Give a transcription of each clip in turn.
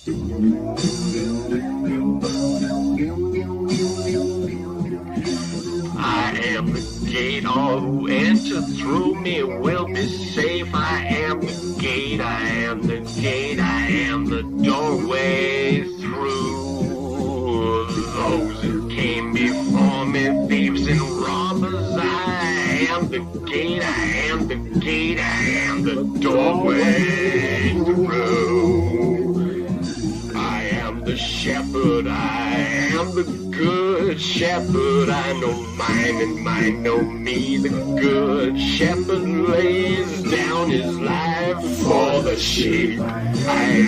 I am the gate, all who enter through me will be safe. I am the gate, I am the gate, I am the doorway through. Those who came before me, thieves and robbers, I am the gate, I am the gate, I am the doorway through. I am the shepherd, I am the good shepherd. I know mine and mine know me. The good shepherd lays down his life for the sheep. I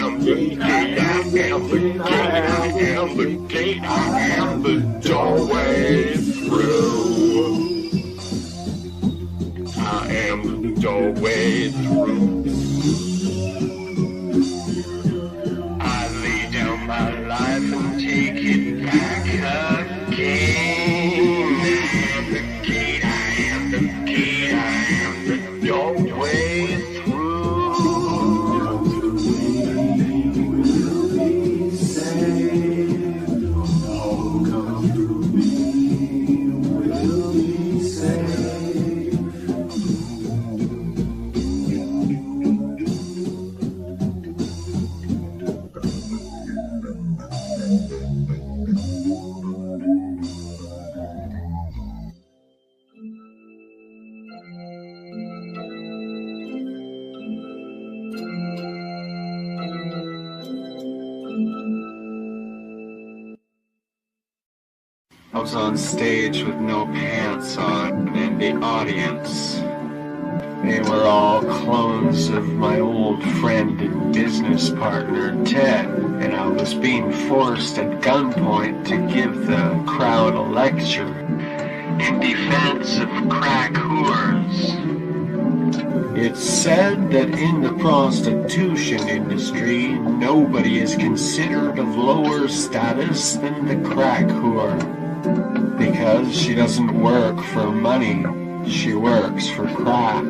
am the gate, I am the gate, I am the gate, I am the doorway through. I am the doorway through. I lay down my life and take it back again. I am the gate, I am the gate, I am the doorway through. I was on stage with no pants on, and the audience, they were all clones of my old friend and business partner, Ted, and I was being forced at gunpoint to give the crowd a lecture in defense of crack whores. It's said that in the prostitution industry, nobody is considered of lower status than the crack whore. Because she doesn't work for money, she works for crack.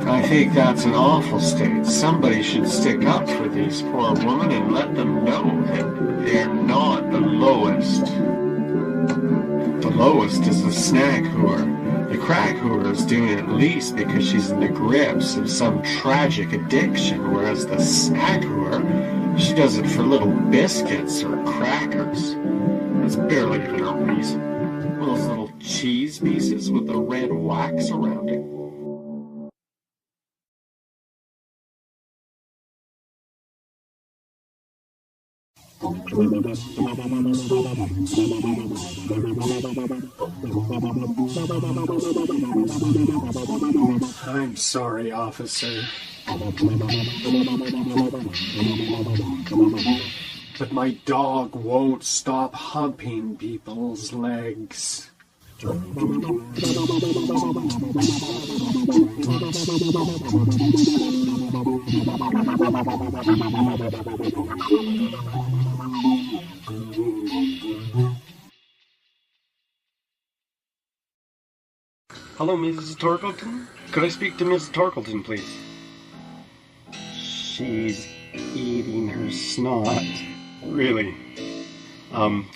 I think that's an awful state. Somebody should stick up for these poor women and let them know that they're not the lowest. The lowest is the snack whore. The crack whore is doing it at least because she's in the grips of some tragic addiction, whereas the snack whore, she does it for little biscuits or crackers. It's barely even a reason. Those little cheese pieces with the red wax around it. I'm sorry, officer. But my dog won't stop humping people's legs. Hello, Mrs. Torkelton? Could I speak to Mrs. Torkelton, please? She's eating her snot. Really?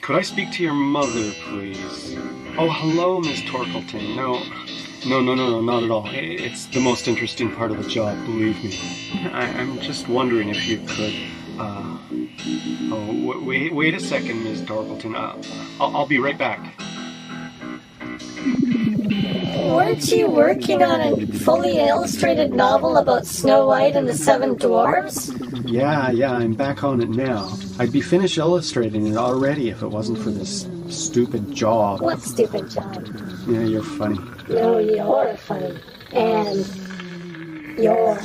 Could I speak to your mother, please? Oh, hello, Miss Torkelton. No, not at all. It's the most interesting part of the job, believe me. I'm just wondering if you could, wait a second, Miss Torkelton. I'll be right back. Weren't you working on a fully illustrated novel about Snow White and the Seven Dwarfs? Yeah, I'm back on it now. I'd be finished illustrating it already if it wasn't for this stupid job. What stupid job? Yeah, you're funny. No, you're funny. And you're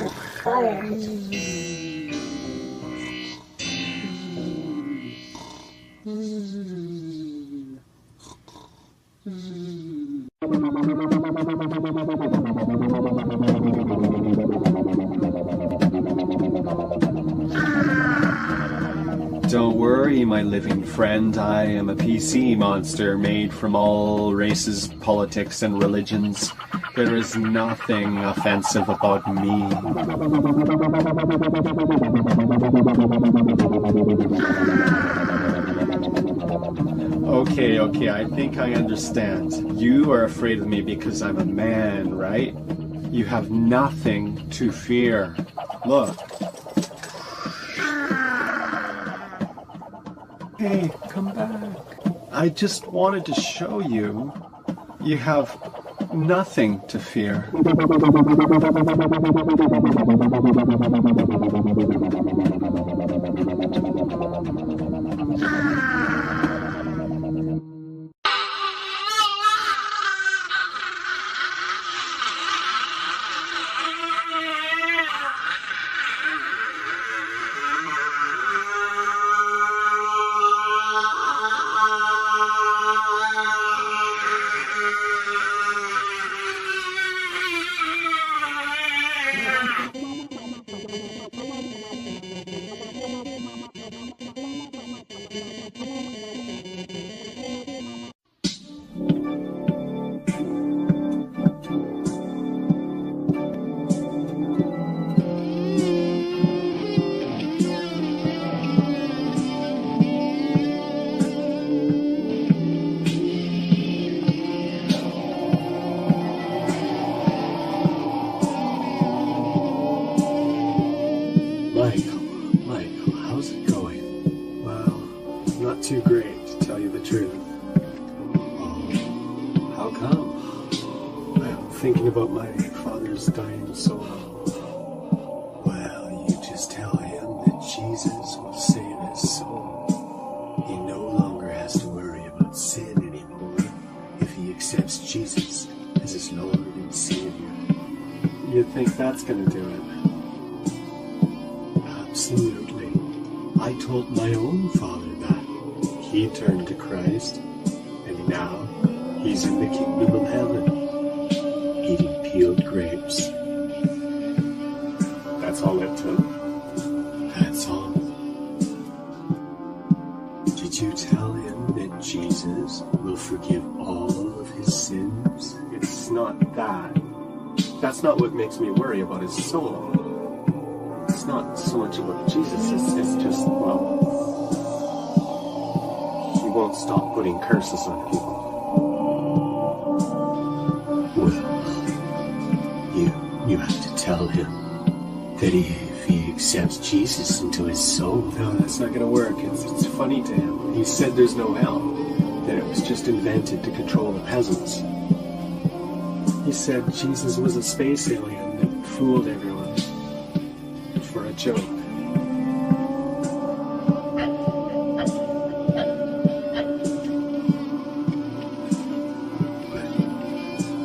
fired. Don't worry, my living friend. I am a PC monster made from all races, politics, and religions. There is nothing offensive about me. Okay, I think I understand. You are afraid of me because I'm a man, right? You have nothing to fear. Look. Hey, come back. I just wanted to show you. You have nothing to fear. Michael, how's it going? Well, not too great, to tell you the truth. Oh, how come? I'm thinking about my father's dying soul. Well, you just tell him that Jesus will save his soul. He no longer has to worry about sin anymore if he accepts Jesus as his Lord and Savior. You think that's gonna do it? Absolutely. I told my own father that. He turned to Christ, and now he's in the kingdom of heaven, eating peeled grapes. That's all it took? That's all. Did you tell him that Jesus will forgive all of his sins? It's not that. That's not what makes me worry about his soul. It's not so much about Jesus, it's just, well, he won't stop putting curses on people. Well, you have to tell him that if he accepts Jesus into his soul... No, that's not going to work. It's funny to him. He said there's no hell, that it was just invented to control the peasants. He said Jesus was a space alien that fooled everyone. For a joke.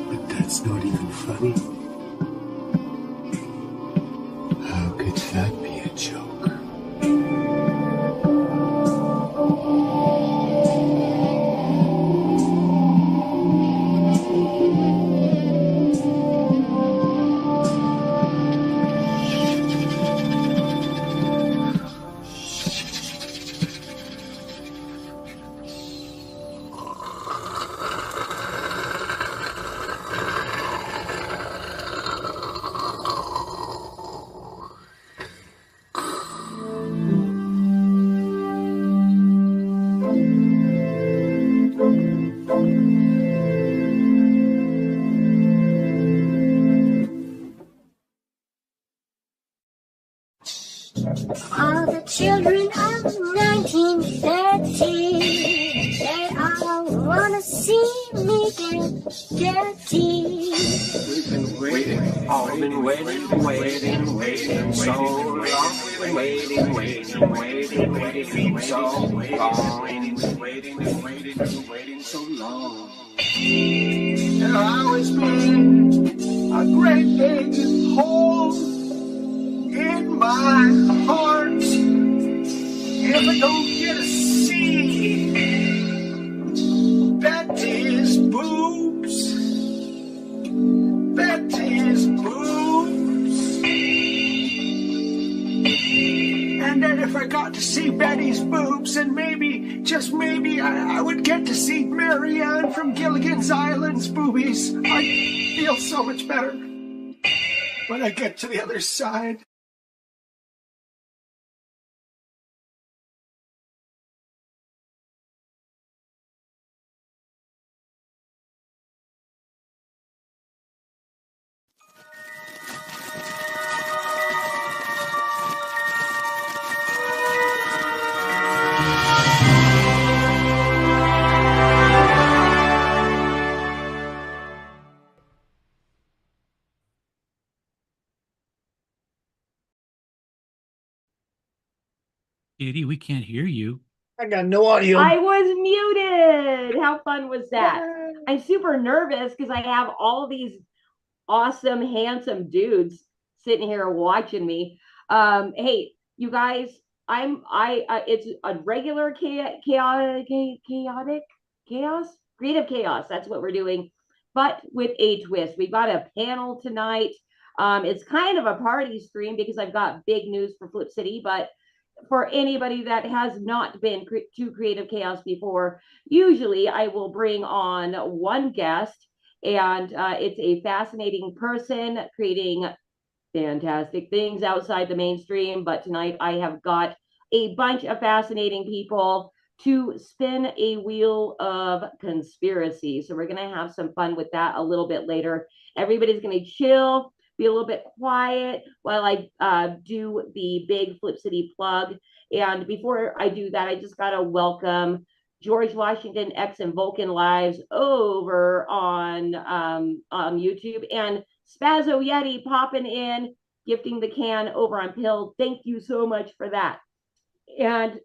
But that's not even funny. How could that be a joke? All the children of 1930, they all wanna see me get dirty. We've been waiting, all been waiting so long. Waiting so long. There'll always be a great big hole in my heart if I don't get to see Betty's boobs. Betty's boobs. And then if I got to see Betty's boobs, and maybe, just maybe, I would get to see Marianne from Gilligan's Island's boobies. I'd feel so much better when I get to the other side. Kitty, we can't hear you. I got no audio. I was muted. How fun was that? I'm super nervous because I have all these awesome, handsome dudes sitting here watching me. Hey, you guys, it's a regular chaos, creative chaos. That's what we're doing, but with a twist. We've got a panel tonight. It's kind of a party stream because I've got big news for Flip City, but for anybody that has not been to Creative Chaos before, usually I will bring on one guest, and it's a fascinating person creating fantastic things outside the mainstream. But tonight I have got a bunch of fascinating people to spin a wheel of conspiracy. So we're going to have some fun with that a little bit later. Everybody's going to chill, be a little bit quiet while I do the big Flip City plug. And before I do that, I just got to welcome George Washington X and Vulcan Lives over on YouTube, and Spazzo Yeti popping in, gifting the can over on Pill. Thank you so much for that. And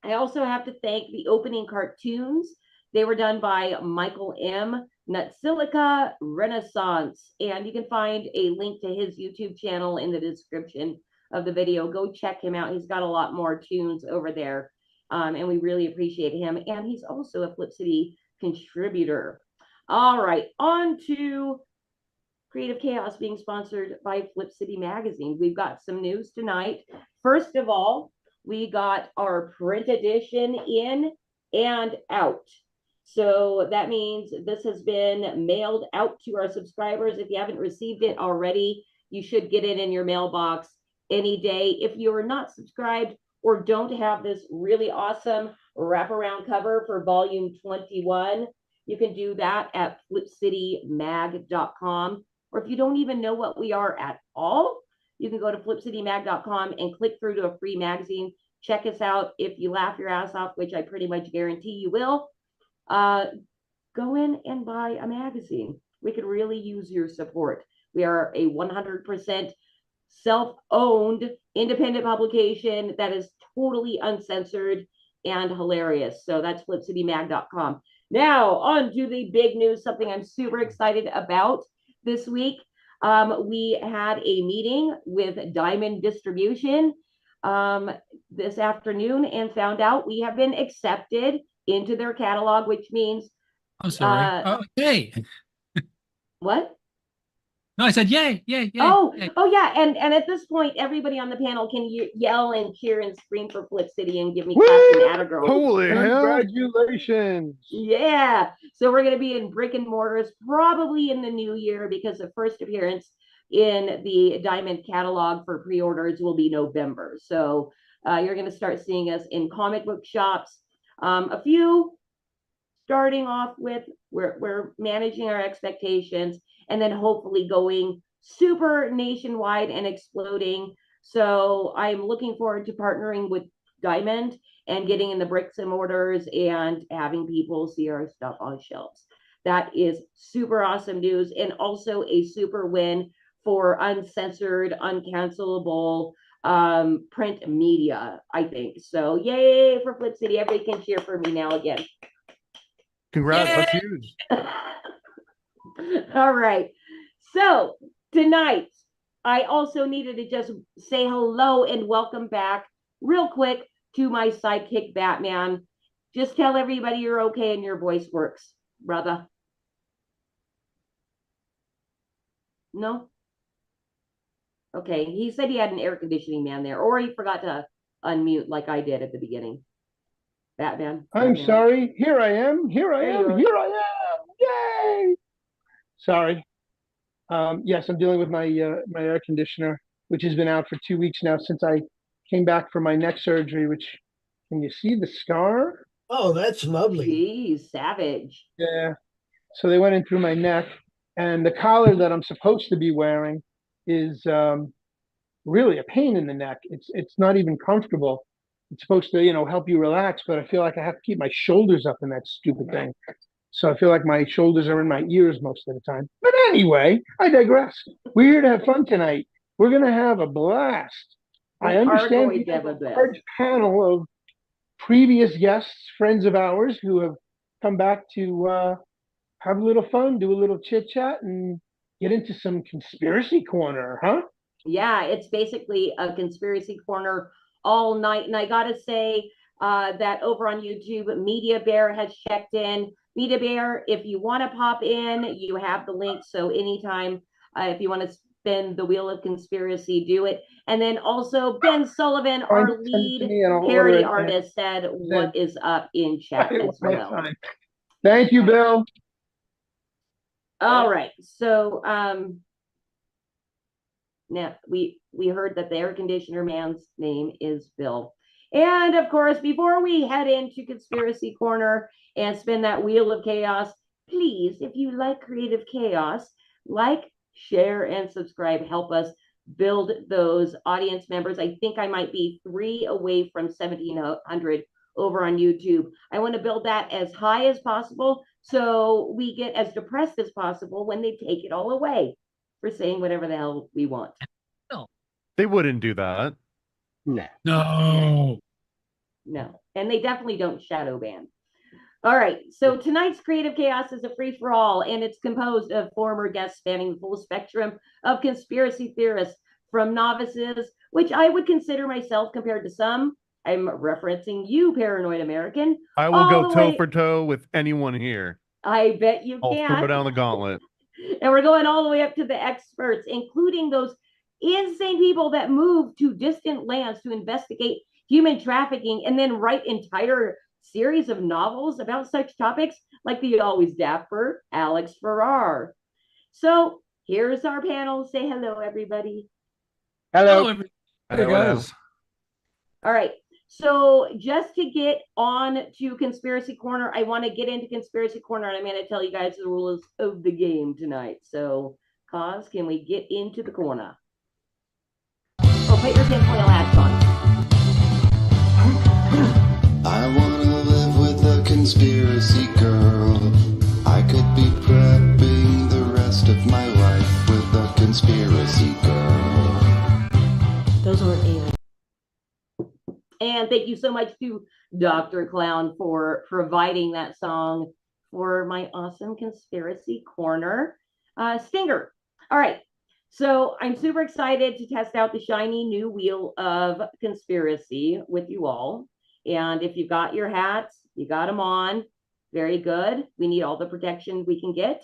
I also have to thank the opening cartoons. They were done by Michael M. Nutsilica Renaissance, and you can find a link to his YouTube channel in the description of the video. Go check him out. He's got a lot more tunes over there, and we really appreciate him. And he's also a Flip City contributor. All right, on to Creative Chaos being sponsored by Flip City Magazine. We've got some news tonight. First of all, we got our print edition in and out. So that means this has been mailed out to our subscribers. If you haven't received it already, you should get it in your mailbox any day. If you're not subscribed or don't have this really awesome wraparound cover for volume 21, you can do that at flipcitymag.com. Or if you don't even know what we are at all, you can go to flipcitymag.com and click through to a free magazine. Check us out. If you laugh your ass off, which I pretty much guarantee you will, go in and buy a magazine. We could really use your support. We are a 100% self-owned independent publication that is totally uncensored and hilarious. So that's flipcitymag.com. Now on to the big news, something I'm super excited about this week. We had a meeting with Diamond Distribution this afternoon and found out we have been accepted into their catalog, which means I'm sorry. Yay. What? No, I said yay, yay, yay. Oh, yay. Oh yeah, and at this point, everybody on the panel can yell and cheer and scream for Flip City and give me claps and atta girls. Holy congratulations! Yeah, so we're going to be in brick and mortars probably in the new year, because the first appearance in the Diamond catalog for pre-orders will be November. So you're going to start seeing us in comic book shops. A few starting off with, we're managing our expectations, and then hopefully going super nationwide and exploding. So I'm looking forward to partnering with Diamond and getting in the bricks and mortars and having people see our stuff on shelves. That is super awesome news, and also a super win for uncensored, uncancelable print media, I think. So yay for Flip City. Everybody can cheer for me now again. Congrats, that's huge. All right. So tonight, I also needed to just say hello and welcome back real quick to my sidekick, Batman. Just tell everybody you're okay and your voice works, brother. No? Okay, he said he had an air conditioning man there, or he forgot to unmute like I did at the beginning. Batman. I'm sorry. Here I am. Here I am. Here I am. Yay! Sorry. Yes, I'm dealing with my my air conditioner, which has been out for 2 weeks now since I came back from my neck surgery. Which, can you see the scar? Oh, that's lovely. Jeez, savage. Yeah. So they went in through my neck, and the collar that I'm supposed to be wearing is really a pain in the neck. It's not even comfortable. It's supposed to, help you relax, but I feel like I have to keep my shoulders up in that stupid thing. So I feel like my shoulders are in my ears most of the time. But anyway, I digress. We're here to have fun tonight. We're going to have a blast. I understand we have a large panel of previous guests, friends of ours, who have come back to have a little fun, do a little chit-chat, and get into some conspiracy corner, huh? Yeah, it's basically a conspiracy corner all night. And I got to say that over on YouTube, Media Bear has checked in. Media Bear, if you want to pop in, you have the link. So anytime, if you want to spin the wheel of conspiracy, do it. And then also Ben Sullivan, our lead parody artist, said what is up in chat as well. Thank you, Bill. All right. So now we heard that the air conditioner man's name is Bill. And of course, before we head into Conspiracy Corner and spin that wheel of chaos, please, if you like creative chaos, like, share, and subscribe. Help us build those audience members. I think I might be 3 away from 1,700 over on YouTube. I want to build that as high as possible so we get as depressed as possible when they take it all away for saying whatever the hell we want. No. They wouldn't do that. No. No. And they definitely don't shadow ban. All right. So tonight's Creative Chaos is a free-for-all, and it's composed of former guests spanning the full spectrum of conspiracy theorists, from novices, which I would consider myself compared to some. I'm referencing you, Paranoid American. I will go toe for toe with anyone here. I bet you can. I'll throw down the gauntlet. And we're going all the way up to the experts, including those insane people that move to distant lands to investigate human trafficking and then write entire series of novels about such topics, like the always dapper Alex Farrar. So here's our panel. Say hello, everybody. Hello. Hey, guys. All right. So just to get on to Conspiracy Corner, I want to get into Conspiracy Corner, and I'm going to tell you guys the rules of the game tonight. So, Cos, can we get into the corner? Oh, put your tinfoil hats on. I want to live with a conspiracy girl. I could be prepping the rest of my life with a conspiracy girl. Those weren't aliens. And thank you so much to Dr. Clown for providing that song for my awesome Conspiracy Corner stinger. All right. So I'm super excited to test out the shiny new wheel of conspiracy with you all. And if you've got your hats, you got them on. Very good. We need all the protection we can get.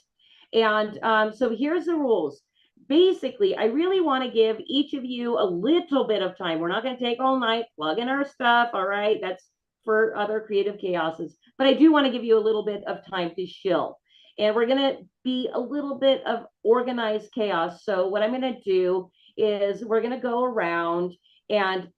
And so here's the rules. Basically, I really want to give each of you a little bit of time. We're not going to take all night, plug in our stuff. All right. That's for other creative chaoses. But I do want to give you a little bit of time to chill. And we're going to be a little bit of organized chaos. So what I'm going to do is we're going to go around and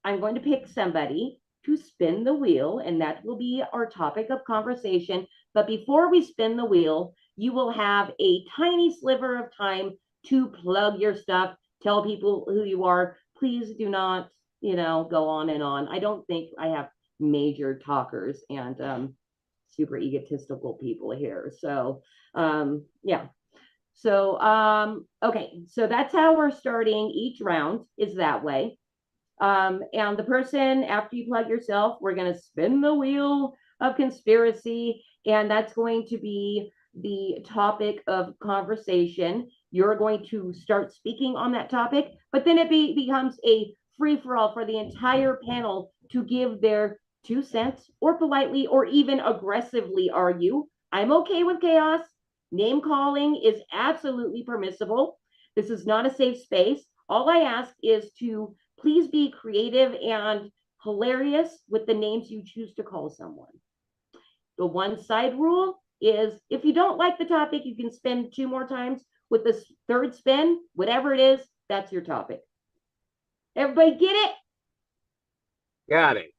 I'm going to pick somebody to spin the wheel. And that will be our topic of conversation. But before we spin the wheel, you will have a tiny sliver of time to plug your stuff, tell people who you are. Please do not, go on and on. I don't think I have major talkers and super egotistical people here. So, yeah. So, okay. So that's how we're starting each round, is that way. And the person, after you plug yourself, we're going to spin the wheel of conspiracy, and that's going to be the topic of conversation. You're going to start speaking on that topic, but then it becomes a free-for-all for the entire panel to give their 2 cents, or politely or even aggressively argue. I'm okay with chaos. Name calling is absolutely permissible. This is not a safe space. All I ask is to please be creative and hilarious with the names you choose to call someone. The one side rule is if you don't like the topic, you can spin 2 more times. With the third spin, whatever it is, that's your topic. Everybody get it? Got it.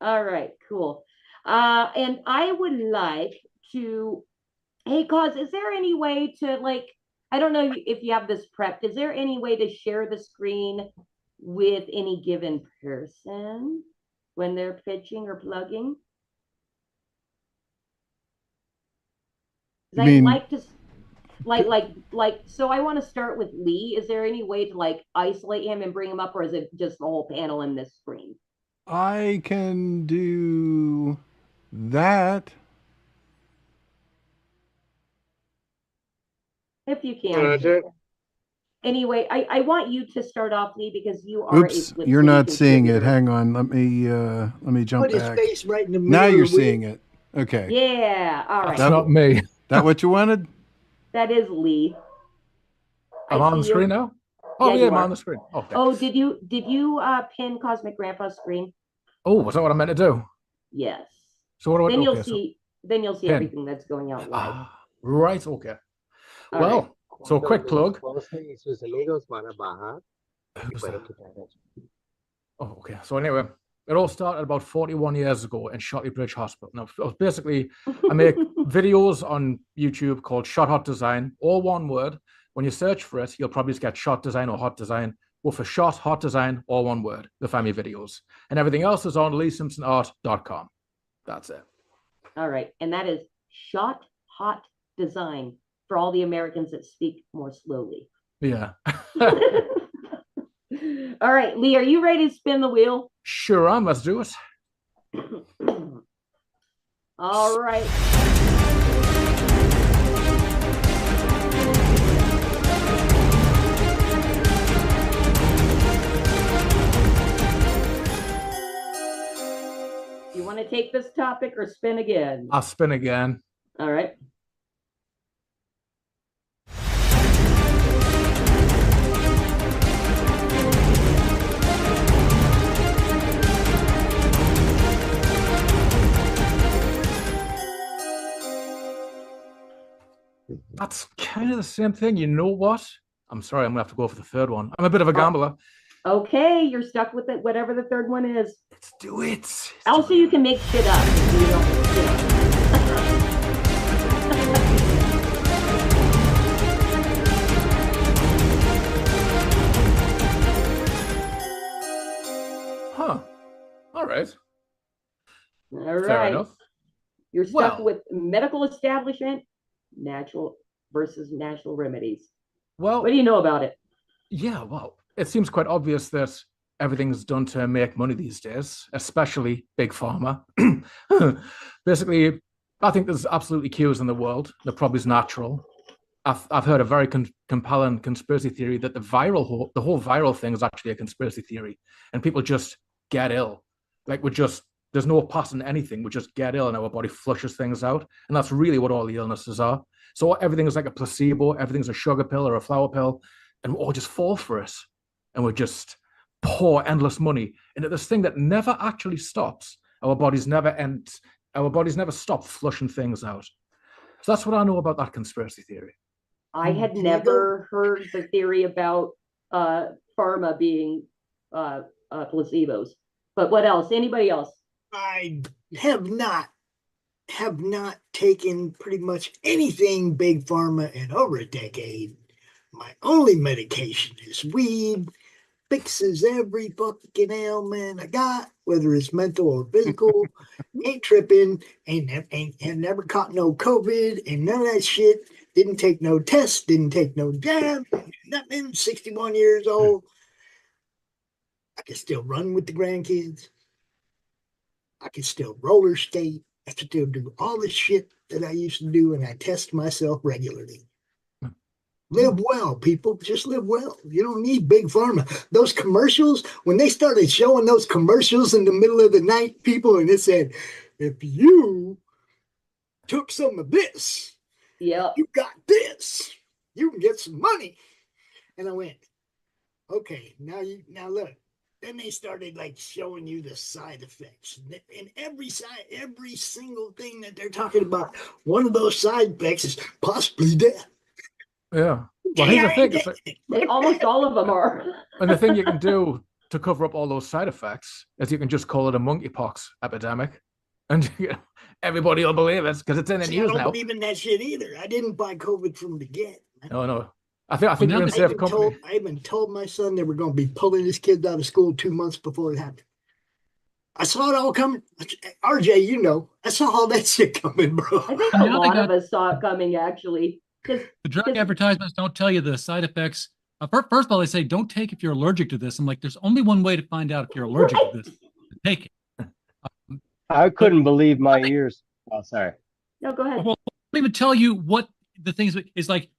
All right, cool. And I would like to, hey, Cos, is there any way to, like, I don't know if you have this prepped, is there any way to share the screen with any given person when they're pitching or plugging? I like to, so I want to start with Lee. Is there any way to like isolate him and bring him up, or is it just the whole panel in this screen? I can do that. If you can. Anyway, I want you to start off, Lee, because you are. Oops, you're not seeing it. Hang on. Let me jump back. Put his face right in the middle. Now you're seeing it. Okay. Yeah. All right. That's not me. That what you wanted? That is Lee. I'm on the screen now. Oh yeah, I'm on the screen. Okay. Oh, did you pin Cosmac Grandpa's screen? Oh, was that what I meant to do? Yes. So what do I then do? You'll see everything that's going out live. Right. Okay. Well, so quick plug. Oh, okay. So anyway, it all started about 41 years ago in Shotley Bridge Hospital. Now, basically, I make videos on YouTube called Shot Hot Design, all one word. When you search for it, you'll probably just get Shot Design or Hot Design. Go for Shot Hot Design, all one word. They'll find me videos. And everything else is on LeeSimpsonArt.com. That's it. All right. And that is Shot Hot Design for all the Americans that speak more slowly. Yeah. All right, Lee, are you ready to spin the wheel? Sure am. Let's do it. All right. You want to take this topic or spin again? I'll spin again. All right. That's kind of the same thing. You know what? I'm sorry, I'm gonna have to go for the third one. I'm a bit of a gambler. Okay, you're stuck with it, whatever the third one is. Let's do it. Also, you can make shit up. If you don't, Huh. All right. All right. Fair enough. You're stuck with medical establishment, natural versus natural remedies. Well, what do you know about it? Yeah, well, it seems quite obvious that everything's done to make money these days, especially Big Pharma. Basically, I think there's absolutely cures in the world. They're probably natural. I've heard a very compelling conspiracy theory that the whole viral thing is actually a conspiracy theory, and people just get ill. Like there's no passing anything. We just get ill and our body flushes things out. And that's really what all the illnesses are. So everything is like a placebo. Everything's a sugar pill or a flour pill. And we all just fall for it. And we just pour endless money into this thing that never actually stops. Our bodies never stop flushing things out. So that's what I know about that conspiracy theory. I had never heard the theory about pharma being placebos. But what else? Anybody else? I have not taken pretty much anything Big Pharma in over a decade. My only medication is weed. Fixes every fucking ailment I got, whether it's mental or physical. Ain't tripping. Have never caught no COVID and none of that shit. Didn't take no tests. Didn't take no jab. Nothing. 61 years old. I can still run with the grandkids. I can still roller skate. I can still do all the shit that I used to do, and I test myself regularly. Live well, people. Just live well. You don't need Big Pharma. Those commercials, when they started showing those commercials in the middle of the night, people, and it said, if you took some of this, you got this, you can get some money. And I went, okay, now look, then they started like showing you the side effects, and every single thing that they're talking about, one of those side effects is possibly death. Yeah. Well, here's the thing. Almost all of them are. And the thing you can do to cover up all those side effects is you can just call it a monkeypox epidemic, and everybody will believe it because it's in the news now. I don't believe in that shit either. I didn't buy COVID from the get. No. I think you're in safe company. I even told my son they were going to be pulling his kids out of school 2 months before it happened. I saw it all coming. RJ, you know, I saw all that shit coming, bro. I think a lot of us saw it coming, actually. The drug advertisements don't tell you the side effects. First of all, they say don't take if you're allergic to this. I'm like, there's only one way to find out if you're allergic to this. Take it. I couldn't believe my ears. Oh, sorry. No, go ahead. Well, I don't even tell you what the things is like.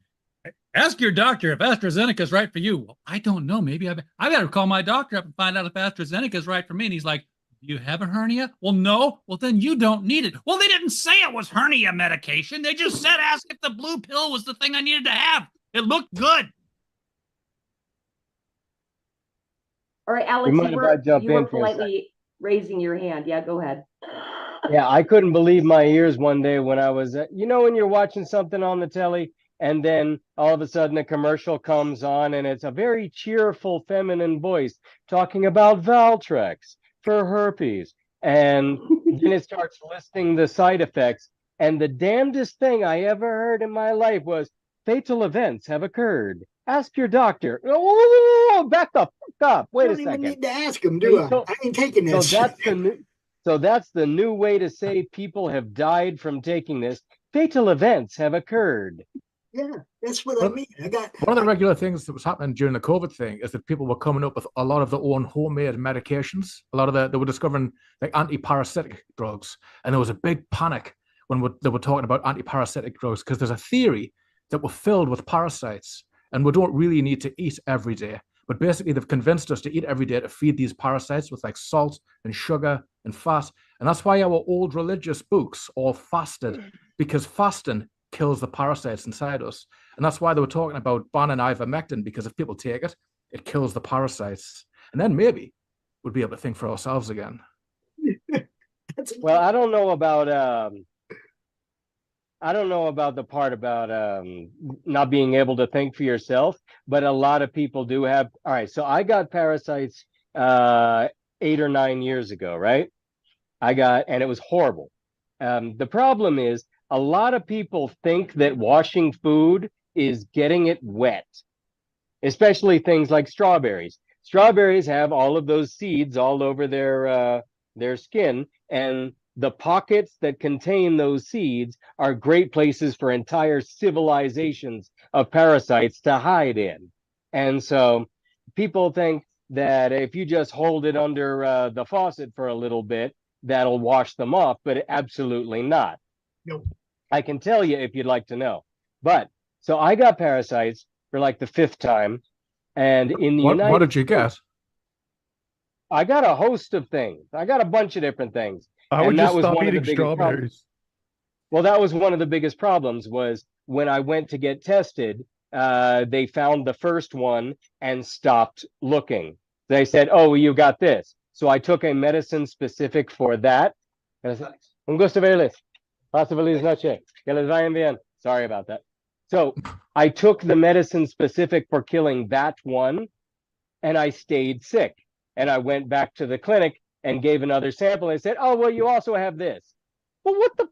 Ask your doctor if AstraZeneca is right for you. Well, I don't know. Maybe I better call my doctor up and find out if AstraZeneca is right for me. And he's like, do you have a hernia? Well, no. Well, then you don't need it. Well, they didn't say it was hernia medication. They just said ask if the blue pill was the thing I needed to have. It looked good. All right, Alex, you were politely raising your hand. Yeah, go ahead. Yeah, I couldn't believe my ears one day when I was, when you're watching something on the telly and then all of a sudden a commercial comes on and it's a very cheerful feminine voice talking about Valtrex for herpes. And then it starts listing the side effects. And the damnedest thing I ever heard in my life was fatal events have occurred. Ask your doctor. Oh, back the fuck up. Wait a second. I don't even need to ask him, do I? I ain't taking this. So that's the new way to say people have died from taking this. Fatal events have occurred. Yeah, that's what I mean. One of the regular things that was happening during the COVID thing is that people were coming up with a lot of their own homemade medications. They were discovering like anti-parasitic drugs, and there was a big panic when they were talking about anti-parasitic drugs because there's a theory that we're filled with parasites and we don't really need to eat every day. But basically, they've convinced us to eat every day to feed these parasites with like salt and sugar and fat, and that's why our old religious books all fasted, because fasting kills the parasites inside us. And that's why they were talking about banning ivermectin, because if people take it, it kills the parasites. And then maybe we'll be able to think for ourselves again. Well, I don't know about the part about not being able to think for yourself, but a lot of people do have. All right, so I got parasites 8 or 9 years ago, right? And it was horrible. The problem is, a lot of people think that washing food is getting it wet, especially things like strawberries. Strawberries have all of those seeds all over their skin, and the pockets that contain those seeds are great places for entire civilizations of parasites to hide in. And so people think that if you just hold it under the faucet for a little bit, that'll wash them off, but absolutely not. Nope. I can tell you if you'd like to know. But so I got parasites for like the 5th time. And in the what did you get? I got a host of things. I got a bunch of different things. I would just stop eating strawberries. Well, that was one of the biggest problems was when I went to get tested, they found the first one and stopped looking. They said, oh, you got this. So I took a medicine specific for that. Un gusto verles. Hasta feliz noche. Que les vayan bien. Sorry about that. So I took the medicine specific for killing that one, and I stayed sick. And I went back to the clinic and gave another sample. And said, oh, well, you also have this. Well, what the?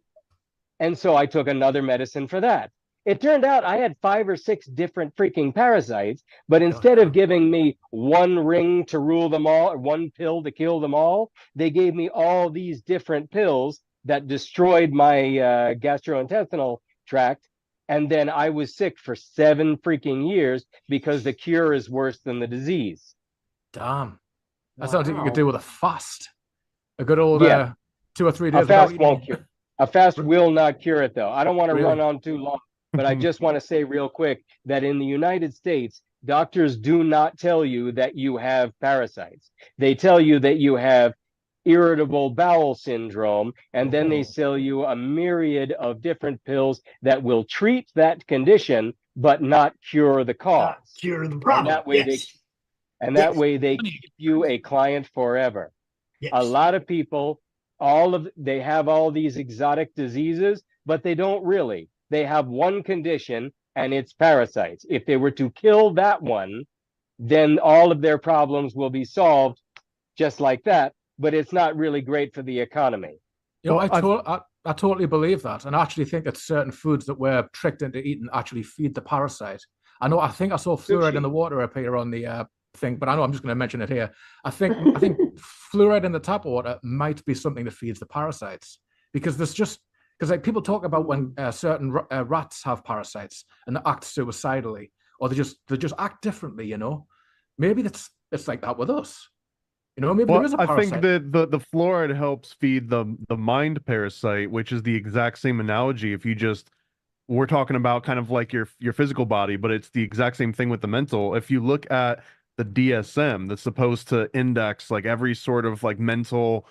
And so I took another medicine for that. It turned out I had 5 or 6 different freaking parasites, but instead of giving me one ring to rule them all, or one pill to kill them all, they gave me all these different pills that destroyed my gastrointestinal tract. And then I was sick for 7 freaking years because the cure is worse than the disease. Damn. That's something you could do with a fast. A good old 2 or 3 days. A fast won't cure. A fast will not cure it, though. I don't want to run on too long, but I just want to say real quick that in the United States, doctors do not tell you that you have parasites. They tell you that you have irritable bowel syndrome, and then they sell you a myriad of different pills that will treat that condition, but not cure the cause. Cure the problem. And that way they keep you a client forever. Yes. A lot of people, they have all these exotic diseases, but they don't really. They have one condition, and it's parasites. If they were to kill that one, then all of their problems will be solved just like that. But it's not really great for the economy. You know, I totally believe that, and I actually think that certain foods that we're tricked into eating actually feed the parasite. I think I saw fluoride in the water appear on the thing, but I know I'm just going to mention it here. I think fluoride in the tap water might be something that feeds the parasites, because like people talk about when certain rats have parasites and they act suicidally, or they just act differently. You know, maybe it's like that with us. You know, maybe there is a parasite. I think that the fluoride helps feed the mind parasite, which is the exact same analogy. We're talking about kind of like your physical body, but it's the exact same thing with the mental. If you look at the DSM, that's supposed to index like every sort of like mental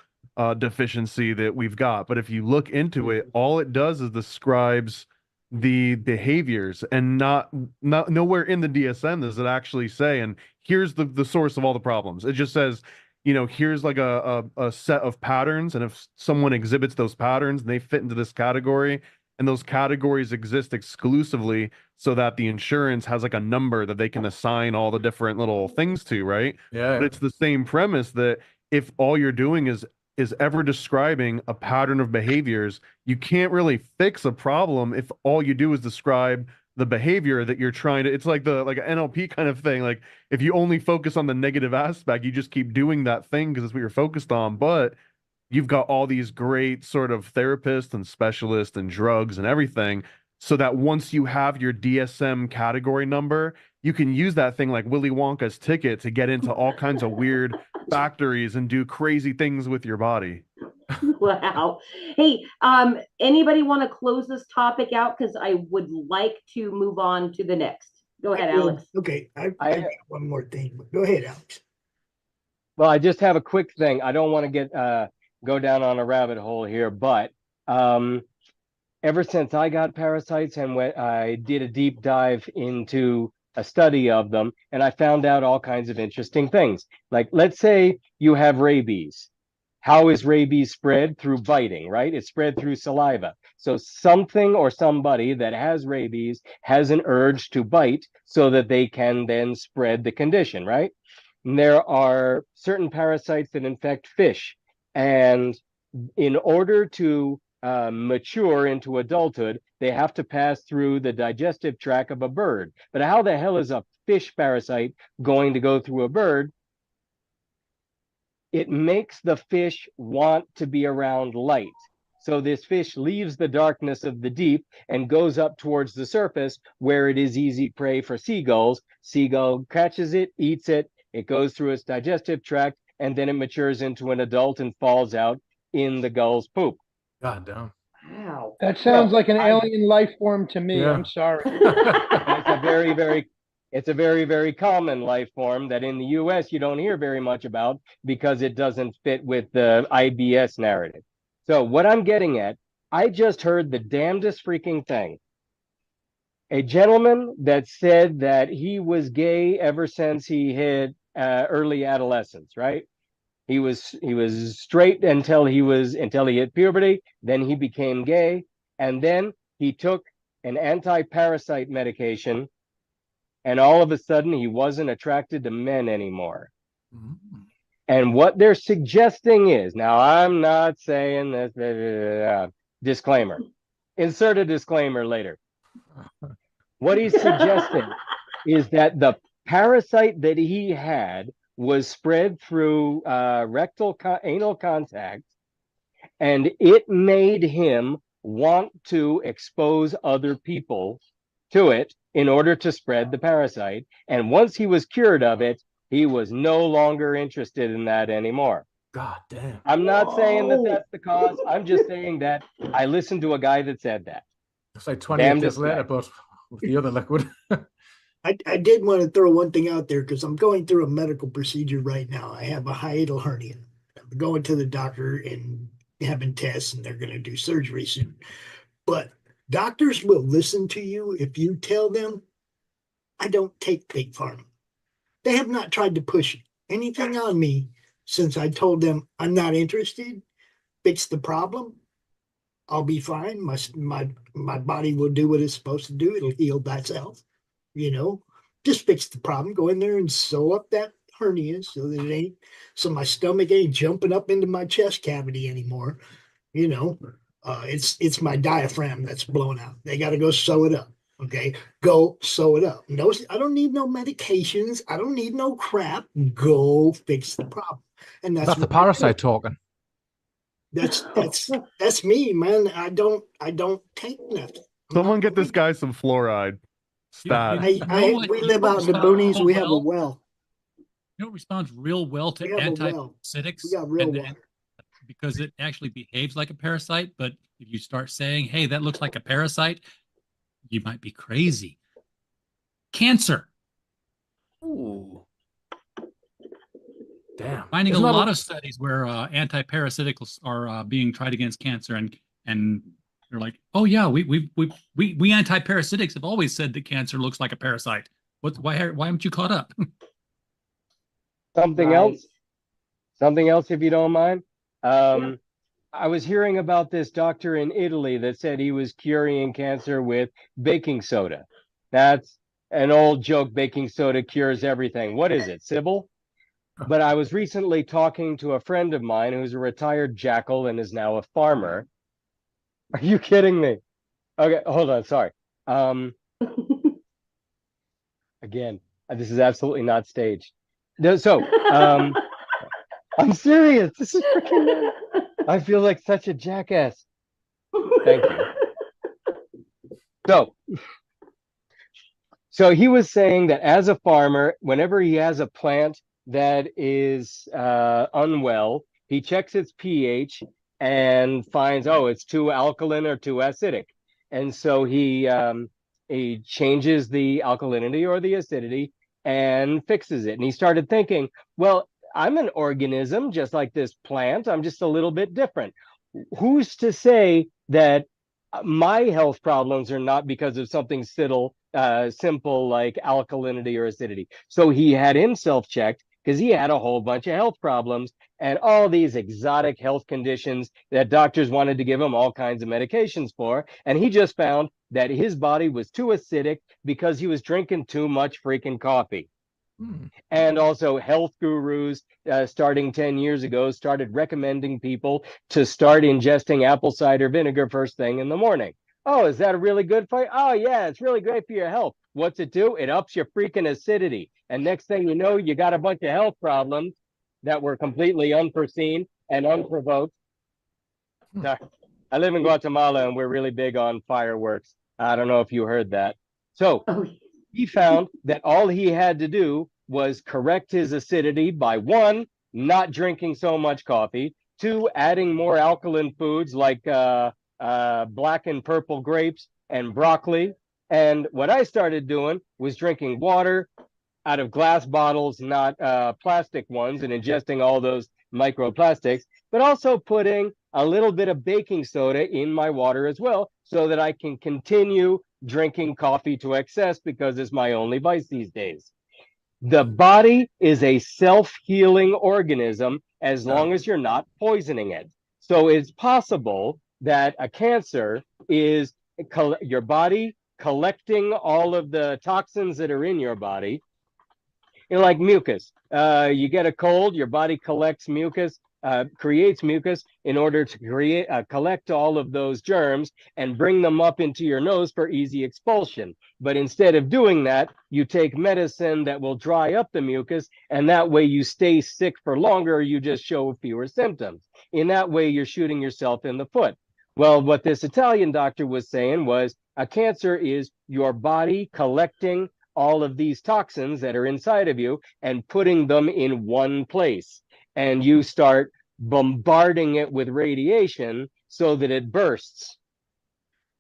deficiency that we've got. But if you look into it, all it does is describes the behaviors, and not nowhere in the DSM does it actually say, and here's the source of all the problems. It just says, you know, here's like a set of patterns, and if someone exhibits those patterns and they fit into this category, and those categories exist exclusively so that the insurance has like a number that they can assign all the different little things to, right? Yeah. But it's the same premise that if all you're doing is ever describing a pattern of behaviors, you can't really fix a problem if all you do is describe the behavior that you're trying to. It's like an NLP kind of thing. Like if you only focus on the negative aspect, you just keep doing that thing because it's what you're focused on. But you've got all these great sort of therapists and specialists and drugs and everything, so that once you have your DSM category number, you can use that thing like Willy Wonka's ticket to get into all kinds of weird factories and do crazy things with your body. Wow. Hey, anybody want to close this topic out? Because I would like to move on to the next. Go ahead, Alex. Okay, I got one more thing, but go ahead, Alex. Well, I just have a quick thing. I don't want to get go down on a rabbit hole here, but ever since I got parasites and I did a deep dive into a study of them, and I found out all kinds of interesting things. Like, let's say you have rabies. How is rabies spread? Through biting, right? It's spread through saliva. So something or somebody that has rabies has an urge to bite so that they can then spread the condition, right? And there are certain parasites that infect fish. And in order to mature into adulthood, they have to pass through the digestive tract of a bird. But how the hell is a fish parasite going to go through a bird? It makes the fish want to be around light. So this fish leaves the darkness of the deep and goes up towards the surface where it is easy prey for seagulls. Seagull catches it, eats it, it goes through its digestive tract, and then it matures into an adult and falls out in the gull's poop. God damn. Wow. That sounds like an alien life form to me. Yeah. I'm sorry. It's a very, very common life form that in the US you don't hear very much about because it doesn't fit with the IBS narrative. So what I'm getting at, I just heard the damnedest freaking thing. A gentleman that said that he was gay ever since he hit early adolescence, right? He was straight until he hit puberty. Then he became gay, and then he took an anti-parasite medication, and all of a sudden he wasn't attracted to men anymore. Mm-hmm. And what they're suggesting is, now I'm not saying this, disclaimer. Insert a disclaimer later. What he's suggesting is that the parasite that he had was spread through anal contact, and it made him want to expose other people to it in order to spread the parasite. And once he was cured of it, he was no longer interested in that anymore. God damn. I'm not saying that that's the cause. I'm just saying that I listened to a guy that said that. It's like 20 years later, but with the other liquid. I did want to throw one thing out there because I'm going through a medical procedure right now. I have a hiatal hernia. I'm going to the doctor and having tests, and they're going to do surgery soon. But doctors will listen to you if you tell them, I don't take big pharma. They have not tried to push anything on me since I told them I'm not interested. Fix the problem. I'll be fine. My body will do what it's supposed to do. It'll heal by itself. Just fix the problem. Go in there and sew up that hernia so my stomach ain't jumping up into my chest cavity anymore. It's my diaphragm that's blown out. They got to go sew it up. Okay, go sew it up. No, I don't need no medications. I don't need no crap. Go fix the problem. And that's the parasite talking. That's me, man. I don't take nothing. Someone get this guy some fluoride. Stop. We live out in the boonies. We have a well. You know what responds real well to anti-parasitics? We got real water. Because it actually behaves like a parasite. But if you start saying, hey, that looks like a parasite, you might be crazy. Cancer. Ooh. Damn. Finding a lot of studies where anti-parasiticals are being tried against cancer, and they're like, oh yeah, we anti-parasitics have always said that cancer looks like a parasite. Why haven't you caught up? Something else, if you don't mind. I was hearing about this doctor in Italy that said he was curing cancer with baking soda. That's an old joke. Baking soda cures everything. What is it, Sybil? But I was recently talking to a friend of mine who's a retired jackal and is now a farmer. Are you kidding me? Okay, hold on. Sorry. Again, this is absolutely not staged. So, I'm serious. This is freaking. I feel like such a jackass. Thank you. So he was saying that as a farmer, whenever he has a plant that is unwell, he checks its pH and finds, oh, it's too alkaline or too acidic. And so he changes the alkalinity or the acidity and fixes it. And he started thinking, well, I'm an organism just like this plant. I'm just a little bit different. Who's to say that my health problems are not because of something simple like alkalinity or acidity? So he had himself checked because he had a whole bunch of health problems and all these exotic health conditions that doctors wanted to give him all kinds of medications for. And he just found that his body was too acidic because he was drinking too much freaking coffee. And also health gurus starting 10 years ago started recommending people to start ingesting apple cider vinegar first thing in the morning. Oh, is that really good for you? Oh, yeah, it's really great for your health. What's it do? It ups your freaking acidity. And next thing you know, you got a bunch of health problems that were completely unforeseen and unprovoked. I live in Guatemala and we're really big on fireworks. I don't know if you heard that. So he found that all he had to do was correct his acidity by 1, not drinking so much coffee, 2, adding more alkaline foods like black and purple grapes and broccoli. And what I started doing was drinking water out of glass bottles, not plastic ones, and ingesting all those microplastics, but also putting a little bit of baking soda in my water as well, so that I can continue drinking coffee to excess because it's my only vice these days. The body is a self-healing organism as long as you're not poisoning it. So it's possible that a cancer is your body collecting all of the toxins that are in your body. Like mucus. You get a cold, your body collects mucus, creates mucus in order to collect all of those germs and bring them up into your nose for easy expulsion. But instead of doing that, you take medicine that will dry up the mucus, and that way you stay sick for longer, or you just show fewer symptoms. In that way, you're shooting yourself in the foot. Well, what this Italian doctor was saying was a cancer is your body collecting all of these toxins that are inside of you and putting them in one place. And you start bombarding it with radiation so that it bursts.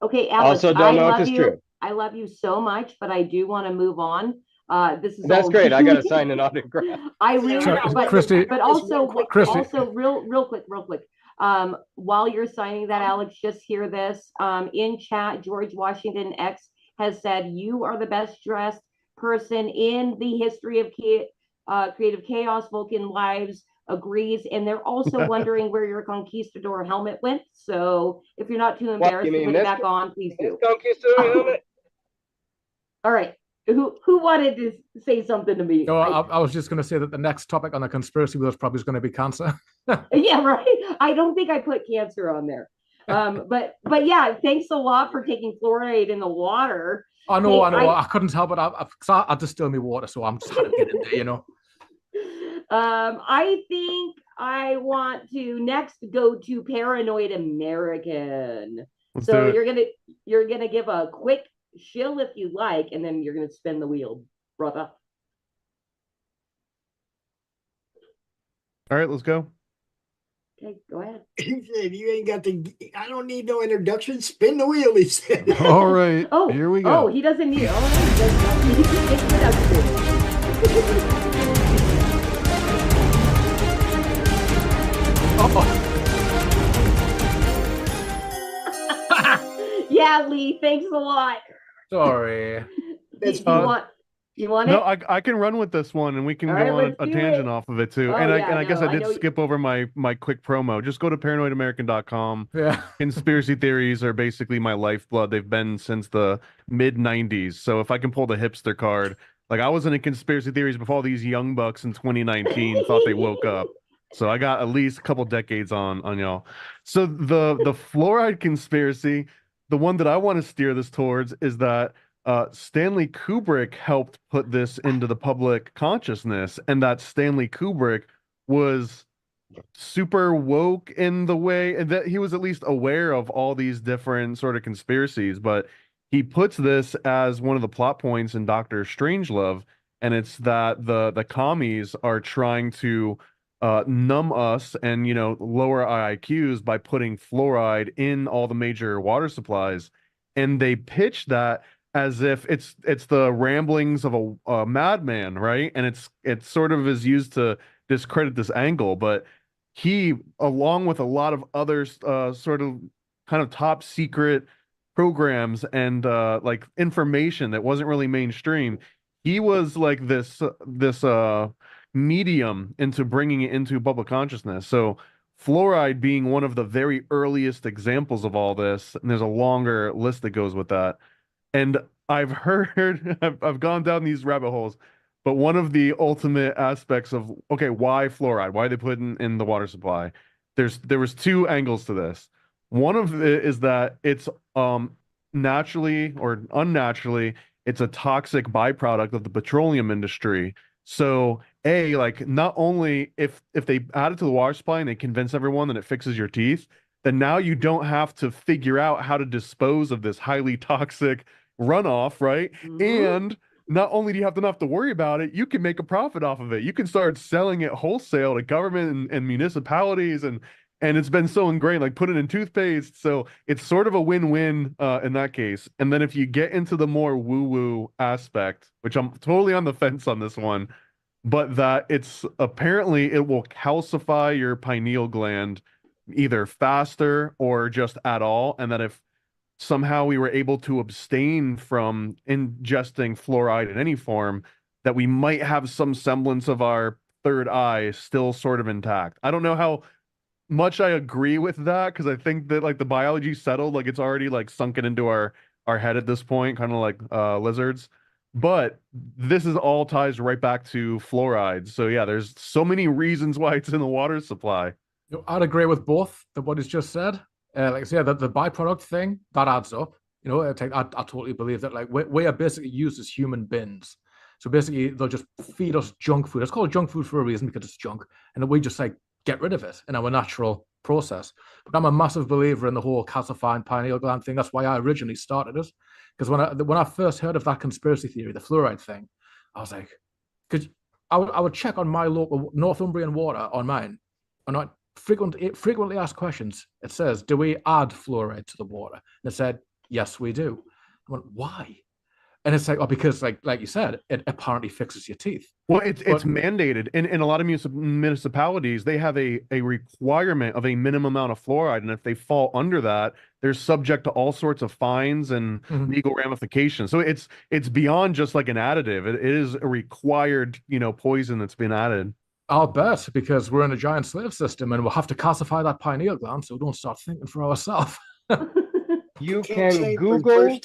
Okay, Alex, also don't know if it's true. I love you so much, but I do want to move on. That's great. I got to sign an autograph. I really know, but also real quick. While you're signing that, Alex, just hear this. In chat, George Washington X has said, you are the best dressed person in the history of creative chaos, Vulcan Lives, agrees, and they're also wondering where your conquistador helmet went. So if you're not too embarrassed to put it back on, please do. Conquistador helmet. All right. Who wanted to say something to me? No, I was just going to say that the next topic on the conspiracy wheel is probably going to be cancer. Yeah, right. I don't think I put cancer on there. But yeah, thanks a lot for taking fluoride in the water. I know. I couldn't help it. I distill my water, so I'm just trying to get in there, you know. I think I want to next go to Paranoid American. So you're gonna give a quick shill if you like, and then you're gonna spin the wheel, brother. All right, let's go. Okay, go ahead. He said, "You ain't got to. I don't need no introduction. Spin the wheel." He said. All right. Here we go. Oh, he doesn't need. Oh, he does not need introduction. Yeah, Lee. Thanks a lot. Sorry. You want no, it? I can run with this one, and we can All go right, on a tangent off of it too. Oh, and yeah, I guess no, I did I know skip over my quick promo. Just go to paranoidamerican.com. Yeah. Conspiracy theories are basically my lifeblood. They've been since the mid 90s. So if I can pull the hipster card, like I was into conspiracy theories before all these young bucks in 2019 thought they woke up. So I got at least a couple decades on y'all. So the fluoride conspiracy, the one that I want to steer this towards is that Stanley Kubrick helped put this into the public consciousness, and that Stanley Kubrick was super woke in the way, and that he was at least aware of all these different sort of conspiracies, but he puts this as one of the plot points in Doctor Strangelove, and it's that the commies are trying to numb us and, you know, lower our IQs by putting fluoride in all the major water supplies, and they pitch that as if it's the ramblings of a madman, right? And it sort of is used to discredit this angle, but he, along with a lot of other sort of kind of top secret programs and like information that wasn't really mainstream, he was like this medium into bringing it into public consciousness. So fluoride being one of the very earliest examples of all this, and there's a longer list that goes with that. And I've heard, I've gone down these rabbit holes, but one of the ultimate aspects of, okay, why fluoride? Why are they putting in the water supply? There was two angles to this. One of it is that it's naturally or unnaturally, it's a toxic byproduct of the petroleum industry. So like not only if they add it to the water supply and they convince everyone that it fixes your teeth, then now you don't have to figure out how to dispose of this highly toxic runoff, right? Mm-hmm. And not only do you not have to worry about it, you can make a profit off of it. You can start selling it wholesale to government and municipalities, and it's been so ingrained, like put it in toothpaste. So it's sort of a win-win in that case. And then if you get into the more woo-woo aspect, which I'm totally on the fence on this one, but that it's apparently it will calcify your pineal gland either faster or just at all, and that if somehow we were able to abstain from ingesting fluoride in any form, that we might have some semblance of our third eye still sort of intact. I don't know how much I agree with that, because I think that like the biology settled, like it's already like sunken into our head at this point, kind of like lizards. But this is all ties right back to fluoride. So yeah, there's so many reasons why it's in the water supply. I'd agree with both what he's just said. Like I said, the byproduct thing, that adds up. You know, I totally believe that. Like we are basically used as human bins. So basically, they'll just feed us junk food. It's called junk food for a reason, because it's junk, and then we just like get rid of it in our natural process. But I'm a massive believer in the whole calcifying pineal gland thing. That's why I originally started it. Because when I first heard of that conspiracy theory, the fluoride thing, I was like, because I would check on my local Northumbrian water on mine, and I frequently asked questions. It says, do we add fluoride to the water? And it said, yes, we do. I went, why? And it's like, oh, because like you said, it apparently fixes your teeth. Well, it's mandated in a lot of municipalities. They have a requirement of a minimum amount of fluoride, and if they fall under that, they're subject to all sorts of fines and legal ramifications. So it's beyond just like an additive. It is a required, poison that's been added. I'll bet, because we're in a giant slave system, and we'll have to calcify that pineal gland so we don't start thinking for ourselves. You Can't can say Google.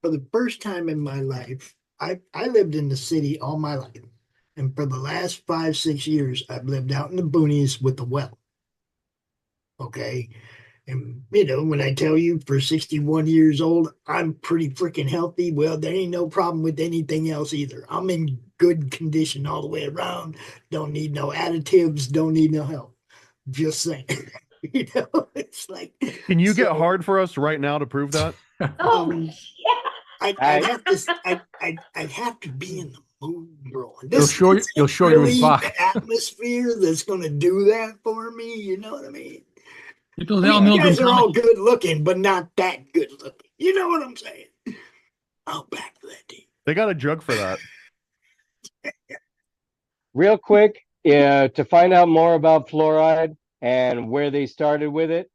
For the first time in my life, I lived in the city all my life. And for the last 5-6 years, I've lived out in the boonies with a well. Okay. And, when I tell you for 61 years old, I'm pretty freaking healthy, well, there ain't no problem with anything else either. I'm in good condition all the way around. Don't need no additives. Don't need no help. Just saying. It's like. Can you get hard for us right now to prove that? I'd have to be in the mood, bro. You'll show your back. Atmosphere that's going to do that for me. You know what I mean? You guys are all good looking, but not that good looking. You know what I'm saying? I'll back that team. They got a drug for that. Real quick, to find out more about fluoride and where they started with it,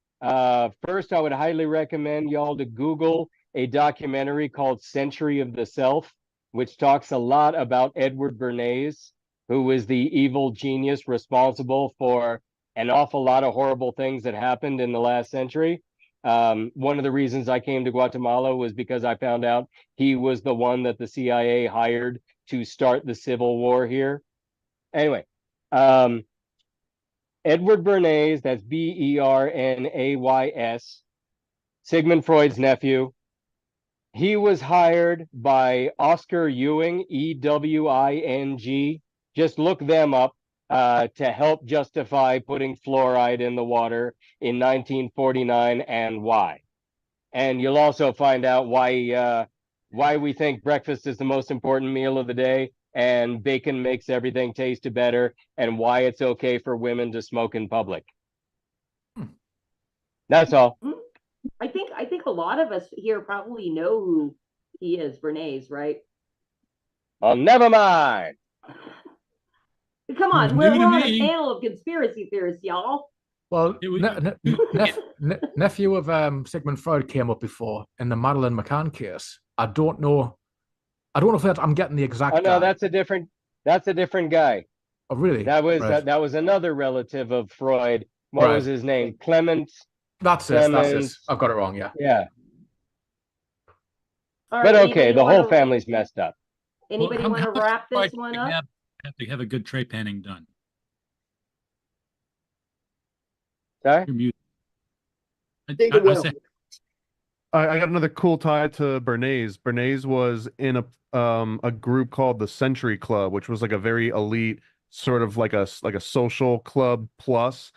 first I would highly recommend y'all to Google a documentary called Century of the Self, which talks a lot about Edward Bernays, who was the evil genius responsible for an awful lot of horrible things that happened in the last century. One of the reasons I came to Guatemala was because I found out he was the one that the CIA hired to start the civil war here. Anyway, Edward Bernays, that's Bernays, Sigmund Freud's nephew. He was hired by Oscar Ewing, Ewing. Just look them up to help justify putting fluoride in the water in 1949 and why. And you'll also find out why we think breakfast is the most important meal of the day and bacon makes everything taste better and why it's okay for women to smoke in public. That's all. I think a lot of us here probably know who he is, Bernays, right? Oh, never mind. Come on, we're on a panel of conspiracy theorists, y'all. Well, nephew of Sigmund Freud came up before in the Madeleine McCann case. I don't know if I'm getting the exact. Oh no, guy. That's a different guy. Oh really? That was another relative of Freud. What was his name? Clement. That's it. I've got it wrong. Yeah. Yeah. All but right, okay, the whole family's messed up. Anybody want to wrap this one up? Have to have a good tray panning done. Sorry? I got another cool tie to Bernays. Bernays was in a group called the Century Club, which was like a very elite sort of like a social club plus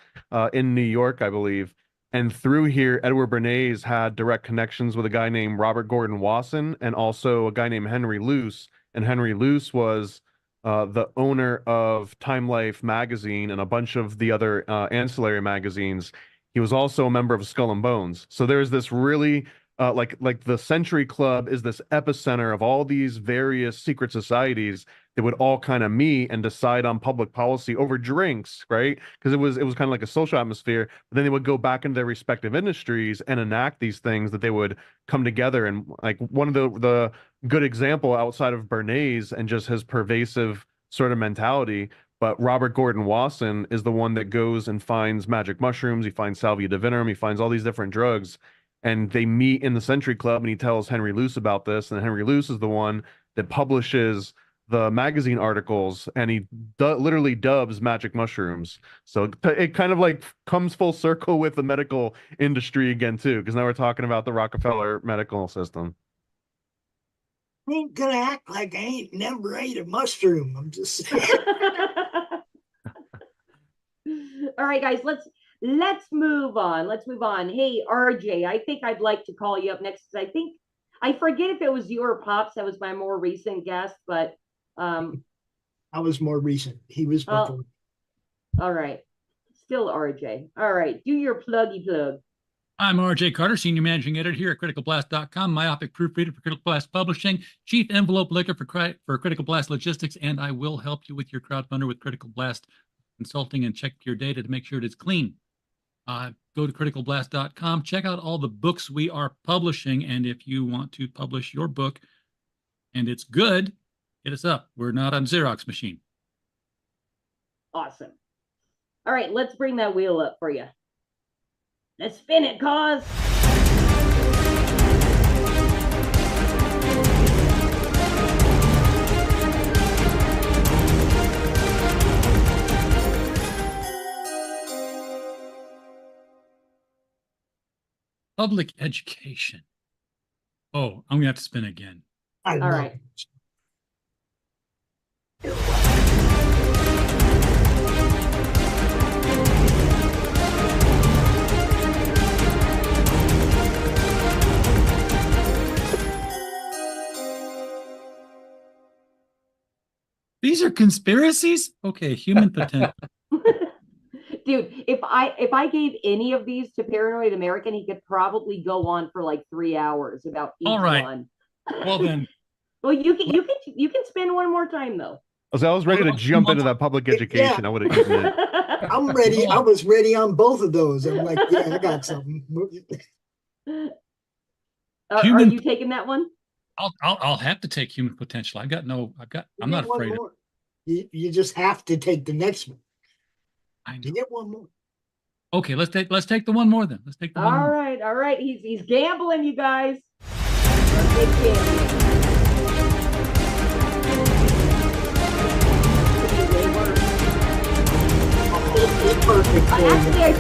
in New York, I believe. And through here, Edward Bernays had direct connections with a guy named Robert Gordon Wasson and also a guy named Henry Luce. And Henry Luce was the owner of Time Life magazine and a bunch of the other ancillary magazines. He was also a member of Skull and Bones. So there's this really like the Century Club is this epicenter of all these various secret societies that would all kind of meet and decide on public policy over drinks, right? Because it was kind of like a social atmosphere. But then they would go back into their respective industries and enact these things that they would come together. And like one of the good example outside of Bernays and just his pervasive sort of mentality. But Robert Gordon Wasson is the one that goes and finds magic mushrooms. He finds salvia divinorum. He finds all these different drugs. And they meet in the Century Club, and he tells Henry Luce about this. And Henry Luce is the one that publishes the magazine articles, and he literally dubs magic mushrooms. So it kind of like comes full circle with the medical industry again, too, because now we're talking about the Rockefeller medical system. I ain't gonna act like I ain't never ate a mushroom. I'm just saying. All right, guys, let's move on. Hey, RJ, I think I'd like to call you up next because I forget if it was you or Pops that was my more recent guest, but I was more recent. He was before. All right. Still RJ. All right. Do your pluggy plug. I'm RJ Carter, Senior Managing Editor here at CriticalBlast.com, myopic proofreader for Critical Blast Publishing, Chief Envelope Licker for Critical Blast Logistics, and I will help you with your crowdfunder with Critical Blast Consulting and check your data to make sure it is clean. Go to CriticalBlast.com, check out all the books we are publishing, and if you want to publish your book and it's good, hit us up. We're not on Xerox machine. Awesome. All right, let's bring that wheel up for you. Let's spin it, Cos. Public education. Oh, I'm going to have to spin again. All right. These are conspiracies? Okay, human potential. Dude, if I gave any of these to Paranoid American, he could probably go on for like 3 hours about each All right. one. Well then. Well, you can spin one more time though. I was ready to jump into that public education. I would have eaten it. I'm ready. I was ready on both of those. I'm like, yeah, I got something. Are you taking that one? I'll have to take human potential. I'm not afraid of it. You just have to take the next one. I know. You get one more. Okay, let's take the one more then. Let's take the one more. All right. He's gambling, you guys. Perfect for you. Actually, I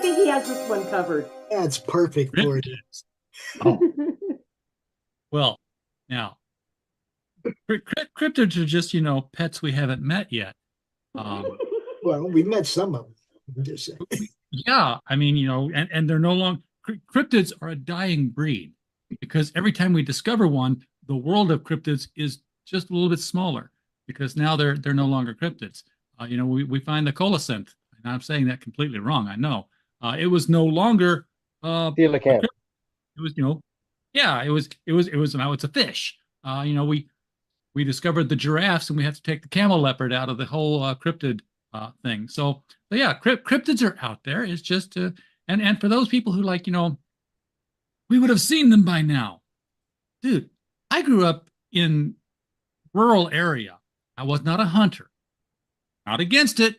think he has this one covered. That's perfect for you. Oh. Well, now cryptids are just pets we haven't met yet. Well, we met some of them. I'm just saying. Yeah, I mean, and they're no longer cryptids are a dying breed because every time we discover one, the world of cryptids is just a little bit smaller because now they're no longer cryptids. We find the colocynth, and I'm saying that completely wrong. I know. It was no longer coelacanth. It was, yeah, it was now it's a fish. We discovered the giraffes, and we have to take the camel leopard out of the whole cryptid thing. So yeah, cryptids are out there. It's just and for those people who we would have seen them by now. Dude, I grew up in rural area. I was not a hunter. Not against it.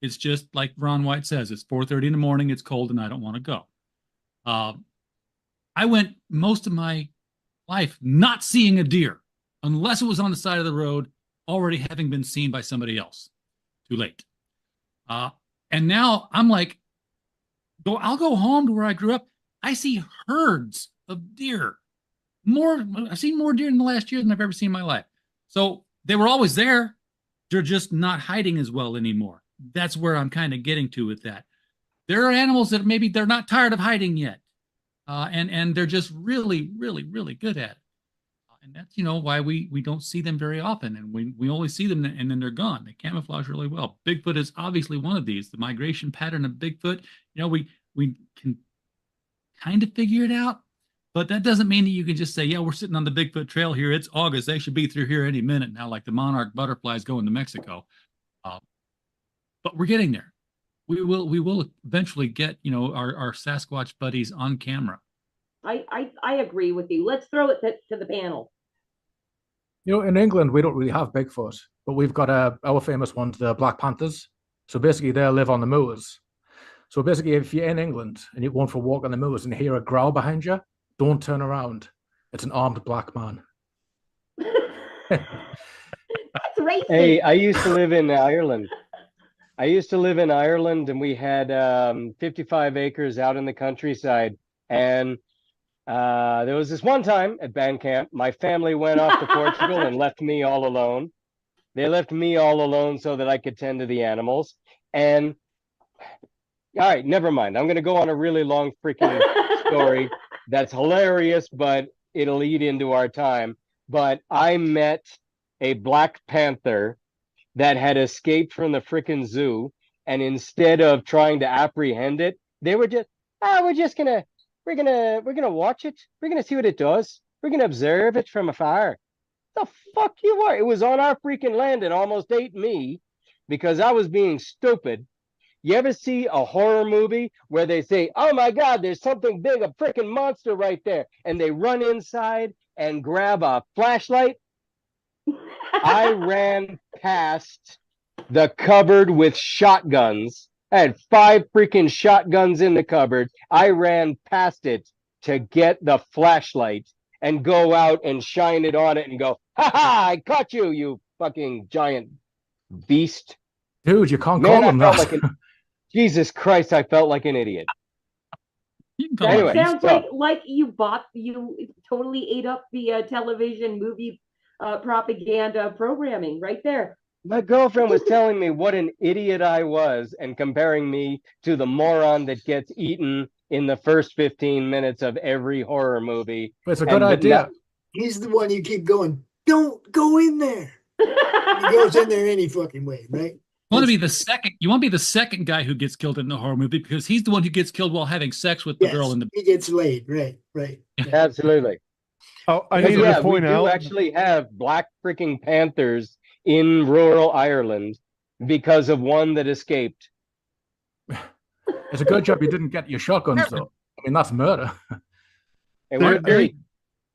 It's just like Ron White says, it's 4:30 in the morning, it's cold, and I don't want to go. I went most of my life not seeing a deer unless it was on the side of the road, already having been seen by somebody else. Too late. And now I'm like, I'll go home to where I grew up. I see herds of deer. I've seen more deer in the last year than I've ever seen in my life. So they were always there. They're just not hiding as well anymore. That's where I'm kind of getting to with that. There are animals that maybe they're not tired of hiding yet. And they're just really, really, really good at it. And that's, why we don't see them very often. And we only see them and then they're gone. They camouflage really well. Bigfoot is obviously one of these. The migration pattern of Bigfoot, we can kind of figure it out. But that doesn't mean that you can just say, yeah, we're sitting on the Bigfoot trail here. It's August. They should be through here any minute now, like the monarch butterflies going to Mexico. But we're getting there. We will eventually get, our Sasquatch buddies on camera. I agree with you. Let's throw it to the panel. In England, we don't really have Bigfoot, but we've got our famous ones, the Black Panthers. So basically, they live on the moors. So basically, if you're in England and you're going for a walk on the moors and you hear a growl behind you, don't turn around. It's an armed black man. That's racist. Hey, I used to live in Ireland. And we had 55 acres out in the countryside. And there was this one time at band camp, my family went off to Portugal and left me all alone. They left me all alone so that I could tend to the animals. And all right, never mind. I'm going to go on a really long freaking story that's hilarious, but it'll lead into our time. But I met a black panther that had escaped from the freaking zoo. And instead of trying to apprehend it, they were we're gonna watch it. We're gonna see what it does. We're gonna observe it from afar. The fuck you are? It was on our freaking land and almost ate me because I was being stupid. You ever see a horror movie where they say, "Oh my God, there's something big, a freaking monster right there," and they run inside and grab a flashlight? I ran past the cupboard with shotguns. I had 5 freaking shotguns in the cupboard. I ran past it to get the flashlight and go out and shine it on it and go, "Ha ha, I caught you, you fucking giant beast." Dude, you can't Man, call them that. like Jesus Christ, I felt like an idiot. That sounds like you totally ate up the television movie propaganda programming right there. My girlfriend was telling me what an idiot I was and comparing me to the moron that gets eaten in the first 15 minutes of every horror movie. But it's a good idea. He's the one you keep going, don't go in there. He goes in there any fucking way, right? You want to be the second guy who gets killed in the horror movie because he's the one who gets killed while having sex with the girl in the. He gets laid, right. Absolutely. Oh, I need to point out. We actually have Black freaking Panthers in rural Ireland because of one that escaped. It's a good job you didn't get your shotguns, though. I mean, that's murder.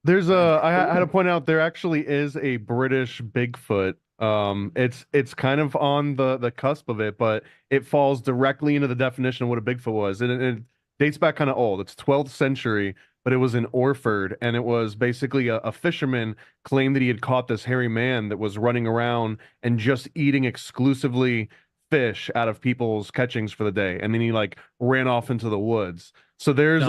There's I had to point out there actually is a British Bigfoot. It's kind of on the cusp of it, but it falls directly into the definition of what a Bigfoot was. It dates back kind of old. It's 12th century, but it was in Orford, and it was basically a fisherman claimed that he had caught this hairy man that was running around and just eating exclusively fish out of people's catchings for the day, and then he like ran off into the woods. So there's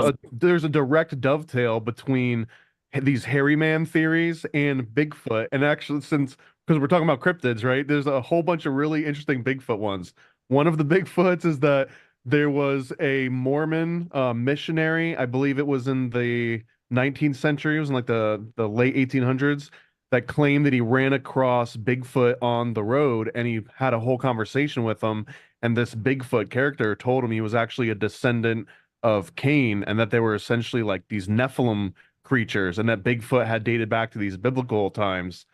a direct dovetail between these hairy man theories and Bigfoot, and actually because we're talking about cryptids, right? There's a whole bunch of really interesting Bigfoot ones. One of the Bigfoots is that there was a Mormon missionary, I believe it was in the 19th century, it was in like the late 1800s, that claimed that he ran across Bigfoot on the road and he had a whole conversation with him. And this Bigfoot character told him he was actually a descendant of Cain and that they were essentially like these Nephilim creatures and that Bigfoot had dated back to these biblical times.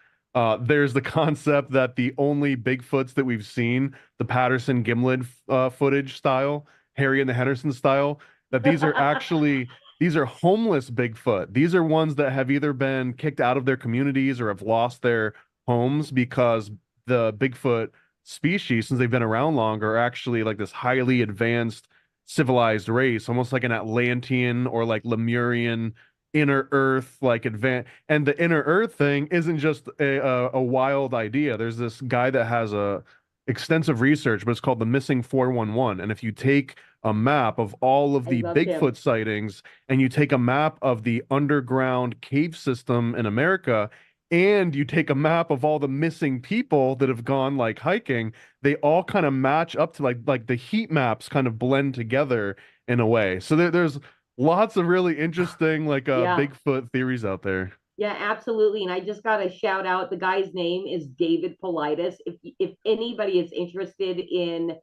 There's the concept that the only Bigfoots that we've seen, the Patterson Gimlin footage style, Harry and the Henderson style, that these are actually these are homeless Bigfoot. These are ones that have either been kicked out of their communities or have lost their homes because the Bigfoot species, since they've been around longer, are actually like this highly advanced civilized race, almost like an Atlantean or like Lemurian inner earth like advance. And the inner earth thing isn't just a wild idea. There's this guy that has a extensive research, but it's called the Missing 411. And if you take a map of all of the Bigfoot sightings and you take a map of the underground cave system in America and you take a map of all the missing people that have gone like hiking, they all kind of match up to like the heat maps kind of blend together in a way. So there's lots of really interesting Bigfoot theories out there. Yeah, absolutely. And I just got to shout out, the guy's name is David Paulides. If anybody is interested in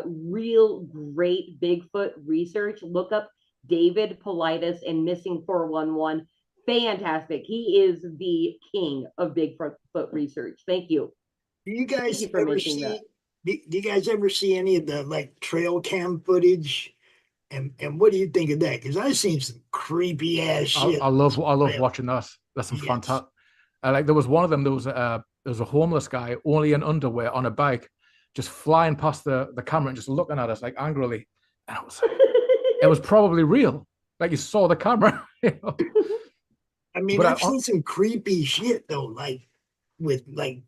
real great Bigfoot research, look up David Paulides and Missing 411. Fantastic. He is the king of Bigfoot research. Thank you. Do you guys ever see? Do you guys ever see any of the like trail cam footage? And what do you think of that? Because I've seen some creepy ass shit. I love watching that. That's some fantastic. Like there was one of them. There was a homeless guy only in underwear on a bike, just flying past the camera and just looking at us like angrily. And it was probably real. Like you saw the camera. You know? I mean, I've seen some creepy shit though, like with like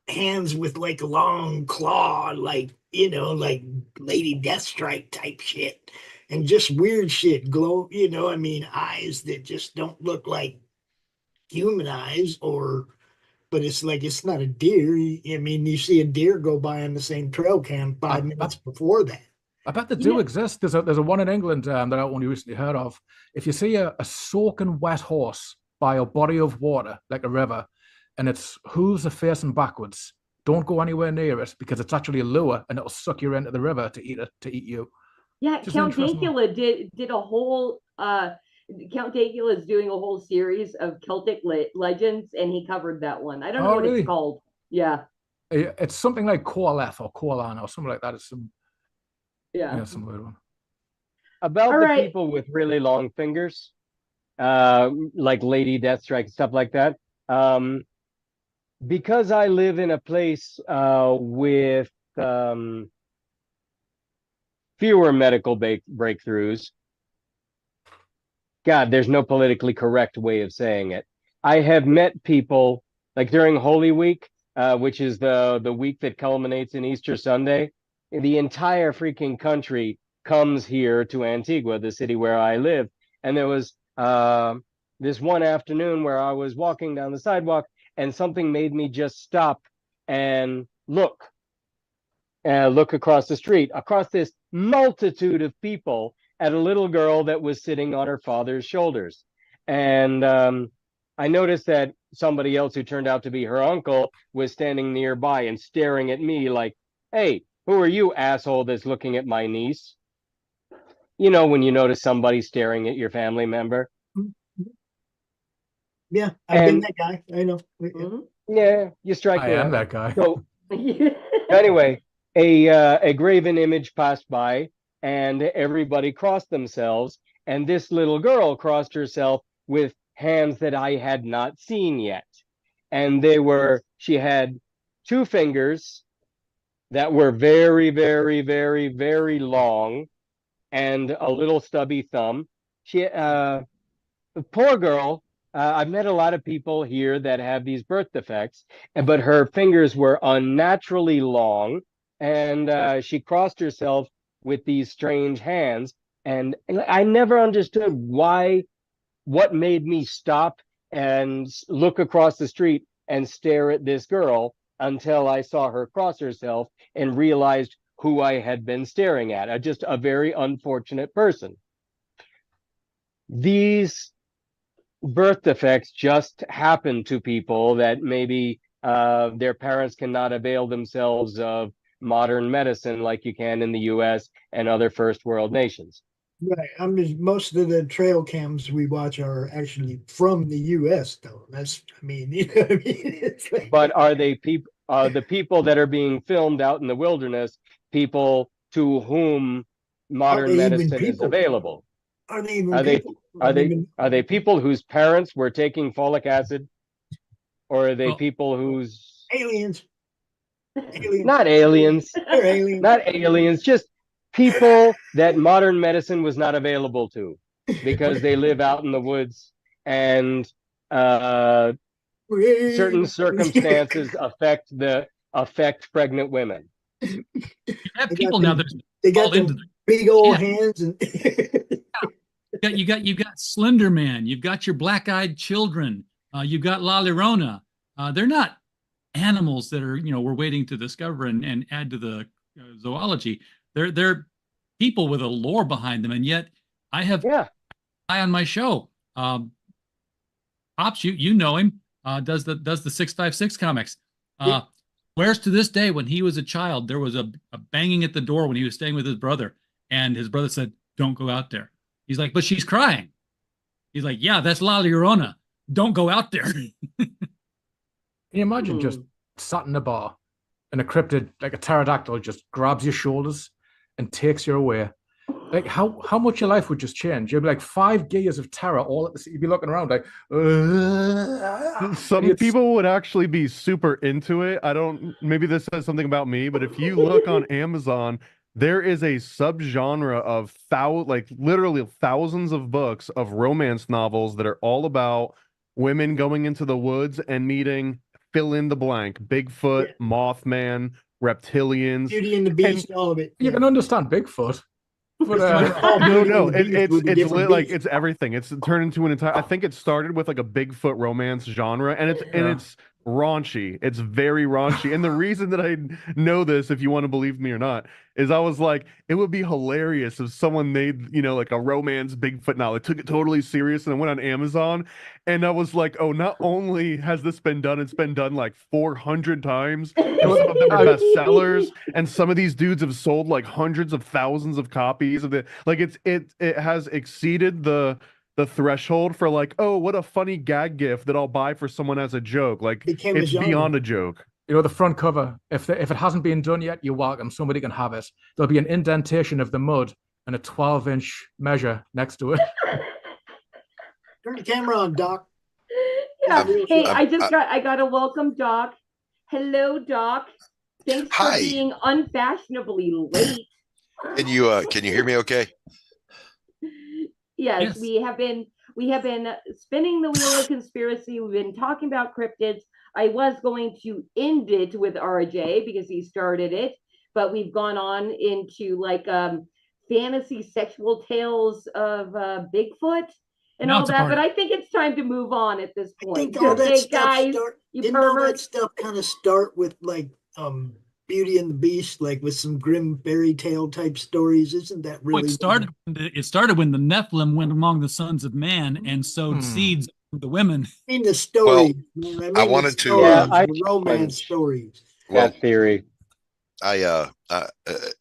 hands with like a long claw, like like Lady Deathstrike type shit. And just weird shit, glow, I mean, eyes that just don't look like human eyes, but it's like, it's not a deer. I mean, you see a deer go by on the same trail cam 5 minutes before that. I bet they do exist. There's a one in England that I only recently heard of. If you see a soaking wet horse by a body of water, like a river, and its hooves are facing backwards, don't go anywhere near it because it's actually a lure and it'll suck you into the river to eat you. Yeah, Count Dankula did a whole Count Dankula is doing a whole series of Celtic legends, and he covered that one. I don't know what it's called. Yeah, it's something like Koalef or Koalan or something like that. It's some some weird one. About the people with really long fingers, like Lady Deathstrike and stuff like that. Because I live in a place with fewer medical breakthroughs. God, there's no politically correct way of saying it. I have met people like during Holy Week, which is the week that culminates in Easter Sunday. The entire freaking country comes here to Antigua, the city where I live. And there was this one afternoon where I was walking down the sidewalk and something made me just stop and look across the street, across this multitude of people at a little girl that was sitting on her father's shoulders. And I noticed that somebody else who turned out to be her uncle was standing nearby and staring at me like, hey, who are you, asshole, that's looking at my niece? You know, when you notice somebody staring at your family member. Yeah, I've been that guy. I know. Yeah, you strike me. I am that guy. So anyway, a graven image passed by and everybody crossed themselves. And this little girl crossed herself with hands that I had not seen yet. And she had two fingers that were very, very, very, very long and a little stubby thumb. The poor girl, I've met a lot of people here that have these birth defects, but her fingers were unnaturally long, and she crossed herself with these strange hands. And I never understood what made me stop and look across the street and stare at this girl until I saw her cross herself and realized who I had been staring at. Just a very unfortunate person. These birth defects just happen to people that maybe their parents cannot avail themselves of modern medicine like you can in the US and other first world nations. Right. I mean, most of the trail cams we watch are actually from the US, though. That's, I mean, you know what I mean? It's like, but are they the people that are being filmed out in the wilderness, people to whom modern medicine is available? Are they even people? Are they people whose parents were taking folic acid, or are they people whose aliens? Not aliens. They're aliens. Not aliens. Just people that modern medicine was not available to, because they live out in the woods and certain circumstances affect pregnant women. You have people now that they got them big old hands and. You got Slender Man. You've got your black-eyed children. You've got La Llorona. They're not animals that are we're waiting to discover and add to the zoology. They're people with a lore behind them, and yet I have guy on my show. Pops, you know him. Does the 656 comics. Whereas to this day, when he was a child, there was a banging at the door when he was staying with his brother, and his brother said, "Don't go out there." He's like, "But she's crying." He's like, "Yeah, that's La Llorona. Don't go out there." Can you imagine just sat in a bar and a cryptid, like a pterodactyl, just grabs your shoulders and takes you away? Like how much your life would just change? You'd be like 5 gears of terror all at the you'd be looking around like some people would actually be super into it. Maybe this says something about me, but if you look on Amazon, there is a subgenre of literally thousands of books of romance novels that are all about women going into the woods and meeting fill in the blank: Bigfoot, Mothman, reptilians, Beauty and the Beast, all of it. You can understand Bigfoot. But, no, it's everything. It's turned into an entire. I think it started with like a Bigfoot romance genre, and it's raunchy. It's very raunchy. And the reason that I know this, if you want to believe me or not, is I was like, it would be hilarious if someone made, like a romance Bigfoot now. They took it totally serious and I went on Amazon and I was like, oh, not only has this been done, it's been done like 400 times. And some of them are bestsellers. And some of these dudes have sold like hundreds of thousands of copies of it. Like it has exceeded the threshold for like, oh, what a funny gag gift that I'll buy for someone as a joke. Like it's beyond a joke. The front cover, if it hasn't been done yet, you're welcome. Somebody can have it. There'll be an indentation of the mud and a 12-inch measure next to it. Turn the camera on, Doc. Yeah. Hey, I got a welcome, Doc. Hello, Doc. Thanks for being unfashionably late. Can you hear me okay? Yes, we have been spinning the wheel of conspiracy. We've been talking about cryptids. I was going to end it with RJ because he started it, but we've gone on into like fantasy sexual tales of Bigfoot and all that. But I think it's time to move on at this point. I think all that stuff didn't all that stuff kind of start with like Beauty and the Beast, like with some grim fairy tale type stories. Isn't that really? It started when the Nephilim went among the sons of man and sowed seeds of the women. I mean the stories. Well, I wanted to romance stories. Well, that theory. I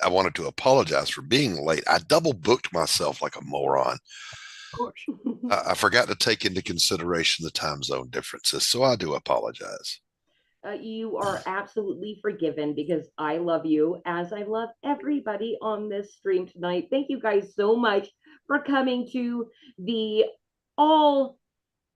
wanted to apologize for being late. I double booked myself like a moron. Of course. I forgot to take into consideration the time zone differences, so I do apologize. You are absolutely forgiven because I love you as I love everybody on this stream tonight. Thank you guys so much for coming to the all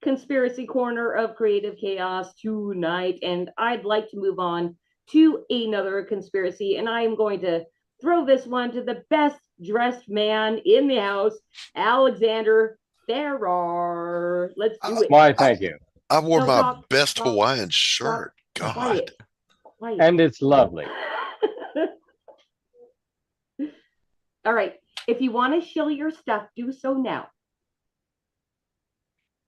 conspiracy corner of creative chaos tonight. And I'd like to move on to another conspiracy. And I'm going to throw this one to the best dressed man in the house, Alexander Farrar. Let's do it. Why, thank you. I wore my best Hawaiian shirt. God. Quiet. And it's lovely. All right. If you want to shill your stuff, do so now.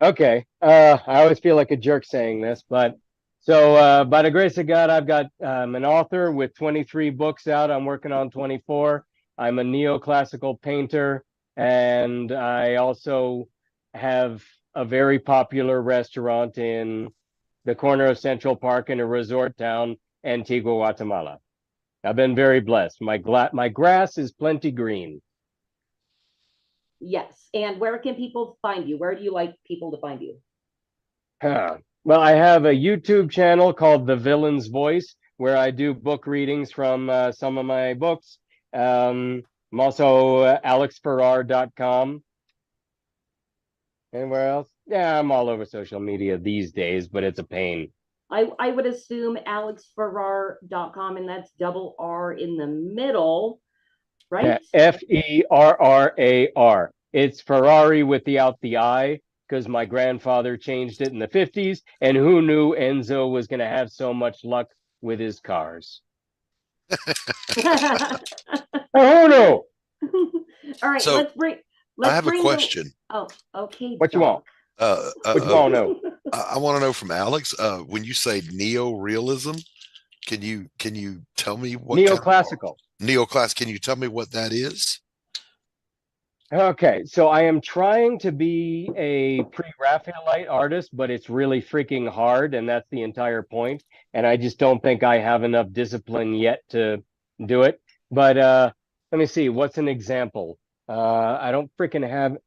Okay. I always feel like a jerk saying this, but so by the grace of God, I've got an author with 23 books out. I'm working on 24. I'm a neoclassical painter, and I also have a very popular restaurant in the corner of Central Park in a resort town, Antigua, Guatemala. I've been very blessed. My grass is plenty green. Yes. And where can people find you? Where do you like people to find you? Well, I have a YouTube channel called The Villain's Voice, where I do book readings from some of my books. I'm also alexfarrar.com. Anywhere else? Yeah, I'm all over social media these days, but it's a pain. I would assume alexfarrar.com, and that's double R in the middle, right? Yeah, Ferrar. It's Ferrari without the I, because my grandfather changed it in the 50s, and who knew Enzo was going to have so much luck with his cars? Oh, no! All right, So, let's bring I have a question. Okay. What you want? What you want to know? I want to know from Alex. When you say neo-realism, can you tell me what Neoclassical. Neoclass? Can you tell me what that is? Okay, so I am trying to be a pre-Raphaelite artist, but it's really freaking hard, and that's the entire point. And I just don't think I have enough discipline yet to do it. But let me see, what's an example? I don't freaking have.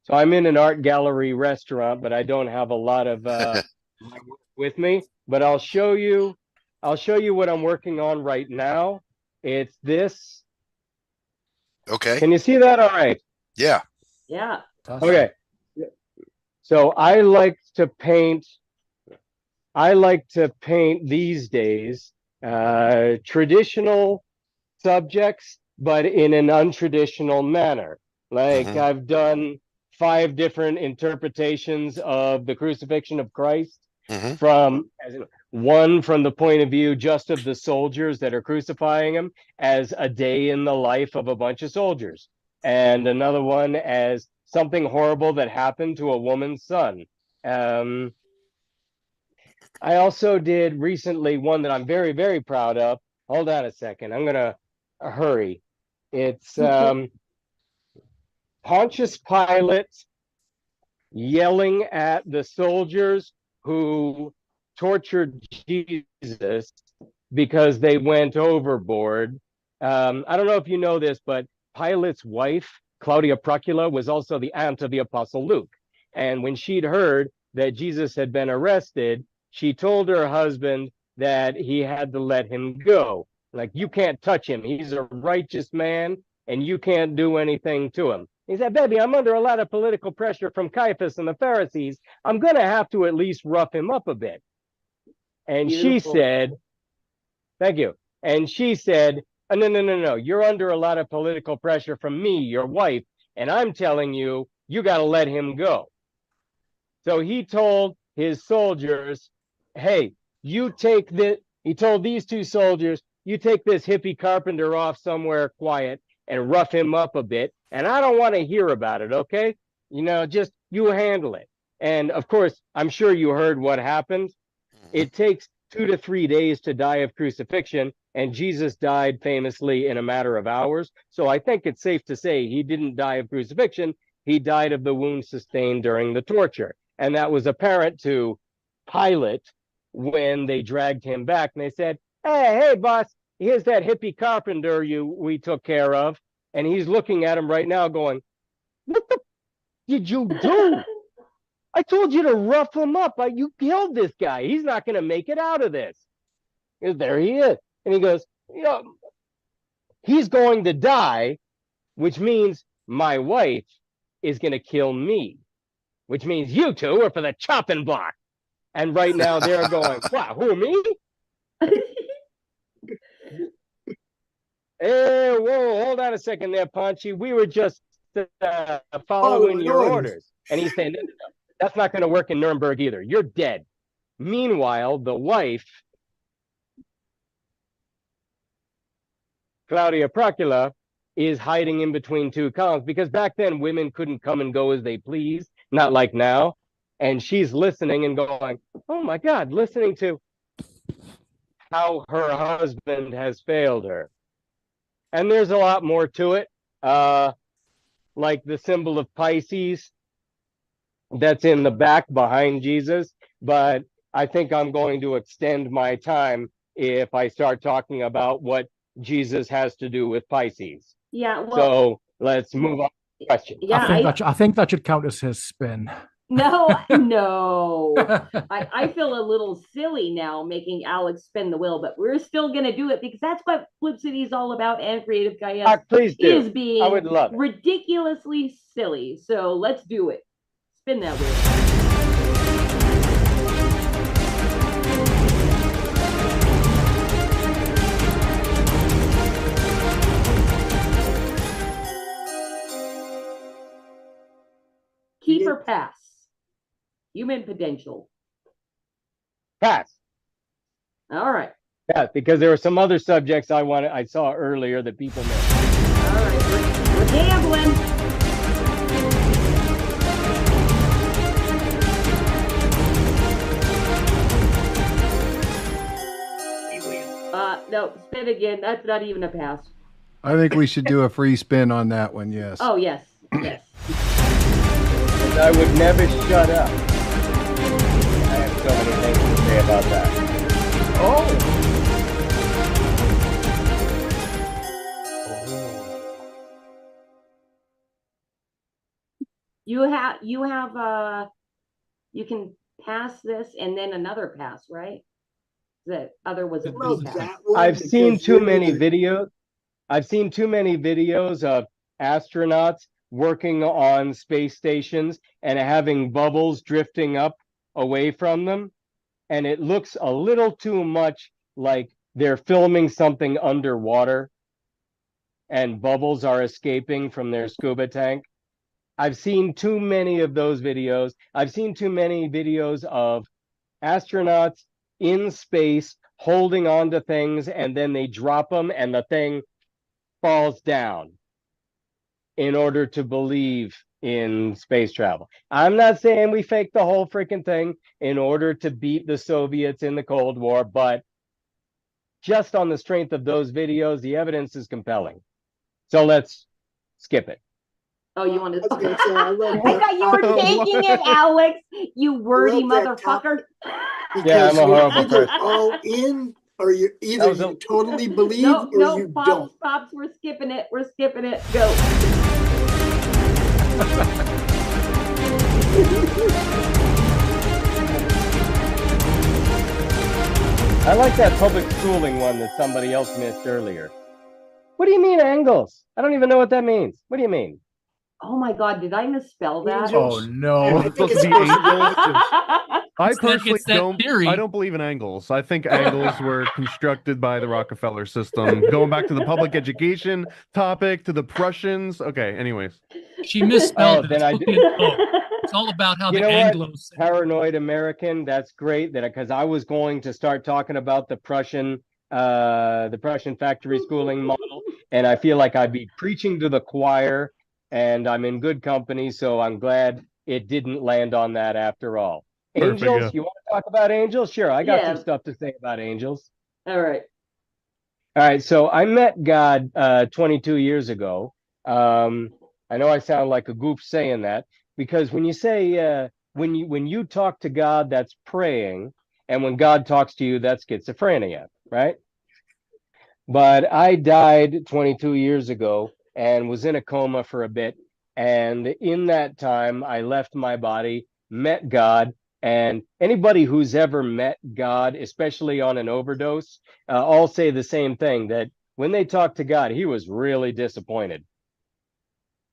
So I'm in an art gallery restaurant, but I don't have a lot of my work with me. But I'll show you what I'm working on right now. It's this. Okay. Can you see that? All right. Yeah. Yeah. Okay. So I like to paint these days traditional subjects, but in an untraditional manner. Like I've done 5 different interpretations of the crucifixion of Christ, from the point of view just of the soldiers that are crucifying him as a day in the life of a bunch of soldiers, and another one as something horrible that happened to a woman's son. I also did recently one that I'm very, very proud of. Hold on a second. I'm going to hurry. It's Pontius Pilate yelling at the soldiers who tortured Jesus because they went overboard. I don't know if you know this, but Pilate's wife, Claudia Procula, was also the aunt of the Apostle Luke. And when she'd heard that Jesus had been arrested, she told her husband that he had to let him go. Like, you can't touch him. He's a righteous man, and you can't do anything to him. He said, baby, I'm under a lot of political pressure from Caiaphas and the Pharisees. I'm going to have to at least rough him up a bit. And she said, thank you. And she said, no. You're under a lot of political pressure from me, your wife, and I'm telling you, you got to let him go. So he told his soldiers, hey, you take this, he told these two soldiers, you take this hippie carpenter off somewhere quiet and rough him up a bit. And I don't want to hear about it, okay? You know, just you handle it. And of course, I'm sure you heard what happened. It takes 2 to 3 days to die of crucifixion, and Jesus died famously in a matter of hours. So I think it's safe to say he didn't die of crucifixion. He died of the wounds sustained during the torture. And that was apparent to Pilate when they dragged him back. And they said, hey, boss, here's that hippie carpenter we took care of. And he's looking at him right now going, what the did you do? I told you to rough him up. You killed this guy. He's not going to make it out of this. There he is. And he goes, you know, he's going to die, which means my wife is going to kill me, which means you two are for the chopping block. And right now they're going, wow, who, me? Hey, whoa, hold on a second there, Punchy. We were just following your orders. And he's saying, no, that's not going to work in Nuremberg either. You're dead. Meanwhile, the wife, Claudia Procula, is hiding in between two columns because back then women couldn't come and go as they pleased, not like now. And she's listening and going, oh my God, listening to how her husband has failed her. And there's a lot more to it, like the symbol of Pisces that's in the back behind Jesus. But I think I'm going to extend my time if I start talking about what Jesus has to do with Pisces. Yeah. Well, so let's move on to the question. Yeah, I think that should count as his spin. No. I feel a little silly now making Alex spin the wheel, but we're still going to do it because that's what Flip City is all about, and Creative Chaos please do. Is being I would love it. Ridiculously silly. So let's do it. Spin that wheel. Keep or pass? Human potential. Pass. All right. Yeah, because there were some other subjects I saw earlier that people missed. All right, we're gambling. No, spin again. That's not even a pass. I think we should do a free spin on that one. Yes. Oh yes, yes. I would never shut up. I have so many things to say about that. Oh. You can pass this and then another pass, right? The other was a free pass. I've seen too many videos. I've seen too many videos of astronauts working on space stations and having bubbles drifting up away from them. And it looks a little too much like they're filming something underwater and bubbles are escaping from their scuba tank. I've seen too many of those videos. I've seen too many videos of astronauts in space holding on to things and then they drop them and the thing falls down. in order to believe in space travel. I'm not saying we faked the whole freaking thing in order to beat the Soviets in the Cold War, but just on the strength of those videos, the evidence is compelling. So let's skip it. Oh, you want to? I was gonna say, I love I thought you were taking it, Alex. You wordy love that motherfucker. Yeah, I'm a horrible you're either person. all in, or you either you totally believe No, or no, you Pops, don't. Pops, we're skipping it. We're skipping it. Go. I like that public schooling one that somebody else missed earlier. What do you mean angles? I don't even know what that means. What do you mean? Oh my God, did I misspell that? Oh no! It's supposed to be angels. I It's personally that don't. theory. I don't believe in angles. I think angles were constructed by the Rockefeller system. Going back to the public education topic, to the Prussians. Okay. Anyways, She misspelled it. then I It's do. It's all about how You the know what? Anglos. Paranoid American. That's great. That because I was going to start talking about the Prussian factory schooling model, and I feel like I'd be preaching to the choir, and I'm in good company. So I'm glad it didn't land on that after all. Perfect, Angels, yeah. you want to talk about angels? Sure, I got Yeah. some stuff to say about angels. All right. All right, so I met God 22 years ago. I know I sound like a goof saying that, because when you say when you talk to God, that's praying, and when God talks to you, that's schizophrenia, right? But I died 22 years ago and was in a coma for a bit, and in that time, I left my body, met God. And anybody who's ever met God, especially on an overdose, all say the same thing, that when they talked to God, he was really disappointed.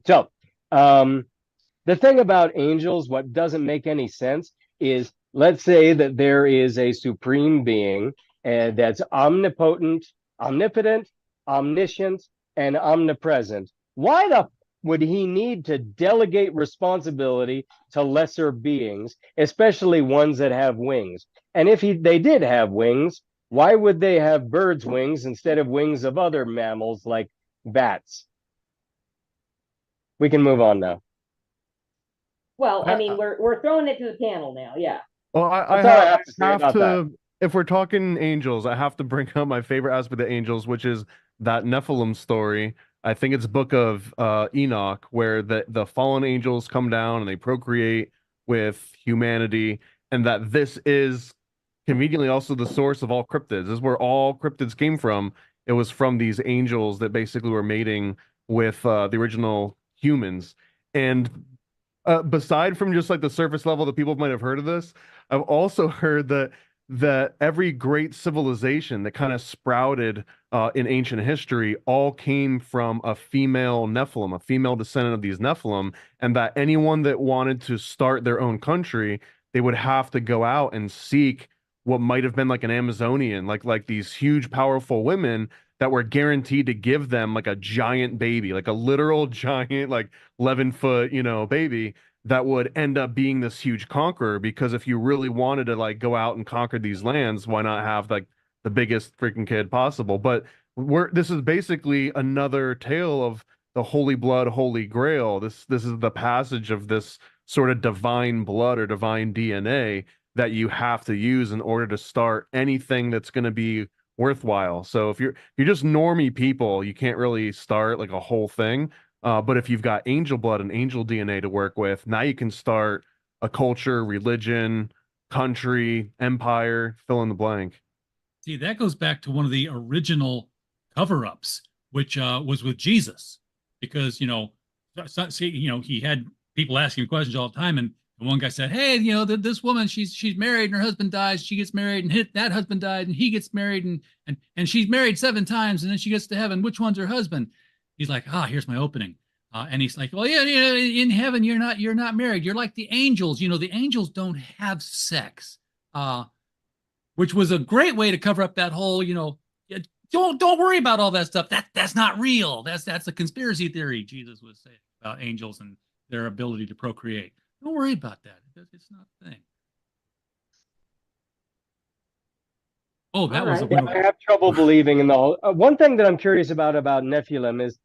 So the thing about angels, what doesn't make any sense is, let's say that there is a supreme being that's omnipotent, omnipotent, omniscient, and omnipresent. Why the would he need to delegate responsibility to lesser beings, especially ones that have wings? And if they did have wings, why would they have birds' wings instead of wings of other mammals like bats? We can move on now. Well, I mean, we're throwing it to the panel now. Yeah. well, I That's all I have, have to say about that. if we're talking angels, I have to bring up my favorite aspect of angels, which is that Nephilim story. I think it's Book of Enoch, where the fallen angels come down and they procreate with humanity, and that this is conveniently also the source of all cryptids. This is where all cryptids came from. It was from these angels that basically were mating with the original humans. And beside from just like the surface level that people might have heard of this, I've also heard that every great civilization that kind of sprouted in ancient history all came from a female Nephilim, a female descendant of these Nephilim, and that anyone that wanted to start their own country, they would have to go out and seek what might have been like an Amazonian, like these huge, powerful women that were guaranteed to give them like a giant baby, like a literal giant, like 11-foot, baby that would end up being this huge conqueror. Because if you really wanted to like go out and conquer these lands, why not have like the biggest freaking kid possible? But this is basically another tale of the holy blood, holy grail. This is the passage of this sort of divine blood or divine DNA that you have to use in order to start anything that's going to be worthwhile. So if you're just normie people, you can't really start like a whole thing. But if you've got angel blood and angel DNA to work with, now you can start a culture, religion, country, empire, fill in the blank. See, that goes back to one of the original cover-ups, which was with Jesus, because he had people asking questions all the time, and one guy said, "Hey, this woman, she's married, and her husband dies. She gets married, and that husband died, and he gets married, and she's married 7 times, and then she gets to heaven. Which one's her husband?" He's like, here's my opening. And he's like, well, yeah, in heaven, you're not married. You're like the angels. The angels don't have sex, which was a great way to cover up that whole, don't worry about all that stuff. That's not real. That's a conspiracy theory. Jesus was saying about angels and their ability to procreate. Don't worry about that. It's not a thing. Oh, that was I have trouble believing in the whole. One thing that I'm curious about Nephilim is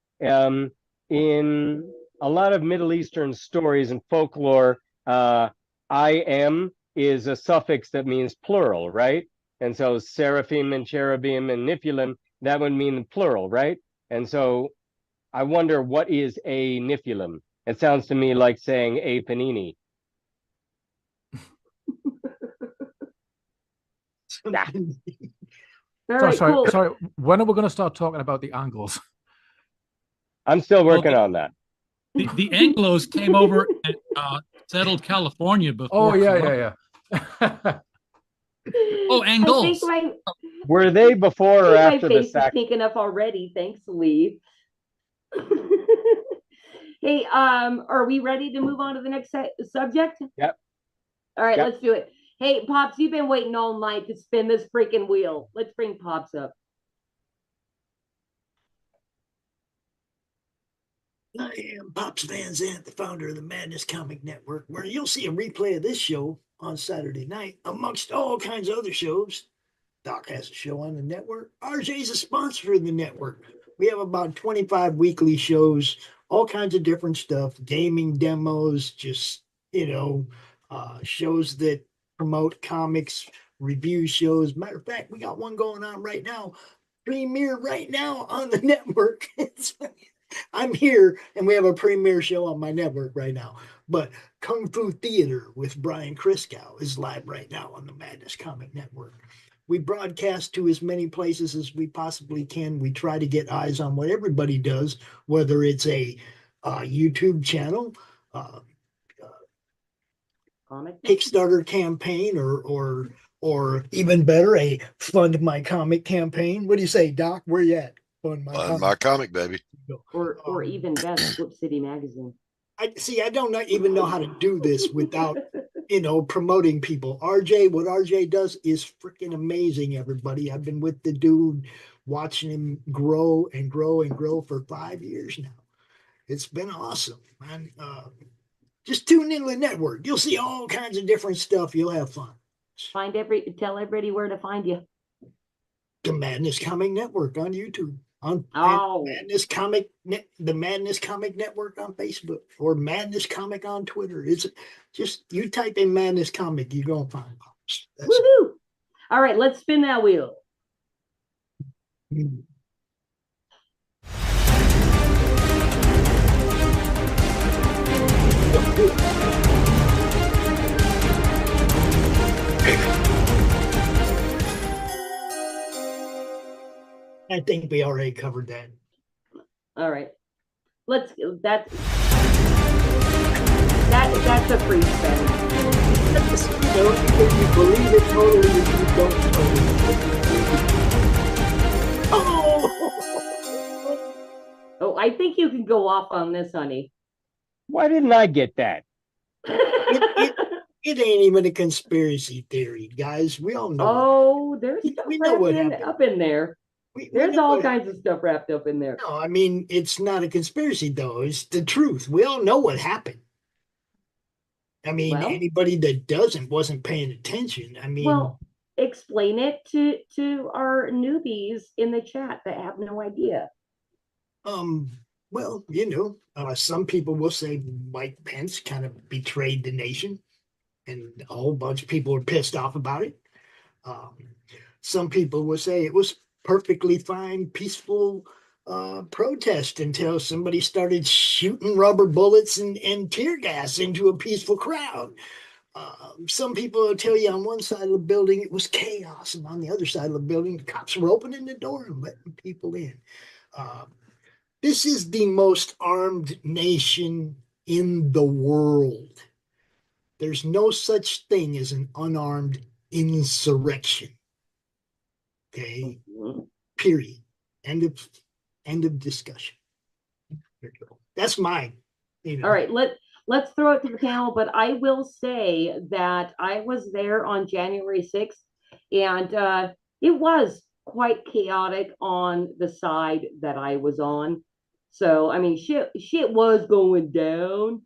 in a lot of Middle Eastern stories and folklore, I am is a suffix that means plural, right? And so seraphim and cherubim and Nephilim, that would mean plural, right? And so I wonder, what is a Nephilim? It sounds to me like saying a panini. Sorry. When are we going to start talking about the Anglos? I'm still working on that. The Anglos came over and settled California before. Oh, yeah. Oh, Angles. Were they before or after the My face is sack? pink enough already. Thanks, Lee. Hey, are we ready to move on to the next subject? Yep. All right, Yep. let's do it. Hey, Pops, you've been waiting all night to spin this freaking wheel. Let's bring Pops up. I am Pops Van Zandt, the founder of the Madness Comic Network, where you'll see a replay of this show on Saturday night, amongst all kinds of other shows. Doc has a show on the network. RJ's a sponsor of the network. We have about 25 weekly shows, all kinds of different stuff, gaming demos, just, shows that promote comics, review shows. Matter of fact, we got one going on right now, premiere right now on the network. I'm here, and we have a premiere show on my network right now. But Kung Fu Theater with Brian Christgau is live right now on the Madness Comic Network. We broadcast to as many places as we possibly can. We try to get eyes on what everybody does, whether it's a YouTube channel, Kickstarter campaign, or even better, a Fund My Comic campaign. What do you say, Doc? Where you at? Fund My comic, baby. Or even best, Flip City Magazine. I don't even know how to do this without, promoting people. what RJ does is freaking amazing, everybody. I've been with the dude, watching him grow and grow and grow for 5 years now. It's been awesome, man. Just tune into the network. You'll see all kinds of different stuff. You'll have fun. Tell everybody where to find you. The Madness Comic Network on YouTube. On the Madness Comic Network on Facebook, or Madness Comic on Twitter. It's just, you type in Madness Comic, you're gonna find us. Woohoo! All right, let's spin that wheel. I think we already covered that. All right, that's a free spin. Either you believe it totally or you don't totally. Oh, I think you can go off on this, honey. Why didn't I get that? It ain't even a conspiracy theory, guys. We all know. Oh, there's stuff we know what happened up in there. There's all kinds of stuff wrapped up in there. No, I mean, it's not a conspiracy, though. It's the truth. We all know what happened. I mean, anybody that wasn't paying attention. I mean, well, explain it to our newbies in the chat that have no idea. Well, some people will say Mike Pence kind of betrayed the nation, and a whole bunch of people are pissed off about it. Some people will say it was perfectly fine, peaceful protest until somebody started shooting rubber bullets and tear gas into a peaceful crowd. Some people will tell you on one side of the building it was chaos, and on the other side of the building the cops were opening the door and letting people in. This is the most armed nation in the world. There's no such thing as an unarmed insurrection. Okay, period. End of discussion. That's mine. All right, let's throw it to the panel, but I will say that I was there on January 6th, and it was quite chaotic on the side that I was on. So, I mean, shit was going down,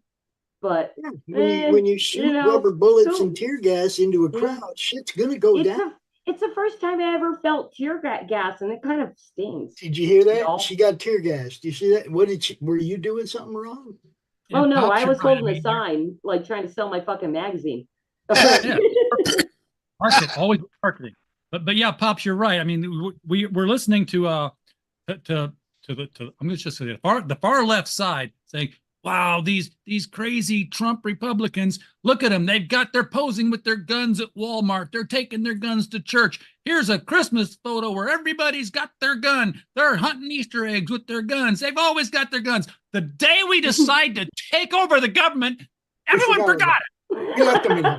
but when you shoot rubber bullets and tear gas into a crowd, shit's gonna go down. It's the first time I ever felt tear gas, and it kind of stings. Did you hear that? You know? She got tear gassed. You see that? What did she? Were you doing something wrong? Oh no, Pops, I was you're right. holding I a mean, sign, like trying to sell my fucking magazine. yeah, market, always marketing. But yeah, Pops, you're right. I mean, we're listening to I'm going to just say the far left side saying, "Wow, these crazy Trump Republicans, look at them. They're posing with their guns at Walmart. They're taking their guns to church. Here's a Christmas photo where everybody's got their gun. They're hunting Easter eggs with their guns. They've always got their guns. The day we decide to take over the government, everyone forgot it. You left them in.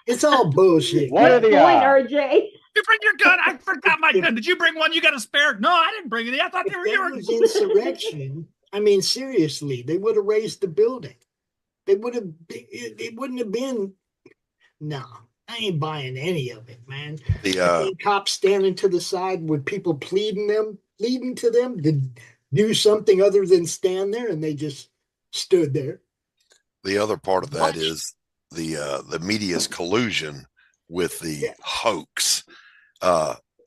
It's all bullshit. What are the odds? RJ? You bring your gun. I forgot my gun. Did you bring one? You got a spare? No, I didn't bring any. I thought they were yours. That was insurrection. I mean, seriously, they would have raised the building. They would have. It wouldn't have been. No, I ain't buying any of it, man. The cops standing to the side with people pleading to them to do something other than stand there, and they just stood there. The other part of that is the media's collusion with the hoax.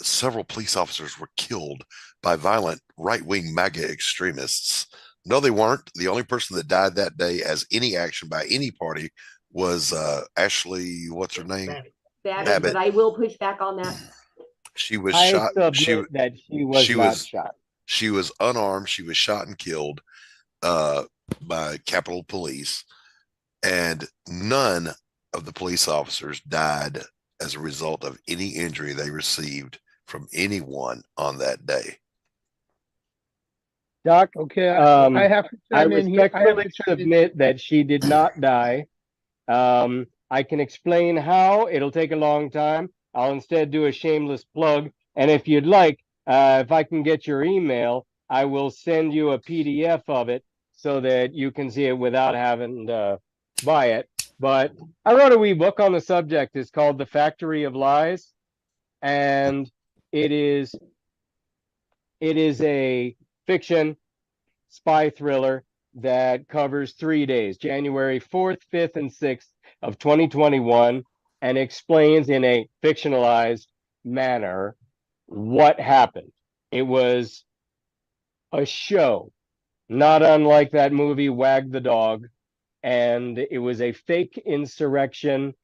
Several police officers were killed by violent right-wing MAGA extremists. No, they weren't. The only person that died that day as any action by any party was Ashley, what's her name? Babbitt, but I will push back on that. She was I shot. submit that she was not shot. She was unarmed. She was shot and killed by Capitol Police, and none of the police officers died as a result of any injury they received from anyone on that day. Doc, okay, I have to I chime in here. respectfully submit that she did not die. I can explain how. It'll take a long time. I'll instead do a shameless plug. And if you'd like, if I can get your email, I will send you a PDF of it so that you can see it without having to buy it. But I wrote a wee book on the subject. It's called The Factory of Lies. And it is a fiction spy thriller that covers 3 days, January 4th, 5th, and 6th of 2021, and explains in a fictionalized manner what happened. It was a show, not unlike that movie Wag the Dog, and it was a fake insurrection,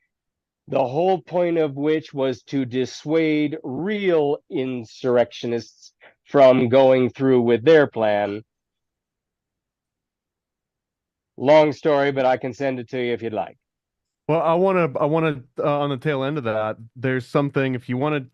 the whole point of which was to dissuade real insurrectionists from going through with their plan. Long story, but I can send it to you if you'd like. Well, I want to on the tail end of that, there's something, if you want to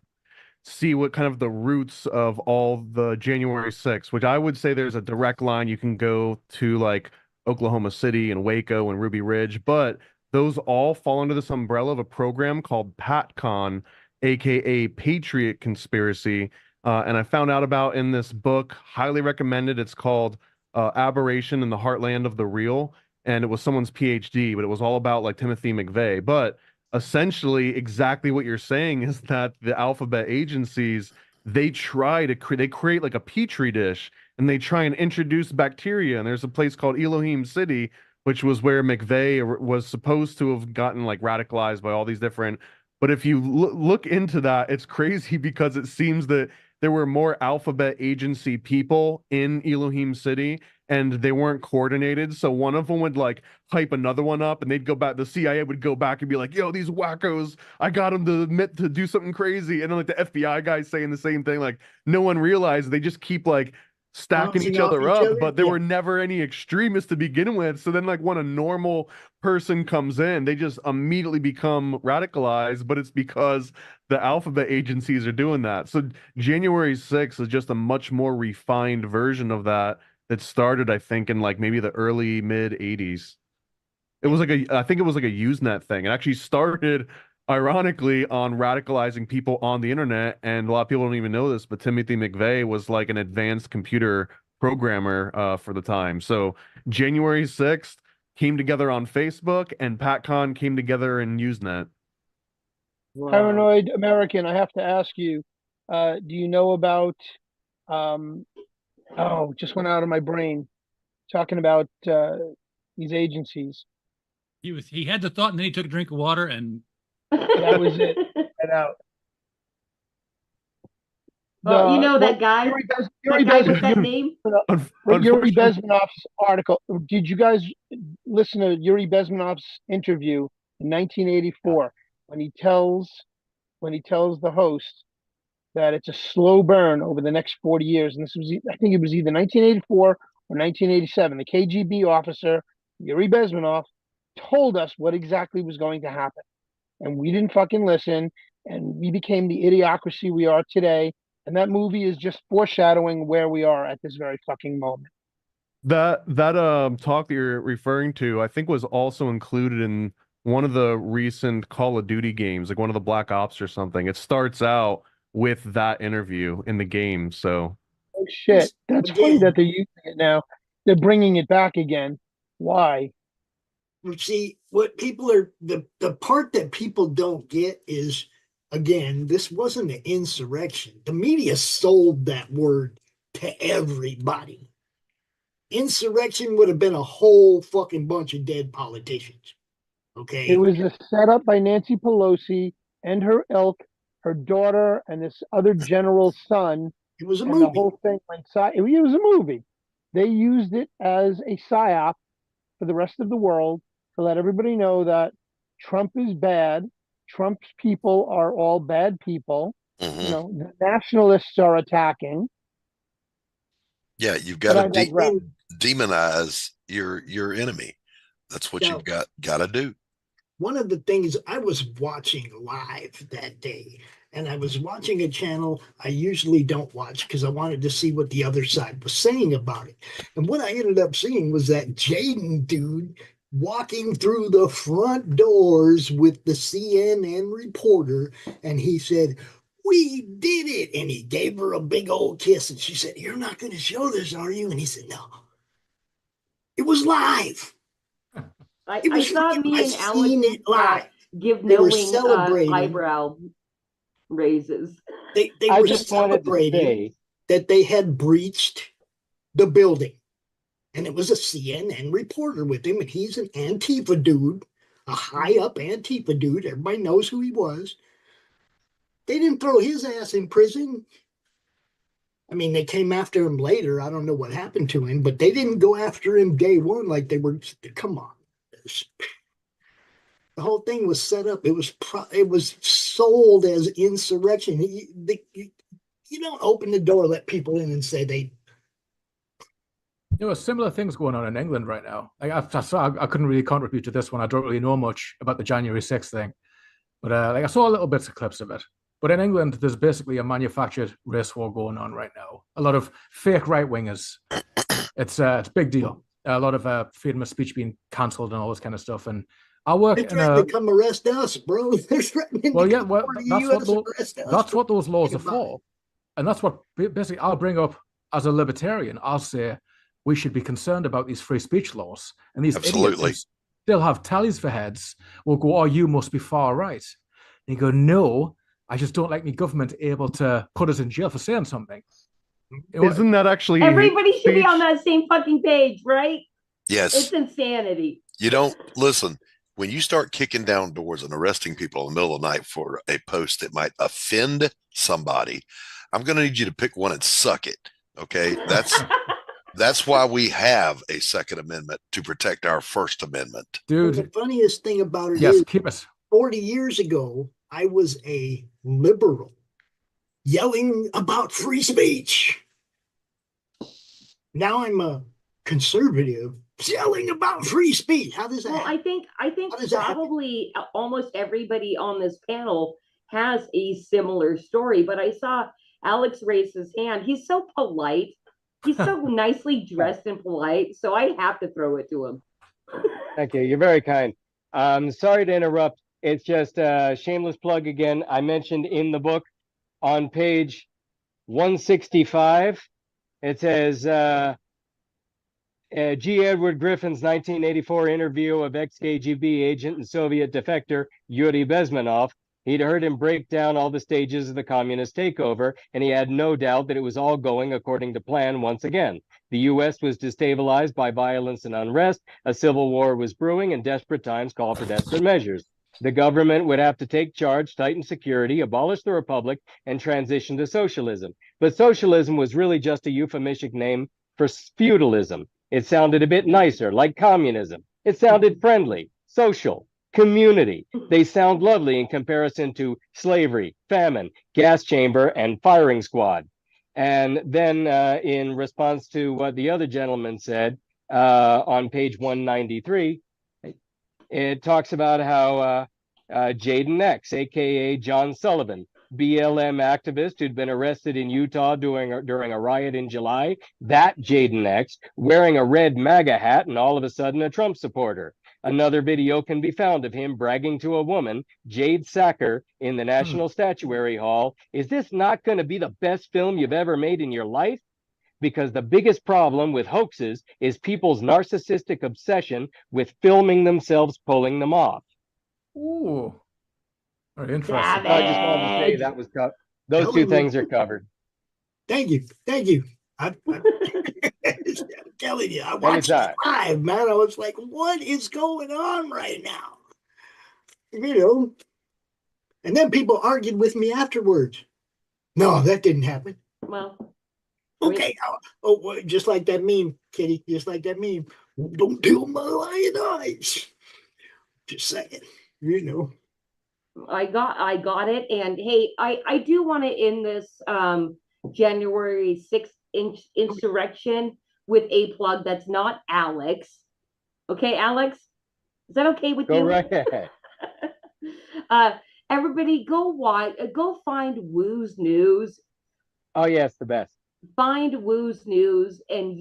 see what kind of the roots of all the January 6th, which I would say there's a direct line. You can go to like Oklahoma City and Waco and Ruby Ridge, but those all fall under this umbrella of a program called PatCon, aka Patriot Conspiracy. And I found out about in this book, highly recommended. It's called Aberration in the Heartland of the Real. And it was someone's PhD, but it was all about like Timothy McVeigh. But essentially exactly what you're saying is that the alphabet agencies, they try to create like a petri dish, and they try and introduce bacteria. And there's a place called Elohim City, which was where McVeigh was supposed to have gotten like radicalized by all these different. But if you look into that, it's crazy because it seems that there were more alphabet agency people in Elohim City, and they weren't coordinated. So one of them would like hype another one up, and they'd go back. The CIA would go back and be like, "Yo, these wackos, I got them to admit to do something crazy." And then like the FBI guys saying the same thing. Like no one realized they just keep like stacking each other up, but there were never any extremists to begin with. So then like when a normal person comes in, they just immediately become radicalized, but it's because the alphabet agencies are doing that. So January 6th is just a much more refined version of that started, I think, in like maybe the early mid 80s. It was like I think it was like a Usenet thing. It actually started ironically on radicalizing people on the internet, and a lot of people don't even know this, but Timothy McVeigh was like an advanced computer programmer for the time. So January 6th came together on Facebook, and PatCon came together in Usenet. Paranoid American, I have to ask you, do you know about just went out of my brain, talking about these agencies? He had the thought, and then he took a drink of water, and that was it. Get out. Well, you know that guy, Yuri that guy with that name? Yuri Bezmenov's article. Did you guys listen to Yuri Bezmenov's interview in 1984 when he tells the host that it's a slow burn over the next 40 years? And this was, I think it was either 1984 or 1987. The KGB officer, Yuri Bezmenov, told us what exactly was going to happen. And we didn't fucking listen. And we became the idiocracy we are today. And that movie is just foreshadowing where we are at this very fucking moment. That talk that you're referring to, I think, was also included in one of the recent Call of Duty games, like one of the Black Ops or something. It starts out with that interview in the game. So, oh shit, that's funny that they're using it now. They're bringing it back again. Why? You see, what people are the part that people don't get is, again, this wasn't an insurrection. The media sold that word to everybody. Insurrection would have been a whole fucking bunch of dead politicians. Okay. It was a setup by Nancy Pelosi and her ilk, her daughter, and this other general's son. It was a and movie. The whole thing went it was a movie. They used it as a psyop for the rest of the world to let everybody know that Trump is bad. Trump's people are all bad people. Mm-hmm. You know, the nationalists are attacking. Yeah, you've got to demonize your enemy. That's what you've got to do. One of the things, I was watching live that day, and I was watching a channel I usually don't watch because I wanted to see what the other side was saying about it. And what I ended up seeing was that Jaden dude walking through the front doors with the CNN reporter, and he said, "We did it." And he gave her a big old kiss, and she said, "You're not going to show this, are you?" And he said, "No." It was live. I saw me and Alex give knowing eyebrow raises. They were celebrating that they had breached the building. And it was a CNN reporter with him, and he's an Antifa dude, a high-up Antifa dude. Everybody knows who he was. They didn't throw his ass in prison. I mean, they came after him later. I don't know what happened to him, but they didn't go after him day one like they were. Come on. The whole thing was set up. It was sold as insurrection. You don't open the door, let people in, and say they. You know, similar things going on in England right now. Like I couldn't really contribute to this one. I don't really know much about the January 6th thing, but I saw little bits of clips of it. But in England, there's basically a manufactured race war going on right now. A lot of fake right wingers. It's a big deal. A lot of freedom of speech being cancelled and all this kind of stuff. And I work They're trying to come arrest us, bro. They're threatening to come that's what those laws are for. And that's what basically I'll bring up as a libertarian. I'll say we should be concerned about these free speech laws. And these idiots still have tallies for heads will go, "Oh, you must be far right." And you go, "No, I just don't like my government able to put us in jail for saying something." Isn't that actually everybody should be on that same fucking page, right? Yes. It's insanity. You don't listen. When you start kicking down doors and arresting people in the middle of the night for a post that might offend somebody, I'm going to need you to pick one and suck it. Okay. That's why we have a Second Amendment, to protect our First Amendment. Dude, the funniest thing about it is 40 years ago, I was a liberal yelling about free speech. Now I'm a conservative yelling about free speech. How does that happen? I think probably almost everybody on this panel has a similar story, but I saw Alex raise his hand. He's so polite. He's so nicely dressed and polite, so I have to throw it to him. Thank you. You're very kind. Sorry to interrupt. It's just a shameless plug again. I mentioned in the book on page 165, it says G. Edward Griffin's 1984 interview of ex-KGB agent and Soviet defector Yuri Bezmenov. He'd heard him break down all the stages of the communist takeover, and he had no doubt that it was all going according to plan once again. The U.S. was destabilized by violence and unrest. A civil war was brewing, and desperate times called for desperate measures. The government would have to take charge, tighten security, abolish the republic, and transition to socialism. But socialism was really just a euphemistic name for feudalism. It sounded a bit nicer, like communism. It sounded friendly, social, community. They sound lovely in comparison to slavery, famine, gas chamber, and firing squad. And then in response to what the other gentleman said on page 193, it talks about how Jaden X, aka John Sullivan, BLM activist who'd been arrested in Utah during a riot in July, that Jaden X wearing a red MAGA hat and all of a sudden a Trump supporter. Another video can be found of him bragging to a woman, Jade Sacker, in the National Statuary Hall. Is this not going to be the best film you've ever made in your life? Because the biggest problem with hoaxes is people's narcissistic obsession with filming themselves pulling them off. Ooh, very interesting. I just wanted to say that was those two things are covered. Thank you. I'm telling you, I watched it live, man. I was like, what is going on right now? You know, and then people argued with me afterwards. No, that didn't happen. Well, okay. Just like that meme, Kitty. Just like that meme. Don't tell my lying eyes. Just saying, you know. I got it. And hey, I do want to end this January 6th insurrection with a plug that's not Alex. Okay, Alex? Is that okay with you? Go right ahead. Everybody go find Woo's News. Oh yes, the best. Find Woo's News, and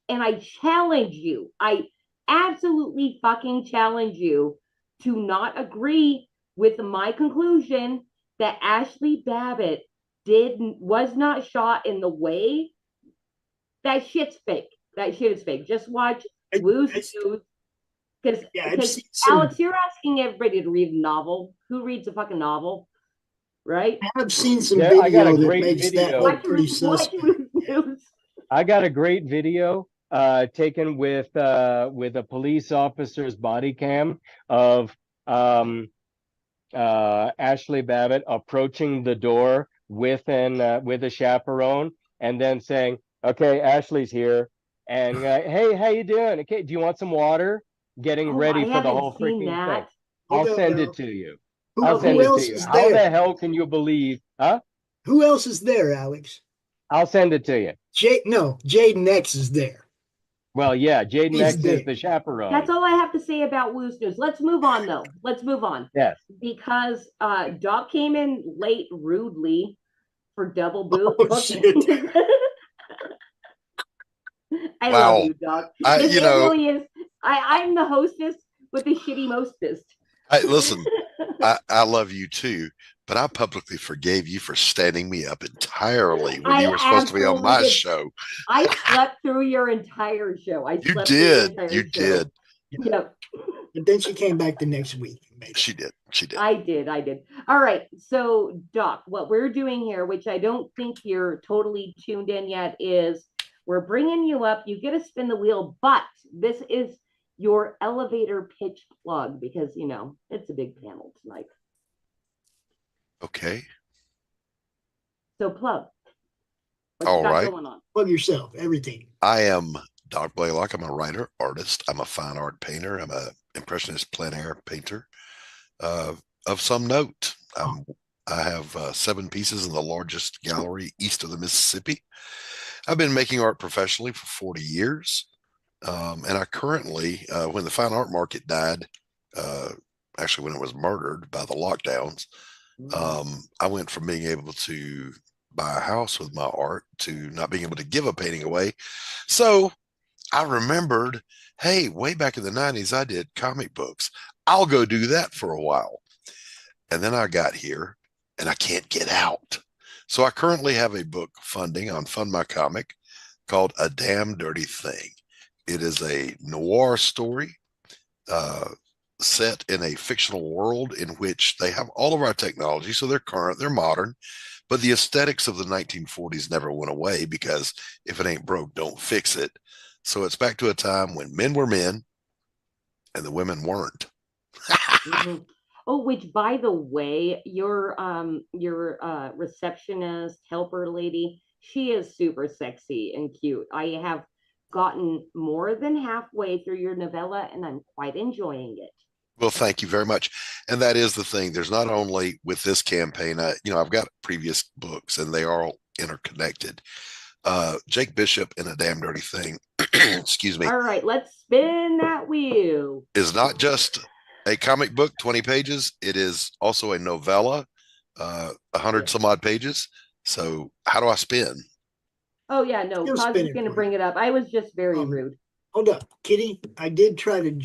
I challenge you. I absolutely fucking challenge you to not agree with my conclusion that Ashley Babbitt was not shot in the way. That shit's fake. That shit is fake. Just watch Woo's News. Because Alex, you're asking everybody to read a novel. Who reads a fucking novel? Right? I've seen some video that makes that look pretty suspect. I got a great video taken with a police officer's body cam of Ashley Babbitt approaching the door with a chaperone and then saying, "Okay, Ashley's here," and "Hey, how you doing? Okay, do you want some water?" Getting ready for the whole freaking thing. I'll send it to you. I'll send it to you. How the hell can you believe? Huh? Who else is there, Alex? I'll send it to you. Jaden X is there. Well, yeah, Jaden X is the chaperone. That's all I have to say about Woo's News. Let's move on, though. Let's move on. Yes. Because Doc came in late rudely for double boot. Oh, shit. I love you, Doc. It really is. I'm the hostess with the shitty mostest. Listen, I love you too, but I publicly forgave you for standing me up entirely when you were supposed to be on my show. I slept through your entire show. You did. Yep. And then she came back the next week. She did. I did. All right. So, Doc, what we're doing here, which I don't think you're totally tuned in yet, is we're bringing you up. You get to spin the wheel, but this is your elevator pitch plug because, it's a big panel tonight. Okay. So plug. All right. Going on? Plug yourself, everything. I am Doc Blaylock. I'm a writer, artist. I'm a fine art painter. I'm a impressionist plein air painter of some note. I have 7 pieces in the largest gallery east of the Mississippi. I've been making art professionally for 40 years. And I currently, when the fine art market died, actually when it was murdered by the lockdowns, I went from being able to buy a house with my art to not being able to give a painting away. So I remembered, hey, way back in the 90s, I did comic books. I'll go do that for a while. And then I got here and I can't get out. So I currently have a book funding on Fund My Comic called A Damn Dirty Thing. It is a noir story set in a fictional world in which they have all of our technology. So they're current, they're modern, but the aesthetics of the 1940s never went away because if it ain't broke, don't fix it. So it's back to a time when men were men and the women weren't. Mhm. Oh, which by the way, your receptionist helper lady, she is super sexy and cute. I have gotten more than halfway through your novella, and I'm quite enjoying it. Well, thank you very much. And that is the thing. There's not only with this campaign, I've got previous books and they are all interconnected. Jake Bishop in A Damn Dirty Thing, excuse me, All right, let's spin that wheel. is not just a comic book, 20 pages. It is also a novella, 100 some odd pages. So how do I spin? Oh yeah, no, You'll Cos spin is it going to for bring it up. I was just very rude. Hold up, Kitty. I did try to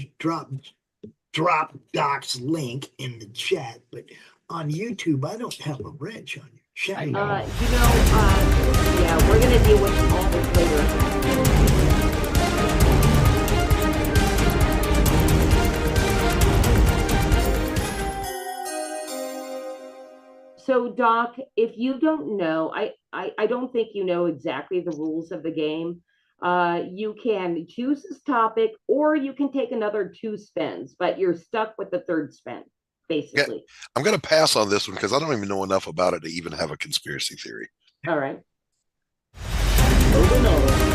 drop Doc's link in the chat, but on YouTube I don't have a wrench on your chat. Yeah, we're going to deal with all this later. So, Doc, if you don't know, I don't think you know exactly the rules of the game. You can choose this topic, or you can take another 2 spins, but you're stuck with the 3rd spin, basically. Yeah, I'm going to pass on this one because I don't even know enough about it to even have a conspiracy theory. All right. Moving on.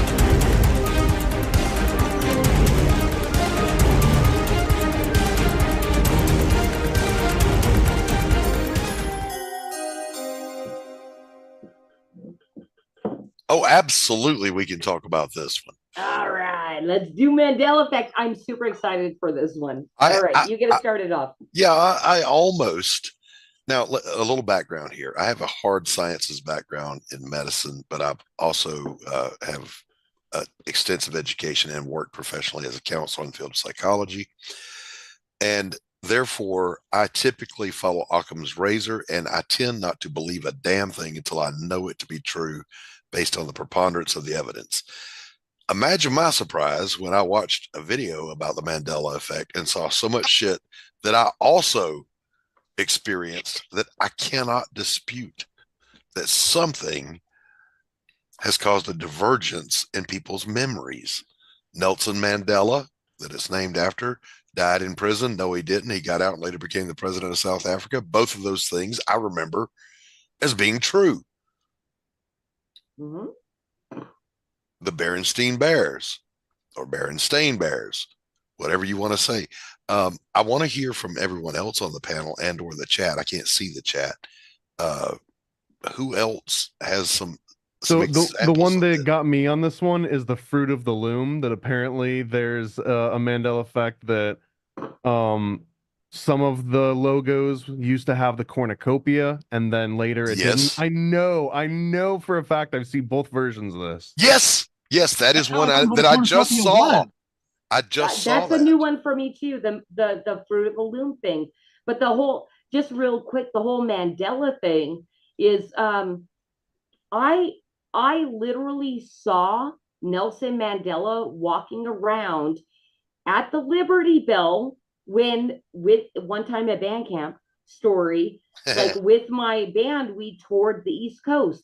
Oh, absolutely. We can talk about this one. All right, let's do Mandela Effect. I'm super excited for this one. All right, you get it started off. Yeah, I almost. Now, a little background here. I have a hard sciences background in medicine, but I also have extensive education and work professionally as a counselor in the field of psychology. And therefore, I typically follow Occam's razor, and I tend not to believe a damn thing until I know it to be true based on the preponderance of the evidence. Imagine my surprise when I watched a video about the Mandela effect and saw so much shit that I also experienced that I cannot dispute, that something has caused a divergence in people's memories. Nelson Mandela, that it's named after, died in prison. No, he didn't. He got out and later became the president of South Africa. Both of those things I remember as being true. Mm-hmm. The Berenstain Bears or Berenstain Bears, whatever you want to say. I want to hear from everyone else on the panel and or the chat. I can't see the chat. Who else has some So the one that got me on this one is the Fruit of the Loom, that apparently there's a Mandela effect that some of the logos used to have the cornucopia and then later it didn't. I know for a fact I've seen both versions of this. Yes, that is one that I just saw. I just saw that's a new one for me too. The Fruit of the Loom thing, but the whole, just real quick, the whole Mandela thing is I literally saw Nelson Mandela walking around at the Liberty Bell with one time at band camp story, like with my band, we toured the East Coast,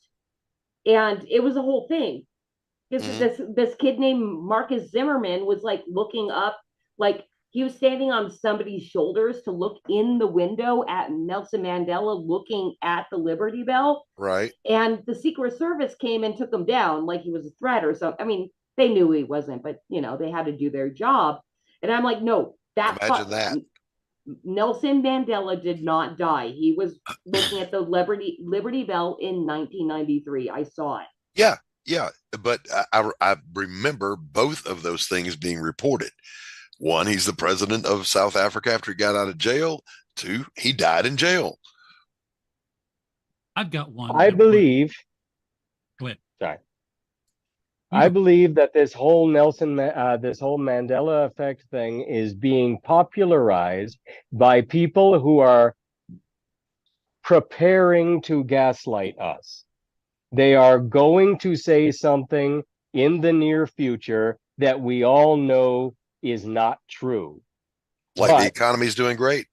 and it was a whole thing. This kid named Marcus Zimmerman was like looking up, like he was standing on somebody's shoulders to look in the window at Nelson Mandela looking at the Liberty Bell. Right. And the Secret Service came and took him down like he was a threat or something. I mean, they knew he wasn't, but they had to do their job. And I'm like, no, imagine that. Nelson Mandela did not die. He was looking at the Liberty Bell in 1993. I saw it. Yeah, but I remember both of those things being reported. One, he's the president of South Africa after he got out of jail. Two, he died in jail. I've got one. I believe. Go ahead. Sorry. I believe that this whole Mandela effect thing is being popularized by people who are preparing to gaslight us. They are going to say something in the near future that we all know is not true. Like the economy's doing great.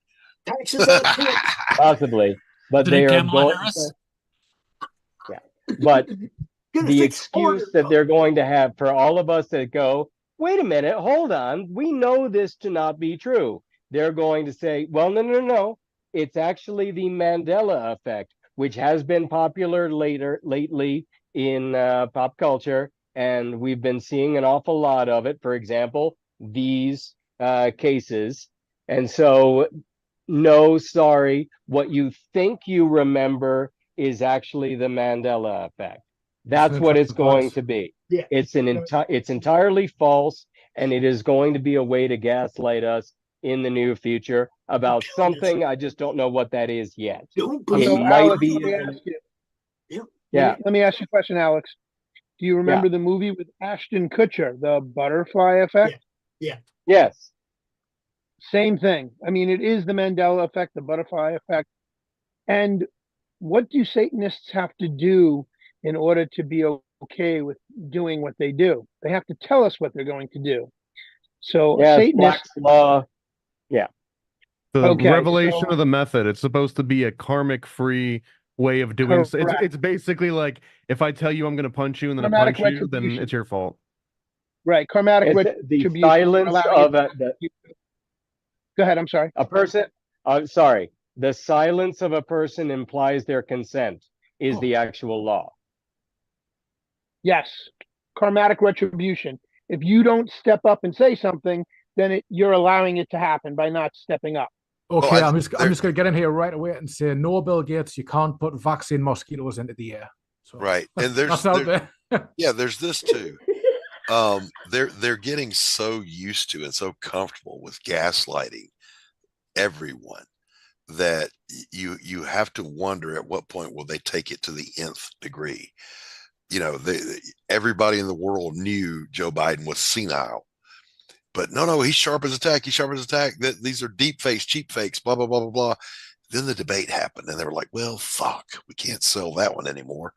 Possibly. But they are going But the excuse that they're going to have for all of us that go, wait a minute, hold on, we know this to not be true. they're going to say, well, no. It's actually the Mandela effect, which has been popular lately in pop culture. And we've been seeing an awful lot of it. For example, these cases. And so, no, sorry, what you think you remember is actually the Mandela effect. That's what it's going to be. Yeah. It's entirely false, and it is going to be a way to gaslight us in the near future about something. I just don't know what that is yet. Don't It might Alex, be. let me ask you. Yeah. Let me ask you a question, Alex. Do you remember the movie with Ashton Kutcher, The Butterfly Effect? Yeah. Yes. Same thing. I mean, it is the Mandela effect, the butterfly effect. And what do Satanists have to do in order to be okay with doing what they do? They have to tell us what they're going to do. So Satanists, Black's Law. Yeah. The revelation of the method. It's supposed to be a karmic-free way of doing. It's basically like, if I tell you I'm going to punch you and then I punch you, then it's your fault. Right. Karmatic retribution. The silence of Go ahead. I'm sorry. A person. Sorry. The silence of a person implies their consent is the actual law. Yes. Karmatic retribution. If you don't step up and say something, then you're allowing it to happen by not stepping up. Okay, I'm just going to get in here right away and say, no, Bill Gates, you can't put vaccine mosquitoes into the air. So right, and there's there's this too. They're getting so used to and so comfortable with gaslighting everyone that you have to wonder at what point will they take it to the nth degree. You know, everybody in the world knew Joe Biden was senile. But no, he's sharp as a tack. He's sharp as a tack. These are deep fakes, cheap fakes, blah, blah, blah, blah, blah. Then the debate happened, and they were like, well, fuck, we can't sell that one anymore.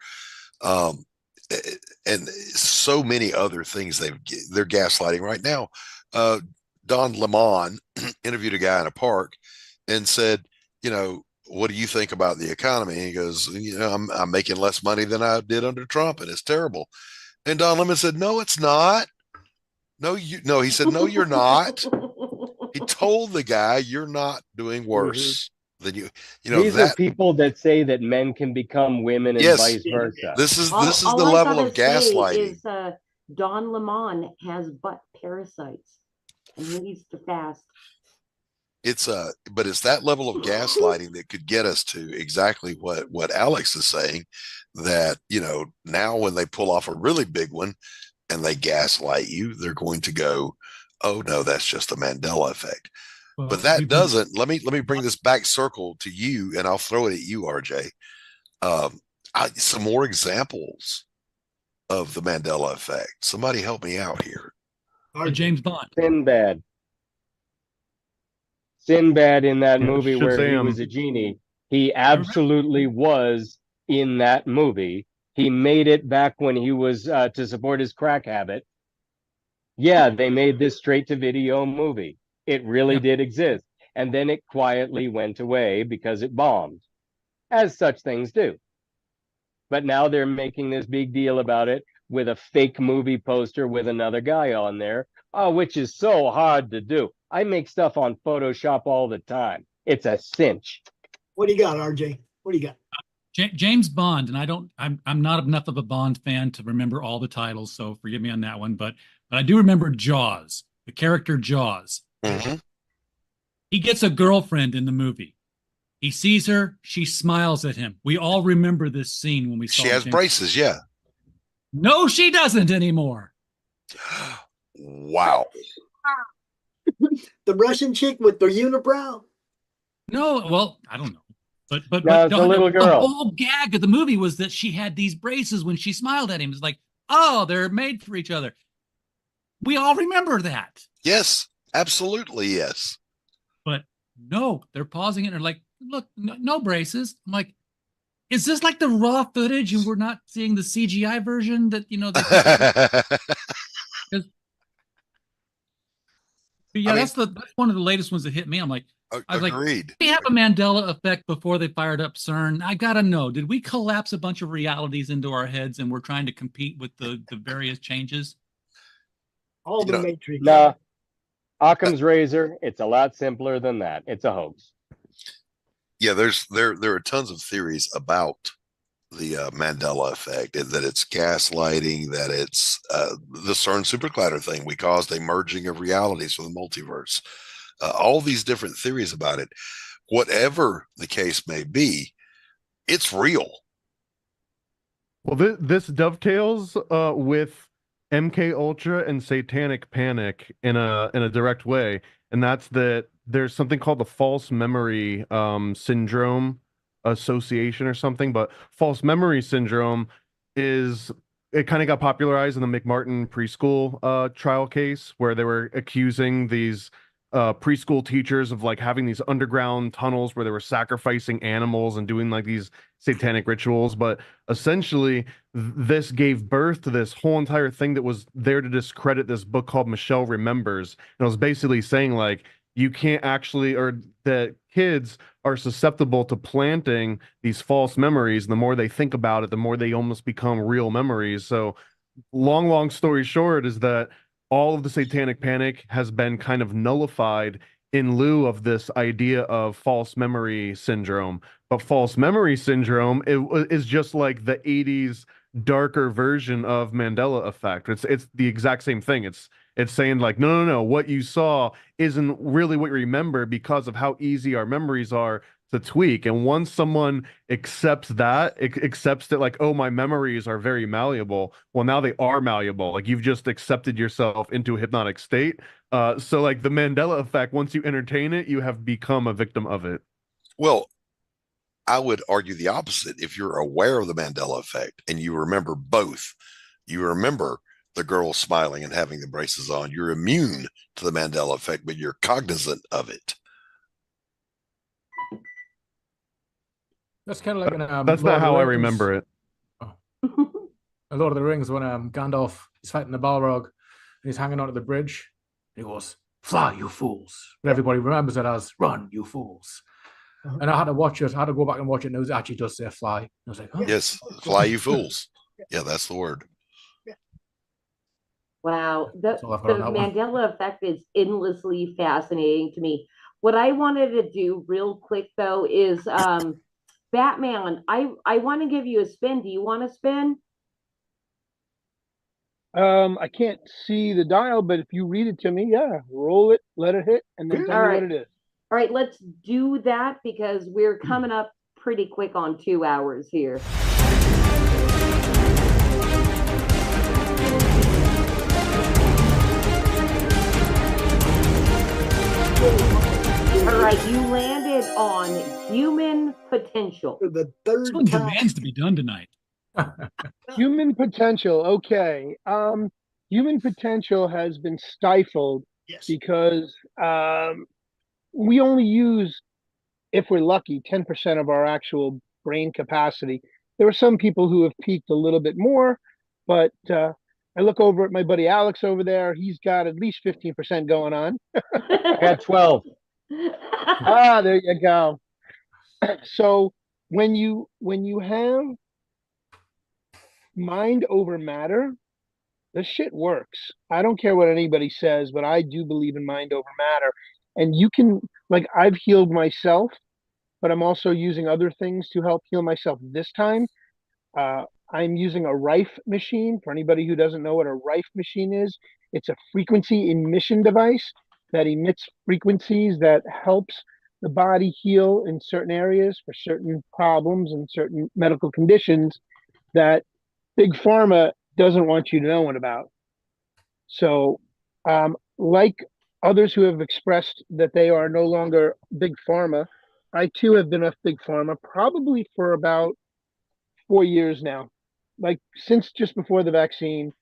And so many other things they're gaslighting right now. Don Lemon interviewed a guy in a park and said, you know, what do you think about the economy? And he goes, you know, I'm making less money than I did under Trump, and it's terrible. And Don Lemon said, no, it's not. No, he said, no, you're not. He told the guy, you're not doing worse than you know. These are people that say that men can become women and vice versa. This is the level of gaslighting. Is, Don Lemon has butt parasites and he needs to fast. But it's that level of gaslighting that could get us to exactly what Alex is saying, that, you know, now when they pull off a really big one and they gaslight you, they're going to go, oh no, that's just the Mandela effect. Well, but that doesn't, let me bring this back circle to you, and I'll throw it at you, RJ. Some more examples of the Mandela effect. Somebody help me out here. James Bond. Sinbad in that movie where he was a genie. He absolutely was in that movie. He made it back when he was to support his crack habit. Yeah, they made this straight-to-video movie. It really did exist. And then it quietly went away because it bombed, as such things do. But now they're making this big deal about it with a fake movie poster with another guy on there, which is so hard to do. I make stuff on Photoshop all the time. It's a cinch. What do you got, RJ? What do you got? James Bond, and I'm not enough of a Bond fan to remember all the titles, so forgive me on that one. But I do remember Jaws, the character Jaws. Mm-hmm. He gets a girlfriend in the movie. He sees her, she smiles at him. We all remember this scene when we saw. She has braces, yeah. No, she doesn't anymore. Wow. The Russian chick with the unibrow? No, well, I don't know. But no, it's a little girl. The whole gag of the movie was that she had these braces when she smiled at him. It's like, oh, they're made for each other. We all remember that. Yes, absolutely, yes. But no, they're pausing it and they're like, look, no braces. I'm like, is this like the raw footage and we're not seeing the CGI version that, you know? That's one of the latest ones that hit me. I'm like, I was agreed. Like, we have a Mandela effect before they fired up CERN. I gotta know, did we collapse a bunch of realities into our heads and we're trying to compete with the various changes? All the Matrix. Nah, Occam's razor. It's a lot simpler than that. It's a hoax. Yeah, there are tons of theories about the Mandela effect, that it's gaslighting, that it's the CERN supercluster thing. We caused a merging of realities from the multiverse. All these different theories about it. Whatever the case may be, it's real. Well, this dovetails with MK Ultra and Satanic Panic in a direct way, and that's that there's something called the false memory syndrome association or something. But false memory syndrome it kind of got popularized in the McMartin preschool trial case, where they were accusing these preschool teachers of like having these underground tunnels where they were sacrificing animals and doing like these satanic rituals. But essentially this gave birth to this whole entire thing that was there to discredit this book called Michelle Remembers. And it was basically saying like, you can't actually, or that kids are susceptible to planting these false memories. The more they think about it, the more they almost become real memories. So long story short is that all of the Satanic Panic has been kind of nullified in lieu of this idea of false memory syndrome. But false memory syndrome is just like the 80s darker version of Mandela effect. It's the exact same thing. It's saying like, no, what you saw isn't really what you remember because of how easy our memories are to tweak. And once someone accepts that, accepts that like, oh, my memories are very malleable. Well, now they are malleable. Like you've just accepted yourself into a hypnotic state. So like the Mandela effect, once you entertain it, you have become a victim of it. Well, I would argue the opposite. If you're aware of the Mandela effect and you remember both, you remember the girl smiling and having the braces on, you're immune to the Mandela effect, but you're cognizant of it. That's kind of like that's not how I remember it. Oh. A Lord of the Rings, when Gandalf is fighting the Balrog and he's hanging onto the bridge, he goes, "Fly, you fools!" But everybody remembers it as "Run, you fools." And I had to watch it. I had to go back and watch it, and it actually does say "fly." I was like, "Oh, yes, fly, you fools!" Yeah, that's the word. Wow, the Mandela effect is endlessly fascinating to me. What I wanted to do real quick though is Batman. I want to give you a spin. Do you want to spin? I can't see the dial, but if you read it to me, yeah, roll it, let it hit, and then tell me what it is. All right, let's do that because we're coming up pretty quick on 2 hours here. All right, you landed on human potential. For the third Someone time. demands to be done tonight. Human potential. Okay. Human potential has been stifled because we only use, if we're lucky, 10% of our actual brain capacity. There are some people who have peaked a little bit more, but I look over at my buddy Alex over there. He's got at least 15% going on. I got 12. There you go. So when you have mind over matter, this shit works. I don't care what anybody says, but I do believe in mind over matter. And you can, like, I've healed myself, but I'm also using other things to help heal myself this time. I'm using a Rife machine. For anybody who doesn't know what a Rife machine is, it's a frequency emission device that emits frequencies that helps the body heal in certain areas for certain problems and certain medical conditions that Big Pharma doesn't want you knowing about. So, like others who have expressed that they are no longer Big Pharma, I too have been off Big Pharma probably for about 4 years now. Like since just before the vaccine,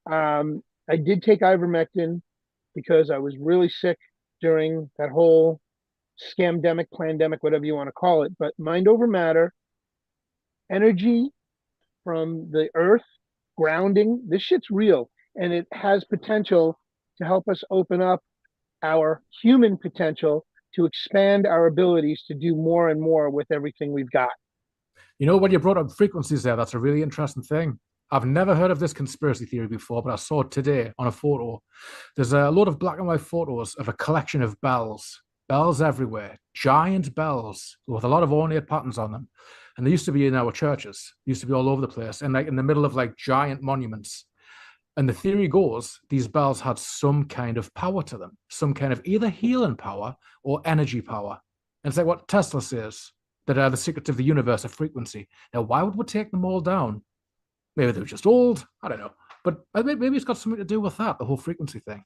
I did take ivermectin because I was really sick during that whole scamdemic, plandemic, whatever you want to call it. But mind over matter, energy from the earth, grounding, this shit's real. And it has potential to help us open up our human potential to expand our abilities to do more and more with everything we've got. You know, when you brought up frequencies there, that's a really interesting thing. I've never heard of this conspiracy theory before, but I saw it today on a photo. There's a lot of black and white photos of a collection of bells, bells everywhere, giant bells with a lot of ornate patterns on them. And they used to be in our churches, they used to be all over the place, and like in the middle of like giant monuments. And the theory goes these bells had some kind of power to them, some kind of either healing power or energy power. And it's like what Tesla says, that are the secrets of the universe of frequency. Now, why would we take them all down? Maybe they're just old. I don't know. But maybe it's got something to do with that, the whole frequency thing.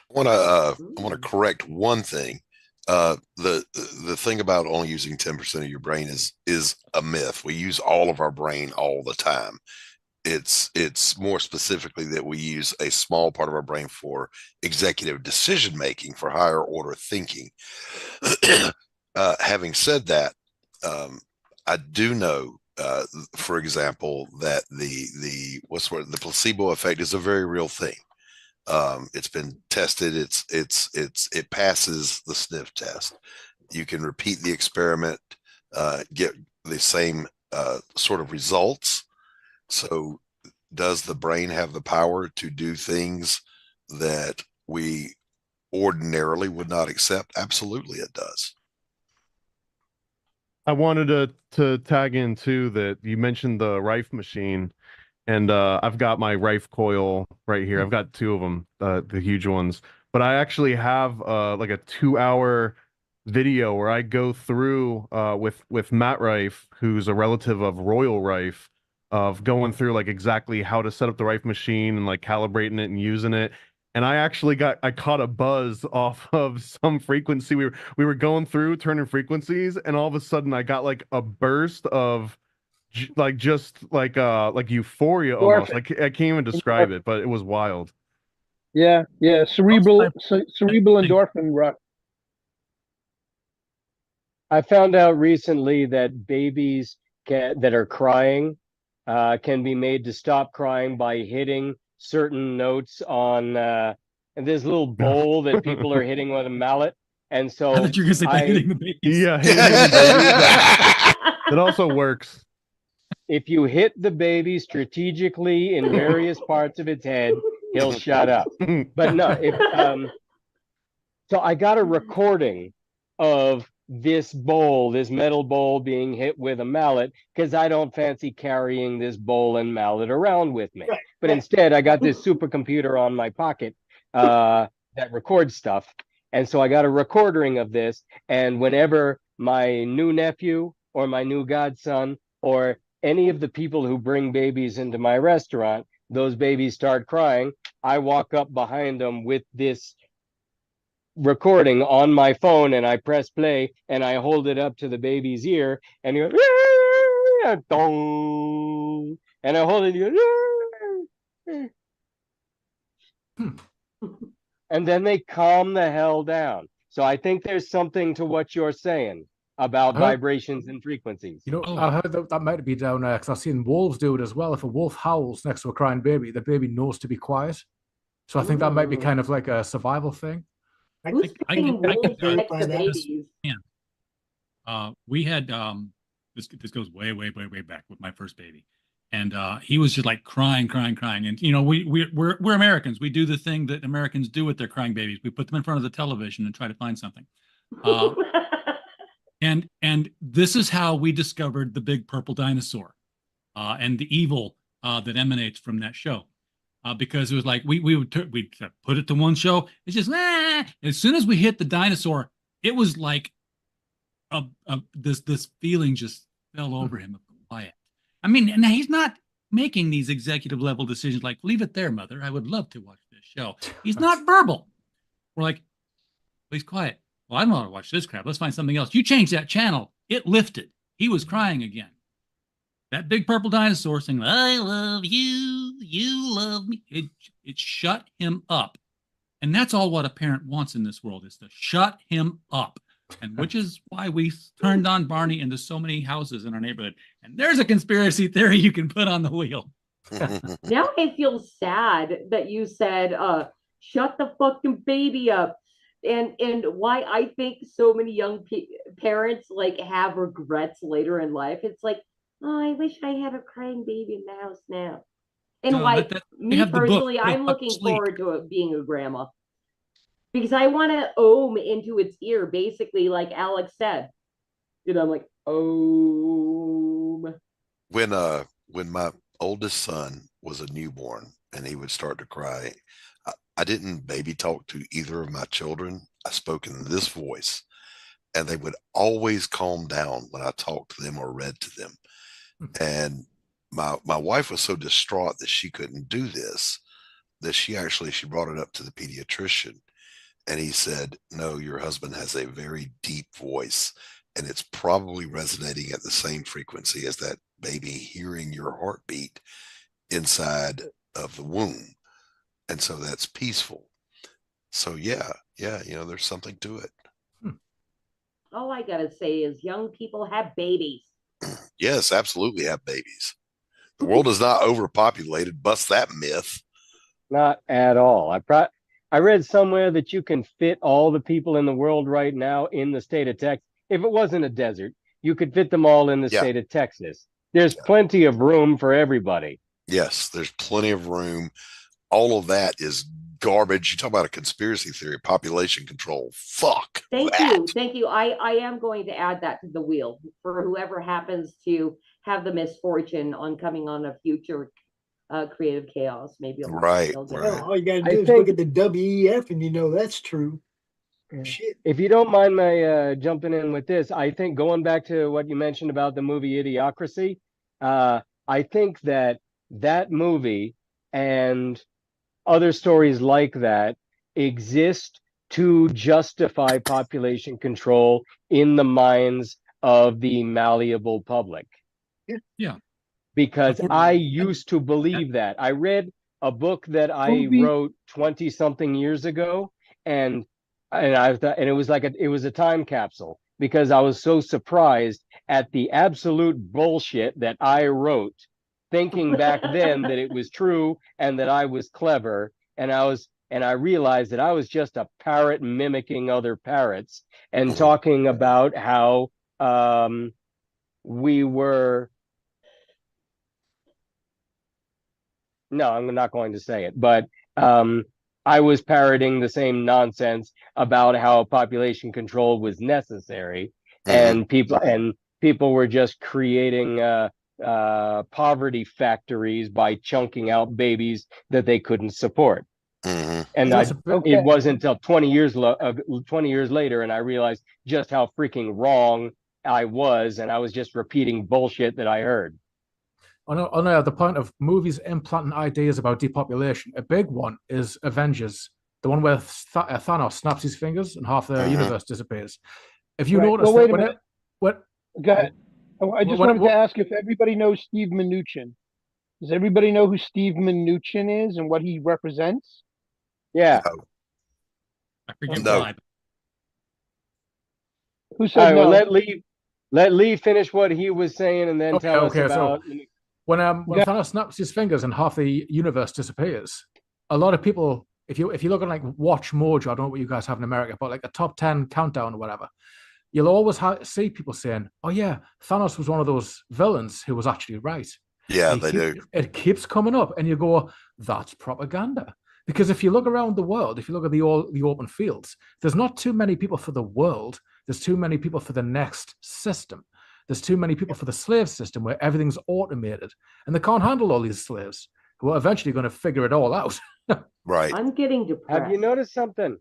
I want to correct one thing. The thing about only using 10% of your brain is a myth. We use all of our brain all the time. It's more specifically that we use a small part of our brain for executive decision making, for higher order thinking. Having said that, I do know, for example, that the placebo effect is a very real thing. It's been tested. It passes the sniff test. You can repeat the experiment, get the same sort of results. So does the brain have the power to do things that we ordinarily would not accept? Absolutely, it does. I wanted to tag in too that you mentioned the Rife machine, and I've got my Rife coil right here. I've got two of them, the huge ones. But I actually have like a 2-hour video where I go through with Matt Rife, who's a relative of Royal Rife, of going through like exactly how to set up the Rife machine and like calibrating it and using it. And I caught a buzz off of some frequency. We were going through turning frequencies, and all of a sudden I got like a burst of just like euphoria almost. Like I can't even describe it, but it was wild. Yeah, cerebral endorphin rush. I found out recently that babies that are crying can be made to stop crying by hitting certain notes on this little bowl that people are hitting with a mallet. And so I thought you were going to say hitting the babies. Yeah, hitting the babies. It also works. If you hit the baby strategically in various parts of its head, he'll shut up. But no, so I got a recording of this metal bowl being hit with a mallet, because I don't fancy carrying this bowl and mallet around with me. But instead, I got this supercomputer on my pocket that records stuff. And so I got a recording of this. And whenever my new nephew or my new godson or any of the people who bring babies into my restaurant, those babies start crying, I walk up behind them with this recording on my phone, and I press play, and I hold it up to the baby's ear, and you go, and I hold it, and then they calm the hell down. So I think there's something to what you're saying about vibrations and frequencies. You know, I heard that might be down there, because I've seen wolves do it as well. If a wolf howls next to a crying baby, the baby knows to be quiet. So I think that might be kind of like a survival thing. We had this goes way back with my first baby, and he was just like crying, and you know we're Americans. We do the thing that Americans do with their crying babies. We put them in front of the television and try to find something. And this is how we discovered the big purple dinosaur and the evil that emanates from that show. Because it was like we'd put it to one show. It's just as soon as we hit the dinosaur, it was like this feeling just fell over him of quiet. I mean, and he's not making these executive level decisions like, leave it there, mother. I would love to watch this show. He's not verbal. We're like, he's quiet. Well, I don't want to watch this crap. Let's find something else. You change that channel. It lifted. He was crying again. That big purple dinosaur saying, I love you, you love me. It shut him up. And that's all what a parent wants in this world, is to shut him up. And which is why we turned on Barney into so many houses in our neighborhood. And there's a conspiracy theory you can put on the wheel. Now I feel sad that you said, shut the fucking baby up. And why I think so many young parents like have regrets later in life. It's like, Oh, I wish I had a crying baby in the house now. And No, why, we me have the book. personally, It'll I'm help you looking sleep. forward to it being a grandma because I want to ohm into its ear, basically, like Alex said. You know, I'm like, ohm. When my oldest son was a newborn and he would start to cry, I didn't baby talk to either of my children. I spoke in this voice, and they would always calm down when I talked to them or read to them. And my wife was so distraught that she couldn't do this that she brought it up to the pediatrician, and he said, "No, your husband has a very deep voice, and it's probably resonating at the same frequency as that baby hearing your heartbeat inside of the womb. And so that's peaceful." So yeah, there's something to it. All I gotta say is young people have babies. Yes, absolutely have babies. The world is not overpopulated. Bust that myth. Not at all. I read somewhere that you can fit all the people in the world right now in the state of Texas. If it wasn't a desert, you could fit them all in the state of Texas. There's plenty of room for everybody. Yes, there's plenty of room. All of that is garbage. You talk about a conspiracy theory, population control. Fuck. Thank you. I am going to add that to the wheel for whoever happens to have the misfortune on coming on a future creative chaos. Maybe right. All you gotta do is look at the WEF, and you know that's true. Shit. If you don't mind my jumping in with this, I think going back to what you mentioned about the movie Idiocracy, I think that movie and other stories like that exist to justify population control in the minds of the malleable public. Yeah. Because I used to believe that. I read a book that I wrote 20 something years ago, and I thought, and it was a time capsule, because I was so surprised at the absolute bullshit that I wrote, thinking back then that it was true and that I was clever, and I realized that I was just a parrot mimicking other parrots and talking about how we were. No, I'm not going to say it, but I was parroting the same nonsense about how population control was necessary, and people were just creating poverty factories by chunking out babies that they couldn't support. And it wasn't until 20 years later, and I realized just how freaking wrong I was, and I was just repeating bullshit that I heard. On the point of movies implanting ideas about depopulation, a big one is Avengers, the one where Thanos snaps his fingers and half the universe disappears. If you notice, wait a minute. Go ahead. I just wanted to ask if everybody knows Steve Mnuchin. Does everybody know who Steve Mnuchin is and what he represents? Yeah. I forget why. Who said no? Let Lee finish what he was saying, and then tell us about. So when Thanos snaps his fingers and half the universe disappears, a lot of people, if you look at like Watch Mojo, I don't know what you guys have in America, but like a top 10 countdown or whatever, you'll always see people saying, "Oh yeah, Thanos was one of those villains who was actually right." Yeah, they do. It keeps coming up, and you go, "That's propaganda." Because if you look around the world, if you look at the open fields, there's not too many people for the world. There's too many people for the next system. There's too many people for the slave system where everything's automated, and they can't handle all these slaves who are eventually going to figure it all out. Right. I'm getting depressed. Have you noticed something?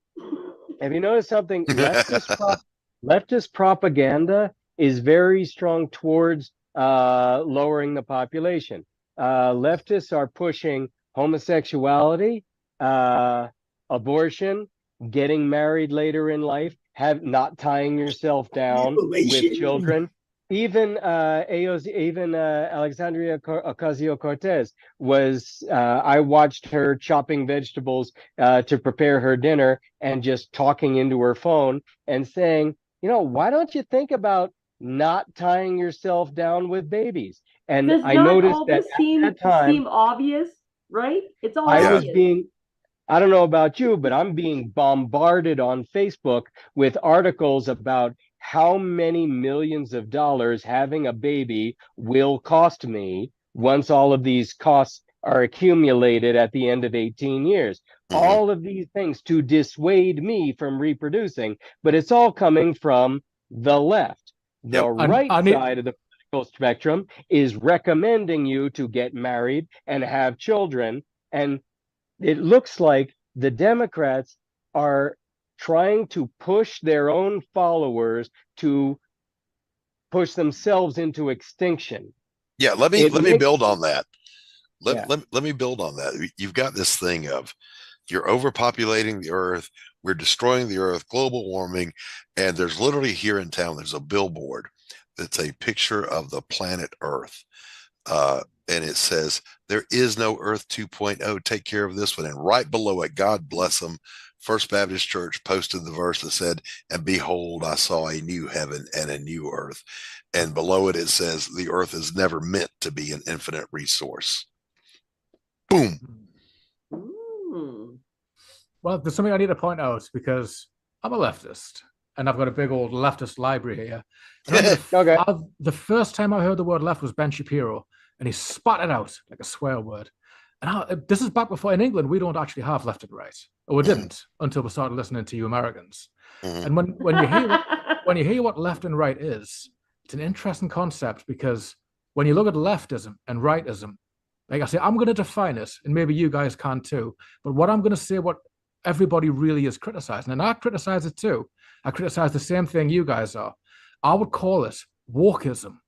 Leftist propaganda is very strong towards lowering the population. Leftists are pushing homosexuality, abortion, getting married later in life, not tying yourself down with children. Even Alexandria Ocasio-Cortez was. I watched her chopping vegetables to prepare her dinner and just talking into her phone and saying, why don't you think about not tying yourself down with babies? And I noticed that at that time, seem obvious, right? It's all obvious. I don't know about you, but I'm being bombarded on Facebook with articles about how many millions of dollars having a baby will cost me once all of these costs are accumulated at the end of 18 years. All of these things to dissuade me from reproducing, but it's all coming from the left. The right side of the political spectrum is recommending you to get married and have children. And it looks like the Democrats are trying to push their own followers to push themselves into extinction. Yeah, let me build on that. Let me build on that. You've got this thing of you're overpopulating the earth, we're destroying the earth, global warming, and there's literally here in town, there's a billboard that's a picture of the planet Earth. And it says, there is no Earth 2.0, take care of this one. And right below it, God bless them, First Baptist Church posted the verse that said, and behold, I saw a new heaven and a new earth. And below it, it says, the earth is never meant to be an infinite resource. Boom. Well, there's something I need to point out because I'm a leftist and I've got a big old leftist library here. The first time I heard the word left was Ben Shapiro, and he spat it out like a swear word. And this is back before in England, we don't actually have left and right. Or we didn't until we started listening to you Americans. And when you hear what left and right is, it's an interesting concept because when you look at leftism and rightism, like I say, I'm going to define it, and maybe you guys can too. But what I'm going to say, what everybody really is criticizing, and I criticize it too. I criticize the same thing you guys are. I would call it wokeism,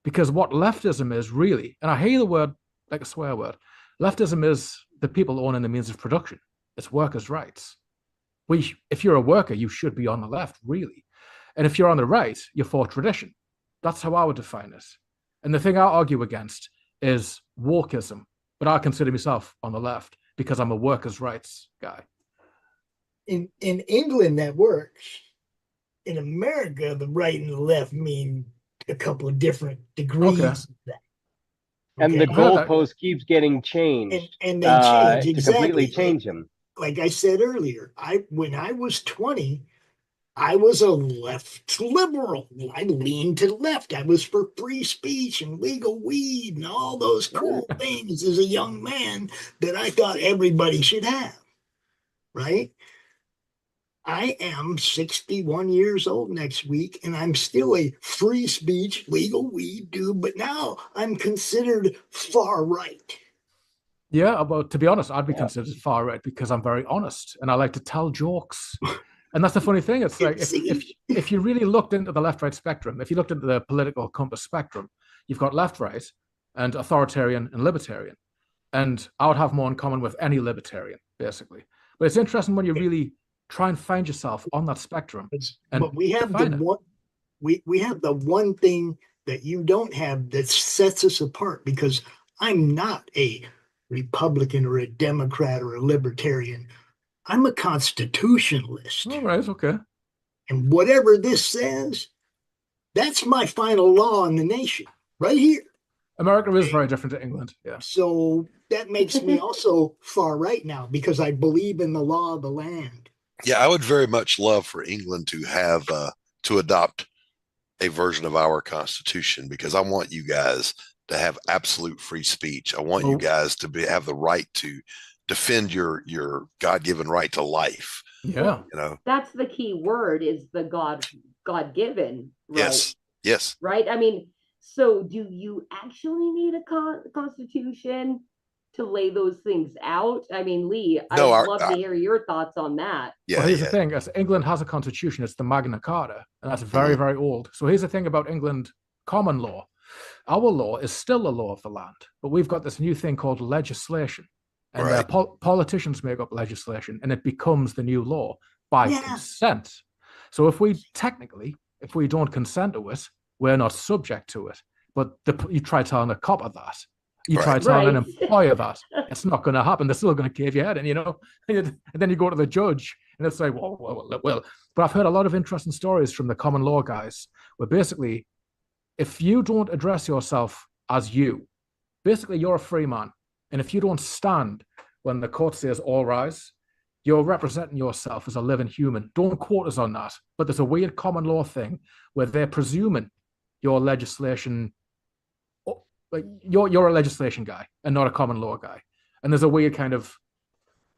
because what leftism is really, and I hear the word like a swear word, leftism is the people owning the means of production. It's workers' rights. If you're a worker, you should be on the left, really. And if you're on the right, you're for tradition. That's how I would define it. And the thing I argue against is wokeism, but I consider myself on the left because I'm a workers' rights guy. In England, that works. In America, the right and the left mean a couple of different degrees of that. And the goalpost keeps getting changed. And they change, to completely change them. Like I said earlier, when I was 20, I was a left liberal. I leaned to the left. I was for free speech and legal weed and all those cool things as a young man that I thought everybody should have, right? I am 61 years old next week, and I'm still a free speech, legal weed dude, but now I'm considered far right. Yeah, but to be honest, I'd be considered far right because I'm very honest and I like to tell jokes. And that's the funny thing. It's like if you really looked into the left-right spectrum, if you looked into the political compass spectrum, you've got left-right and authoritarian and libertarian. And I would have more in common with any libertarian, basically. But it's interesting when you really try and find yourself on that spectrum. But we have we have the one thing that you don't have that sets us apart, because I'm not a Republican or a Democrat or a libertarian. I'm a constitutionalist. All right, okay. And whatever this says, that's my final law in the nation, right here. America is very different to England, yeah. So that makes me also far right now because I believe in the law of the land. Yeah, I would very much love for England to have to adopt a version of our Constitution, because I want you guys to have absolute free speech. I want you guys to have the right to defend your God-given right to life. Yeah, you know, that's the key word, is the God-given right. Yes, right. I mean, so do you actually need a constitution to lay those things out? I mean, Lee, I'd love to hear your thoughts on that. Yeah, well, here's the thing. England has a constitution. It's the Magna Carta, and that's very, very old. So here's the thing about England common law. Our law is still a law of the land, but we've got this new thing called legislation. And politicians make up legislation, and it becomes the new law by consent. So if we don't consent to it, we're not subject to it. But you try telling a cop of that. You try telling an employer that. It's not going to happen. They're still going to cave your head in, you know? And then you go to the judge, and it's like, well. But I've heard a lot of interesting stories from the common law guys, where basically, if you don't address yourself as you, basically you're a free man. And if you don't stand when the court says all rise, You're representing yourself as a living human. Don't quote us on that. But there's a weird common law thing where they're presuming your legislation, like you're a legislation guy and not a common law guy. And there's a weird kind of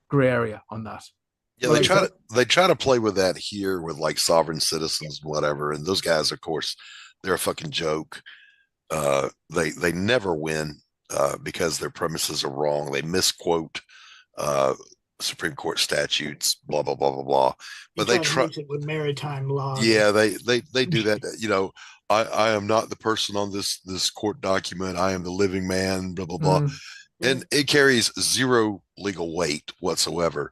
gray area on that. Yeah, they try to play with that here with like sovereign citizens and whatever. And those guys, of course, they're a fucking joke. They never win because their premises are wrong. They misquote Supreme Court statutes, blah blah blah blah blah. But they try it with maritime law. Yeah, they do that. You know, I am not the person on this court document. I am the living man. Blah blah blah, and it carries zero legal weight whatsoever.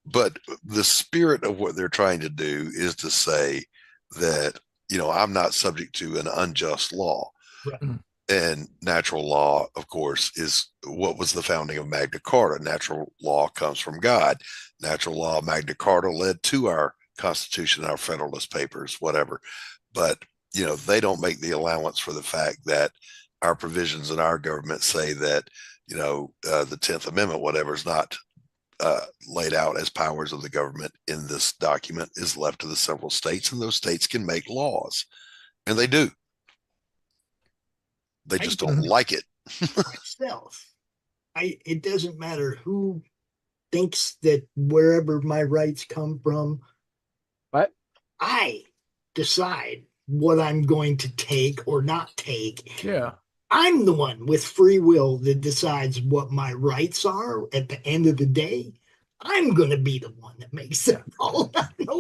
But the spirit of what they're trying to do is to say that, you know, I'm not subject to an unjust law. Right. And natural law, of course, is what was the founding of Magna Carta. Natural law comes from God. Natural law, Magna Carta, led to our Constitution, our Federalist Papers, whatever. But, you know, they don't make the allowance for the fact that our provisions in our government say that, you know, the 10th Amendment, whatever, is not laid out as powers of the government in this document, is left to the several states, and those states can make laws, and they do. They just don't like it. Myself, it doesn't matter who thinks that wherever my rights come from, but I decide what I'm going to take or not take. Yeah. I'm the one with free will that decides what my rights are at the end of the day. I'm going to be the one that makes it all.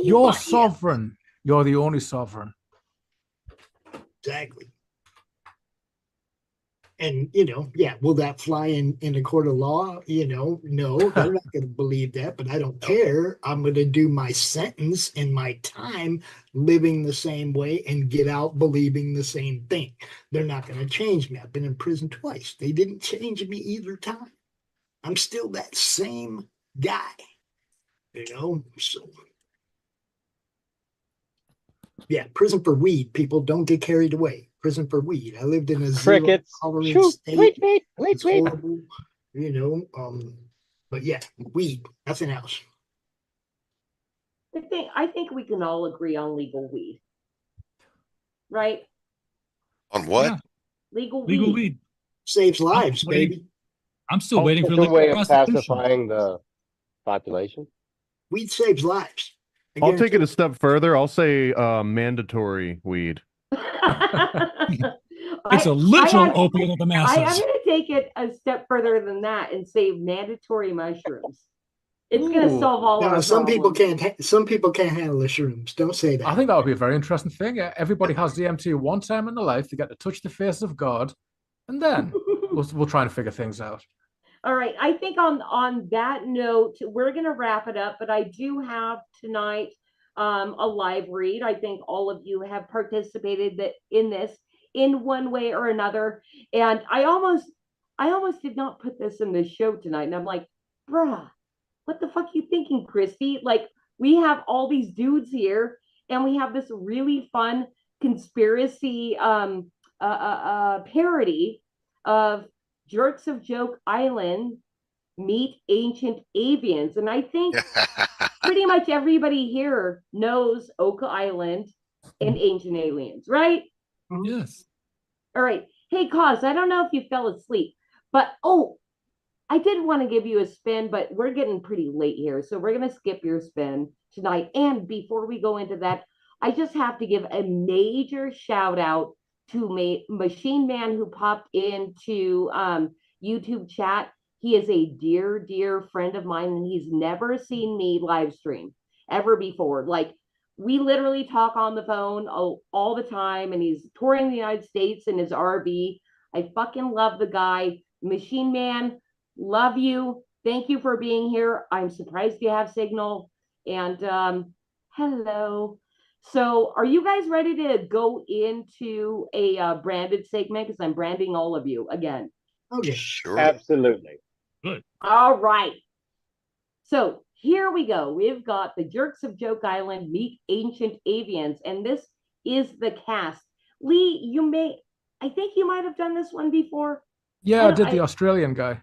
You're sovereign. You're the only sovereign. Exactly. And, you know, yeah, will that fly in a court of law? You know, no, they're not going to believe that, but I don't care. I'm going to do my sentence and my time living the same way and get out believing the same thing. They're not going to change me. I've been in prison twice. They didn't change me either time. I'm still that same guy, you know, so. Yeah, prison for weed. People don't get carried away. Prison for weed. I lived in a crickets. zero-tolerance state. Wait. It's horrible, you know. But yeah, weed, nothing else. I think we can all agree on legal weed, right? On what? Yeah. Legal weed saves lives, baby. I'm still waiting for a way legal of prostitution. pacifying the population. Weed saves lives. I'll take it a step further. I'll say mandatory weed. It's a literal opiate of the masses. I am going to take it a step further than that and say mandatory mushrooms. It's going to solve all our some problems. people can't handle the shrooms. Don't say that. I think that would be a very interesting thing. Everybody has DMT one time in their life. They get to touch the face of God, and then we'll try and figure things out. All right. I think on that note, we're going to wrap it up. But I do have tonight a live read. I think all of you have participated in this in one way or another. And I almost did not put this in the show tonight. And I'm like, bruh, what the fuck you thinking, Christy? Like, we have all these dudes here, and we have this really fun conspiracy parody of Jerks of Joke Island meet ancient avians. And I think pretty much everybody here knows Oka Island and ancient aliens, right? Yes. All right. Hey, Cos, I don't know if you fell asleep, but I did want to give you a spin, but we're getting pretty late here. So we're going to skip your spin tonight. And before we go into that, I just have to give a major shout out to Machine Man who popped into YouTube chat. He is a dear, dear friend of mine, and he's never seen me live stream ever before. Like, we literally talk on the phone all the time, and he's touring the United States in his RV. I fucking love the guy. Machine Man, love you. Thank you for being here. I'm surprised you have signal. And hello. So are you guys ready to go into a branded segment? Because I'm branding all of you again. Okay. Sure. Absolutely. Good. All right. So here we go. We've got the Jerks of Joke Island meet ancient avians, and this is the cast. Lee, I think you might have done this one before. Yeah, I did the Australian guy.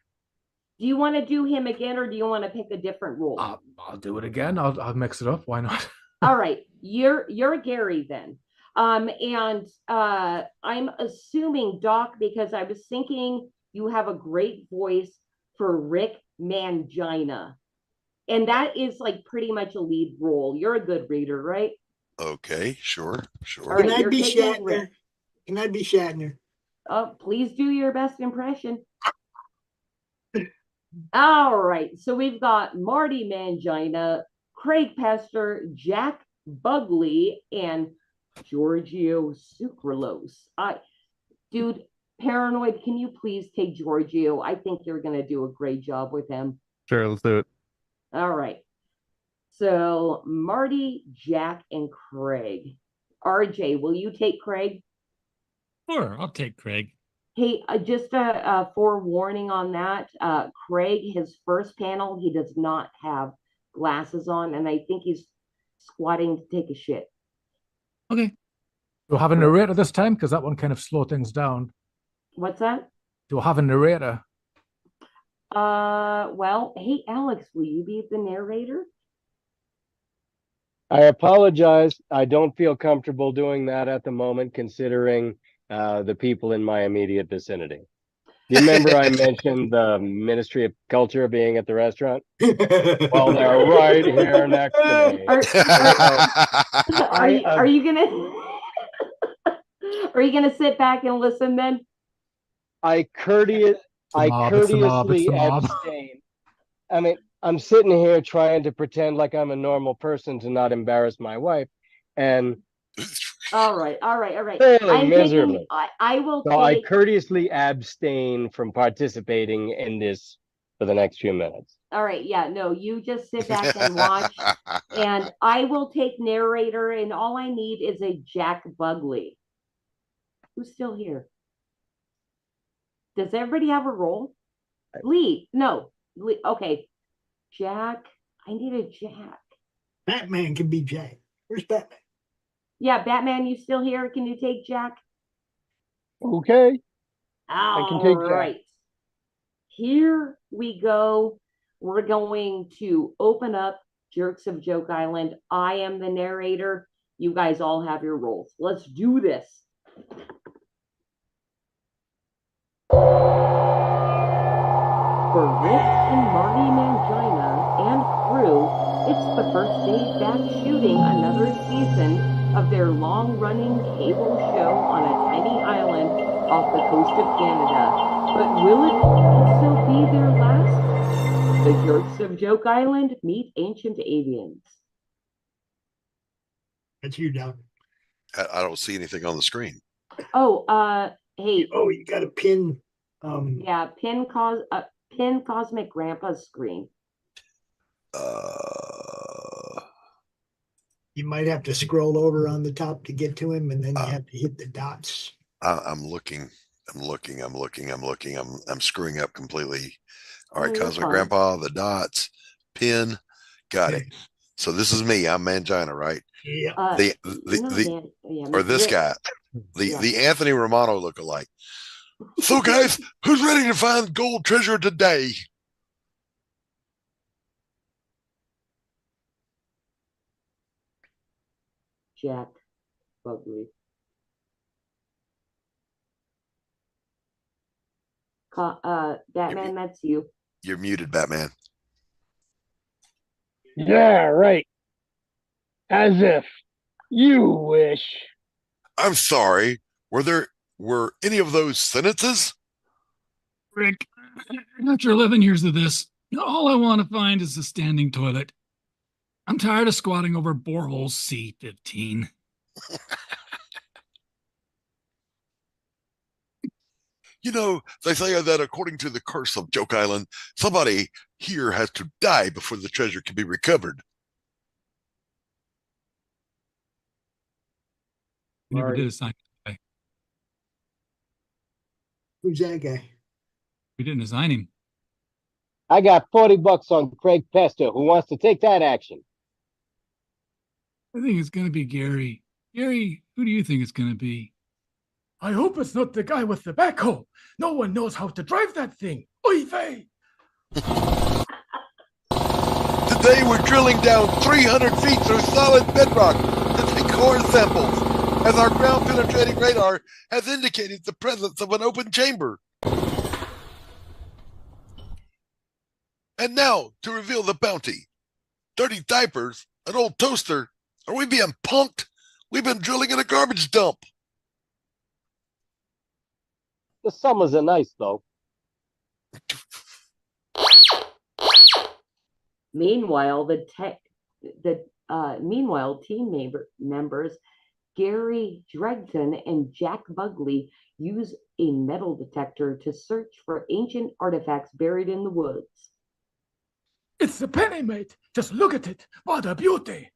Do you want to do him again, or do you want to pick a different role? I'll do it again. I'll mix it up. Why not? All right, you're Gary then. And I'm assuming Doc, because I was thinking you have a great voice for Rick Mangina. And that is like pretty much a lead role. You're a good reader, right? Okay, sure. All Can right, I you're be taking Shatner? Rick. Can I be Shatner? Oh, please do your best impression. All right, so we've got Marty Mangina, Craig Pester, Jack Bugley, and Giorgio Sucralose. Dude, Paranoid, can you please take Giorgio? I think you're going to do a great job with him. Sure, let's do it. All right. So Marty, Jack, and Craig. RJ, will you take Craig? Sure, I'll take Craig. Hey, just a forewarning on that. Craig, his first panel, he does not have glasses on, and I think he's squatting to take a shit. Okay. Do I have a narrator this time? Because that one kind of slowed things down. What's that? Do I have a narrator? Well, hey, Alex, will you be the narrator? I apologize. I don't feel comfortable doing that at the moment, considering the people in my immediate vicinity. You remember I mentioned the Ministry of Culture being at the restaurant? Well, they're right here next to me. Are you gonna sit back and listen then? I courteously abstain. I mean, I'm sitting here trying to pretend like I'm a normal person to not embarrass my wife, and all right. failing miserably. I will. So I courteously abstain from participating in this for the next few minutes. All right, yeah, no, you just sit back and watch, and I will take narrator, and all I need is a Jack Bugley. Who's still here? Does everybody have a role? Lee, no. Lee, okay. Jack, I need a Jack. Batman can be Jack. Where's Batman? Yeah, Batman, you still here? Can you take Jack? Okay. All I can take right. Jack. Here we go. We're going to open up Jerks of Joke Island. I am the narrator. You guys all have your roles. Let's do this. For Rick and Marty Mangina and crew, it's the first day back shooting another season of their long-running cable show on a tiny island off the coast of Canada. But will it also be their last? The Jerks of Joke Island meet ancient aliens. That's you, Doc. I don't see anything on the screen. Oh, hey. Oh, you got to pin. Yeah, pin Cosmac Grandpa's screen. You might have to scroll over on the top to get to him, and then you have to hit the dots. I'm looking. I'm screwing up completely. All right, Cosmac Grandpa, the dots, pin, got it. So this is me. I'm Mangina, right? Yeah. Or this guy, the Anthony Romano lookalike. So, guys, who's ready to find gold treasure today? Jack Bugley. Batman, that's you. You're muted, Batman. Yeah, right. As if. You wish. I'm sorry. Were any of those sentences? Rick, after 11 years of this, all I want to find is the standing toilet. I'm tired of squatting over borehole C15. You know, they say that according to the curse of Joke Island, somebody here has to die before the treasure can be recovered. Never did assign him. Who's that guy? We didn't assign him. I got $40 on Craig Pester. Who wants to take that action? I think it's going to be Gary. Gary, who do you think it's going to be? I hope it's not the guy with the backhoe. No one knows how to drive that thing. Oy vey! Today we're drilling down 300 feet through solid bedrock to take core samples, as our ground-penetrating radar has indicated the presence of an open chamber. And now, to reveal the bounty. Dirty diapers, an old toaster. Are we being punked? We've been drilling in a garbage dump. The summers are nice, though. Meanwhile, team members Gary Dregson and Jack Bugley use a metal detector to search for ancient artifacts buried in the woods. It's a penny, mate. Just look at it. What a beauty.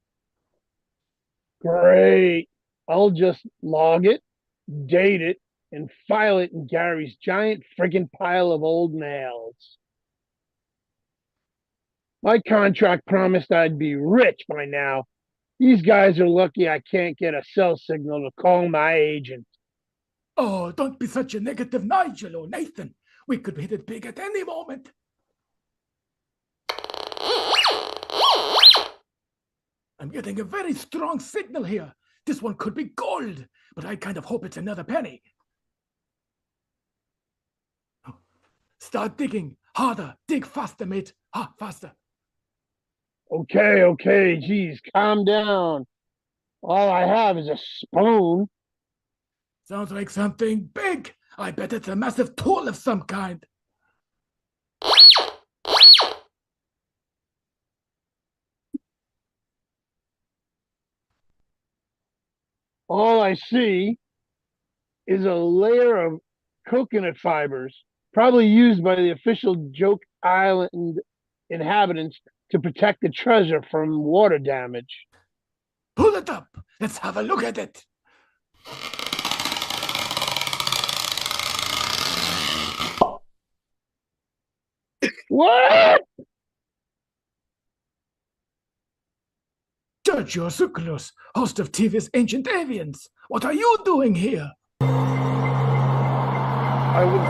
Great. I'll just log it, date it, and file it in Gary's giant friggin' pile of old nails. My contract promised I'd be rich by now. These guys are lucky I can't get a cell signal to call my agent. Oh, don't be such a negative Nigel or Nathan. We could hit it big at any moment. I'm getting a very strong signal here. This one could be gold, but I kind of hope it's another penny. Start digging. Harder. Dig faster, mate. Faster. Okay, geez, calm down. All I have is a spoon. Sounds like something big. I bet it's a massive tool of some kind. All I see is a layer of coconut fibers, probably used by the official Joke Island inhabitants to protect the treasure from water damage. Pull it up. Let's have a look at it. What? Judge Yosukulus, host of TV's Ancient Avians. What are you doing here? I was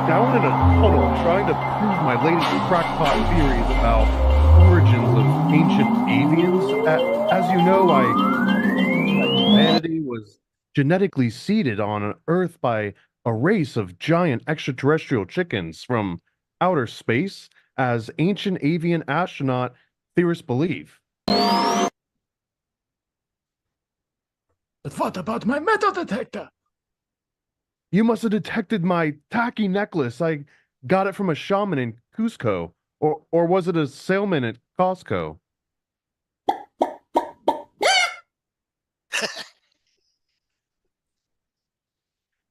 down in a tunnel trying to prove my latest crackpot theories about origins of ancient avians. As you know, humanity was genetically seeded on Earth by a race of giant extraterrestrial chickens from outer space, as ancient avian astronaut theorists believe. But what about my metal detector? You must have detected my tacky necklace. I got it from a shaman in Cusco. Or was it a salesman at Costco?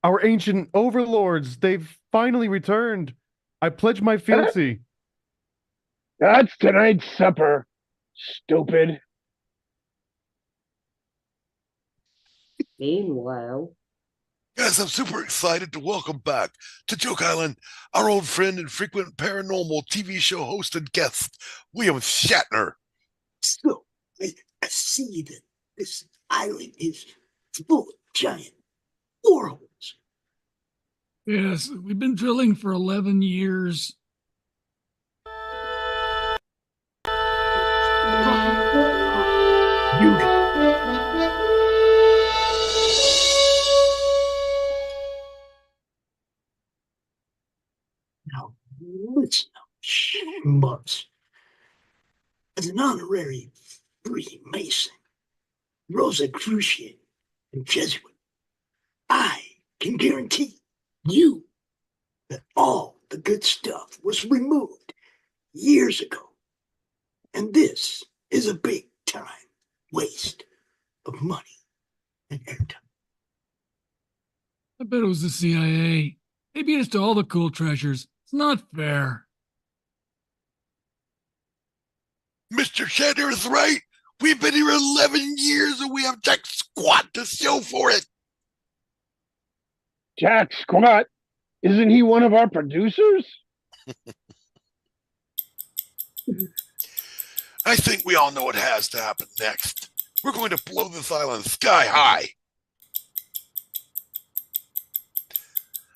Our ancient overlords, they've finally returned. I pledge my fealty. That's tonight's supper, stupid. Meanwhile, Guys, I'm super excited to welcome back to Joke Island our old friend and frequent paranormal TV show host and guest, William Shatner. So, I see that this island is full of giant boreholes. Yes, we've been drilling for 11 years. Now, listen up, schmucks. As an honorary Freemason, Rosicrucian, and Jesuit, I can guarantee you that all the good stuff was removed years ago. And this is a big time waste of money and airtime. I bet it was the CIA. They beat us to all the cool treasures. It's not fair. Mr. Shatner is right. We've been here 11 years and we have jack squat to show for it. Jack Squat? Isn't he one of our producers? I think we all know what has to happen next. We're going to blow this island sky high.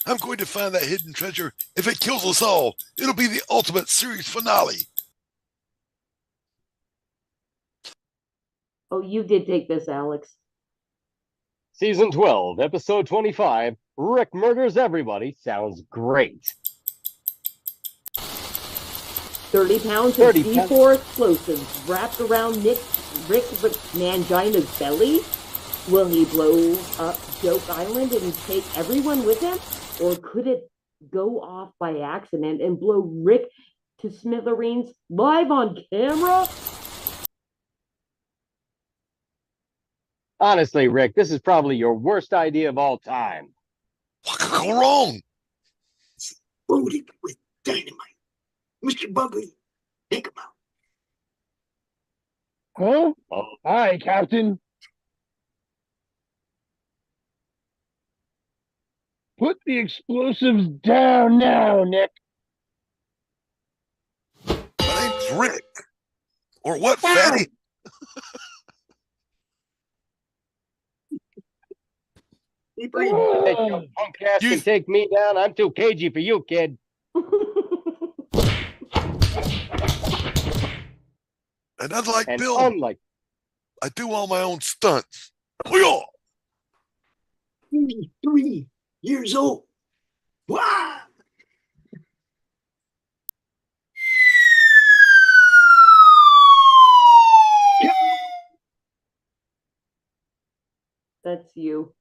I'm going to find that hidden treasure. If it kills us all, it'll be the ultimate series finale. Oh, you did take this, Alex. Season 12, episode 25, Rick Murders Everybody. Sounds great. 30 pounds of C4 explosives wrapped around Rick Mangina's belly. Will he blow up Joke Island and take everyone with him? Or could it go off by accident and blow Rick to smithereens live on camera? Honestly, Rick, this is probably your worst idea of all time. What could go wrong? Loaded with dynamite. Mr. Buckley, take him out. Huh? Oh. Hi, Captain. Put the explosives down now, Nick. My name's Rick. Or what, fatty? If your punk ass can take me down, I'm too cagey for you, kid. And unlike Bill, I do all my own stunts. 3 years old. Wow. That's you.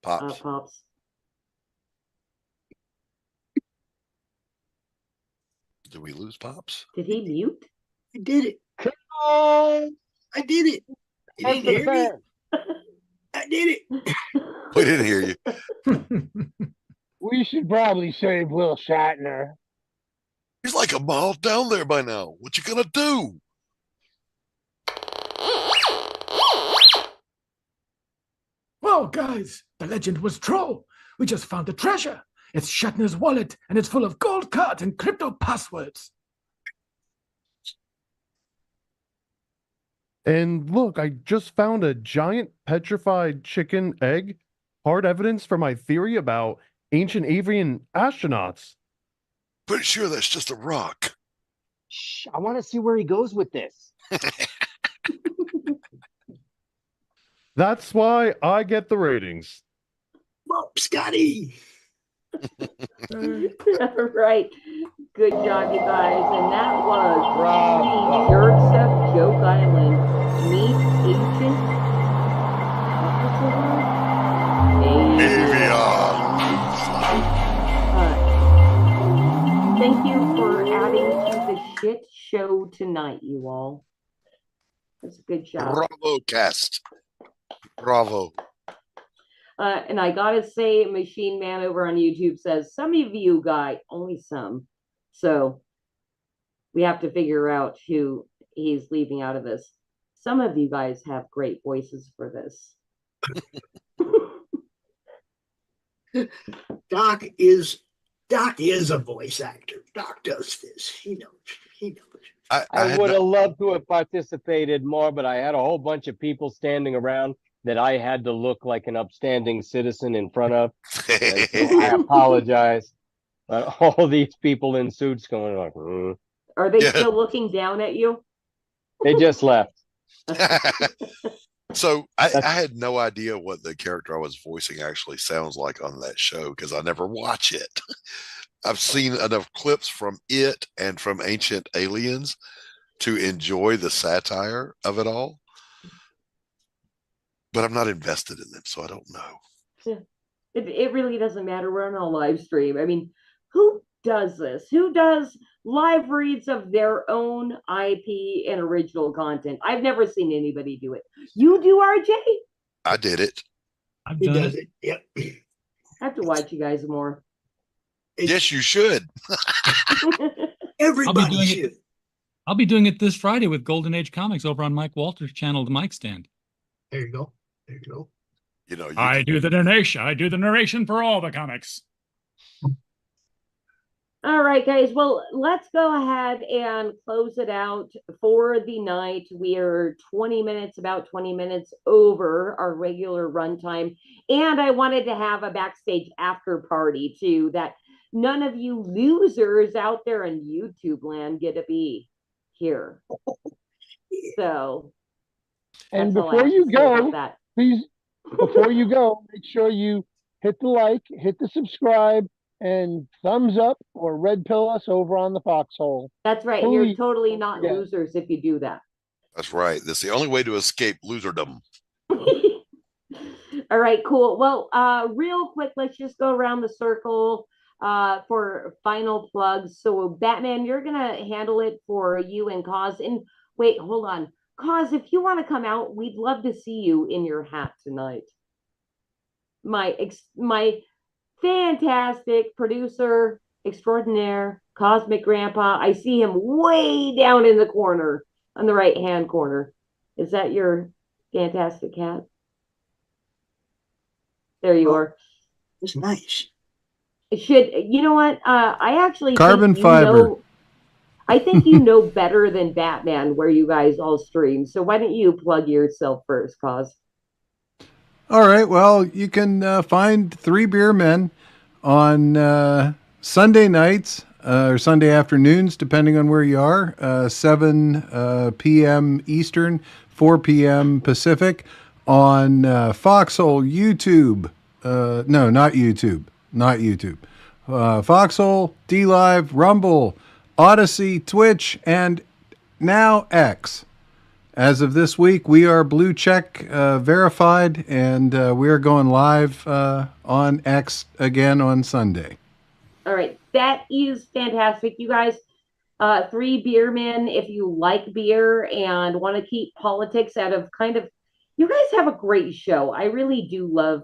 Pops. Pops. Did we lose Pops? Did he mute? I did it. Come on. I did it. You didn't hear me? I did it. We didn't hear you. We should probably save Will Shatner. He's like a mile down there by now. What you gonna do? Whoa, guys, the legend was true. We just found the treasure. It's Shatner's wallet, and it's full of gold cards and crypto passwords. And look, I just found a giant petrified chicken egg. Hard evidence for my theory about ancient avian astronauts. Pretty sure that's just a rock. Shh, I want to see where he goes with this. That's why I get the ratings. Whoa, Scotty. Right. Good job, you guys. And that was the Jerks of Joke Island. Meet Ancient. Thank you for adding to the shit show tonight, you all. That's a good job. Bravo, cast. Bravo. And I gotta say, Machine Man over on YouTube says, some of you guys, only some. So we have to figure out who he's leaving out of this. Some of you guys have great voices for this. Doc is a voice actor. Doc does this. He knows. I would have loved to have participated more, but I had a whole bunch of people standing around that I had to look like an upstanding citizen in front of. So I apologize. But all these people in suits going like, Are they still looking down at you? They just left. So I had no idea what the character I was voicing actually sounds like on that show because I never watch it. I've seen enough clips from it and from Ancient Aliens to enjoy the satire of it all. But I'm not invested in them, so I don't know. Yeah. It really doesn't matter. We're on a live stream. I mean, who does this? Who does live reads of their own IP and original content? I've never seen anybody do it. You do, RJ? I did it. He does it. Yep. I have to watch you guys more. Yes, you should. Everybody should. I'll be doing it this Friday with Golden Age Comics over on Mike Walters' channel, The Mic Stand. There you go. There you go. You know, I do the narration. I do the narration for all the comics. All right, guys. Well, let's go ahead and close it out for the night. We are about 20 minutes over our regular runtime. And I wanted to have a backstage after party too, that none of you losers out there in YouTube land get to be here. So, And that's all I before have you to say about go, that. please, before you go, make sure you hit the like, hit the subscribe, and thumbs up or red pill us over on the foxhole. That's right. And you're Please. totally not Yeah. losers if you do that. That's right. That's the only way to escape loserdom. All right, cool. Well, real quick, let's just go around the circle for final plugs. So, Batman, you're gonna handle it for you and Cause. And wait, hold on, Cause, if you want to come out, we'd love to see you in your hat tonight. My fantastic producer extraordinaire, Cosmac Grandpa. I see him way down in the corner on the right hand corner. Is that your fantastic hat? There you are. It's nice. You know what? I actually Carbon think fiber. I think you know better than Batman where you guys all stream. So why don't you plug yourself first, Cause? All right. Well, you can find Three Beer Men on Sunday nights or Sunday afternoons, depending on where you are, 7 p.m. Eastern, 4 p.m. Pacific on Foxhole, YouTube. No, not YouTube. Not YouTube. Foxhole, DLive, Rumble, Odyssey, Twitch, and now X. As of this week, we are blue check verified, and we are going live on X again on Sunday. All right. That is fantastic. You guys, Three Beer Men, if you like beer and want to keep politics out of you guys have a great show. I really do love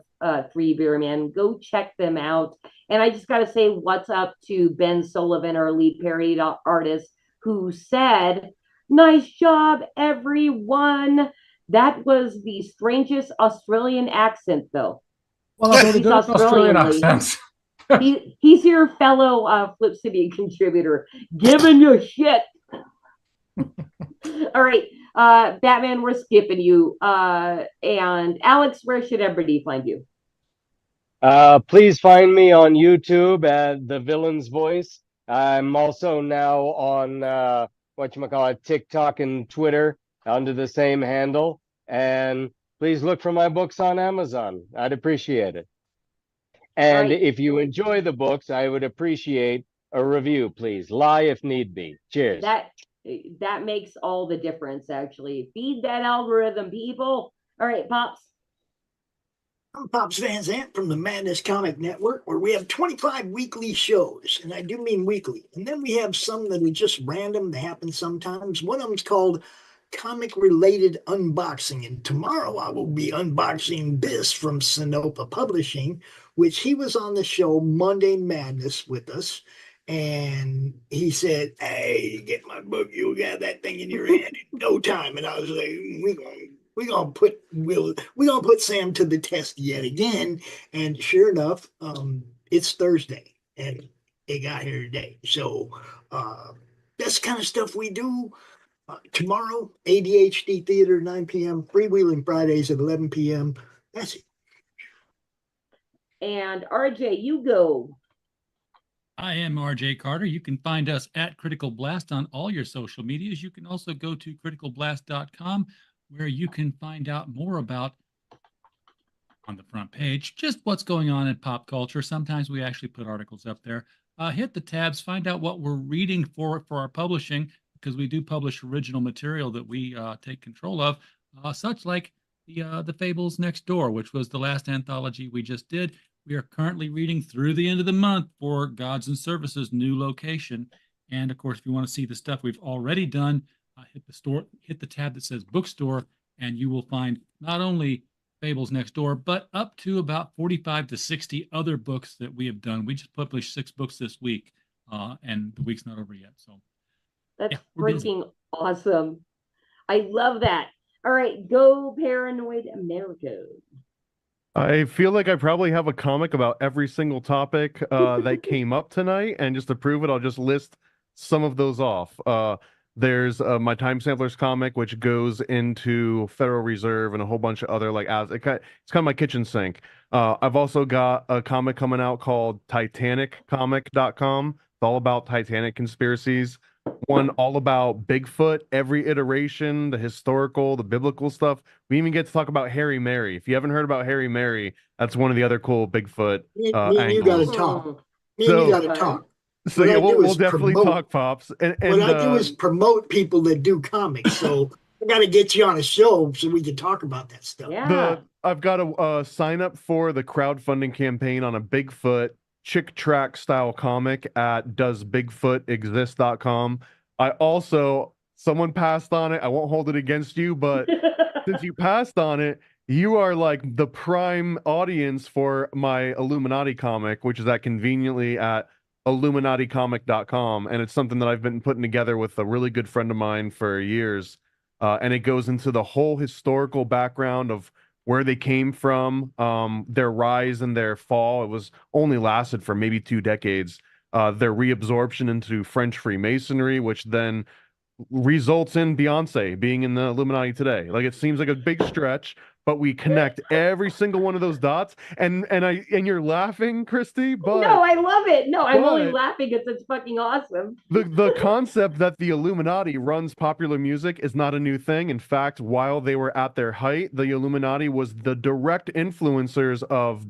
Three Beer Men. Go check them out. And I just got to say what's up to Ben Sullivan, our lead parody artist, who said, "Nice job, everyone." That was the strangest Australian accent, though. Well, I'm really good at Australian Lee. accents. He's your fellow Flip City contributor, giving you shit. All right, Batman, we're skipping you. And Alex, where should everybody find you? Please find me on YouTube at The Villain's Voice. I'm also now on TikTok and Twitter under the same handle. And please look for my books on Amazon. I'd appreciate it. And if you enjoy the books, I would appreciate a review, please. Lie if need be. Cheers. That makes all the difference, actually. Feed that algorithm, people. All right, Pops. I'm Pops Van Zant from the Madness Comic Network, where we have 25 weekly shows, and I do mean weekly. And then we have some that are just random. They happen sometimes. One of them's called Comic-Related Unboxing, and tomorrow I will be unboxing this from Sinopa Publishing, which he was on the show Monday Madness with us. And he said, "Hey, get my book. You'll get that thing in your hand in no time." And I was like, we're gonna put Sam to the test yet again. And sure enough, it's Thursday and it got here today. So that's the kind of stuff we do. Tomorrow, ADHD Theater, 9 p.m. Freewheeling Fridays at 11 p.m. That's it. And RJ, you go. I am RJ Carter. You can find us at Critical Blast on all your social medias. You can also go to criticalblast.com, where you can find out more about, on the front page, just what's going on in pop culture. Sometimes we actually put articles up there. Hit the tabs, find out what we're reading for our publishing, because we do publish original material that we take control of, such like the Fables Next Door, which was the last anthology we just did. We are currently reading through the end of the month for Gods and Services new location. And of course, if you want to see the stuff we've already done, hit the tab that says bookstore, and you will find not only Fables Next Door, but up to about 45 to 60 other books that we have done. We just published 6 books this week, and the week's not over yet. So that's freaking awesome. I love that. All right, go Paranoid America. I feel like I probably have a comic about every single topic that came up tonight, and just to prove it, I'll just list some of those off. There's my Time Samplers comic, which goes into Federal Reserve and a whole bunch of other it's kind of my kitchen sink. I've also got a comic coming out called TitanicComic.com. It's all about Titanic conspiracies. One all about Bigfoot, every iteration, the historical, the biblical stuff. We even get to talk about Harry Mary. If you haven't heard about Harry Mary, that's one of the other cool Bigfoot Me and you got to angles. talk. Me and you got to talk. So What yeah, I do we'll is definitely promote. talk, Pops. And What I do is promote people that do comics. So I got to get you on a show so we can talk about that stuff. I've got a sign up for the crowdfunding campaign on a Bigfoot chick track style comic at doesbigfootexist.com. I also, someone passed on it. I won't hold it against you, but since you passed on it, you are like the prime audience for my Illuminati comic, which is conveniently at illuminaticomic.com. And it's something that I've been putting together with a really good friend of mine for years. And it goes into the whole historical background of where they came from, their rise and their fall. It was only lasted for maybe 2 decades. Their reabsorption into French Freemasonry, which then results in Beyonce being in the Illuminati today. Like, it seems like a big stretch, but we connect every single one of those dots. And you're laughing, Christy, but no, I love it. No, I'm only laughing because it's fucking awesome. the concept that the Illuminati runs popular music is not a new thing. In fact, while they were at their height, the Illuminati was the direct influencers of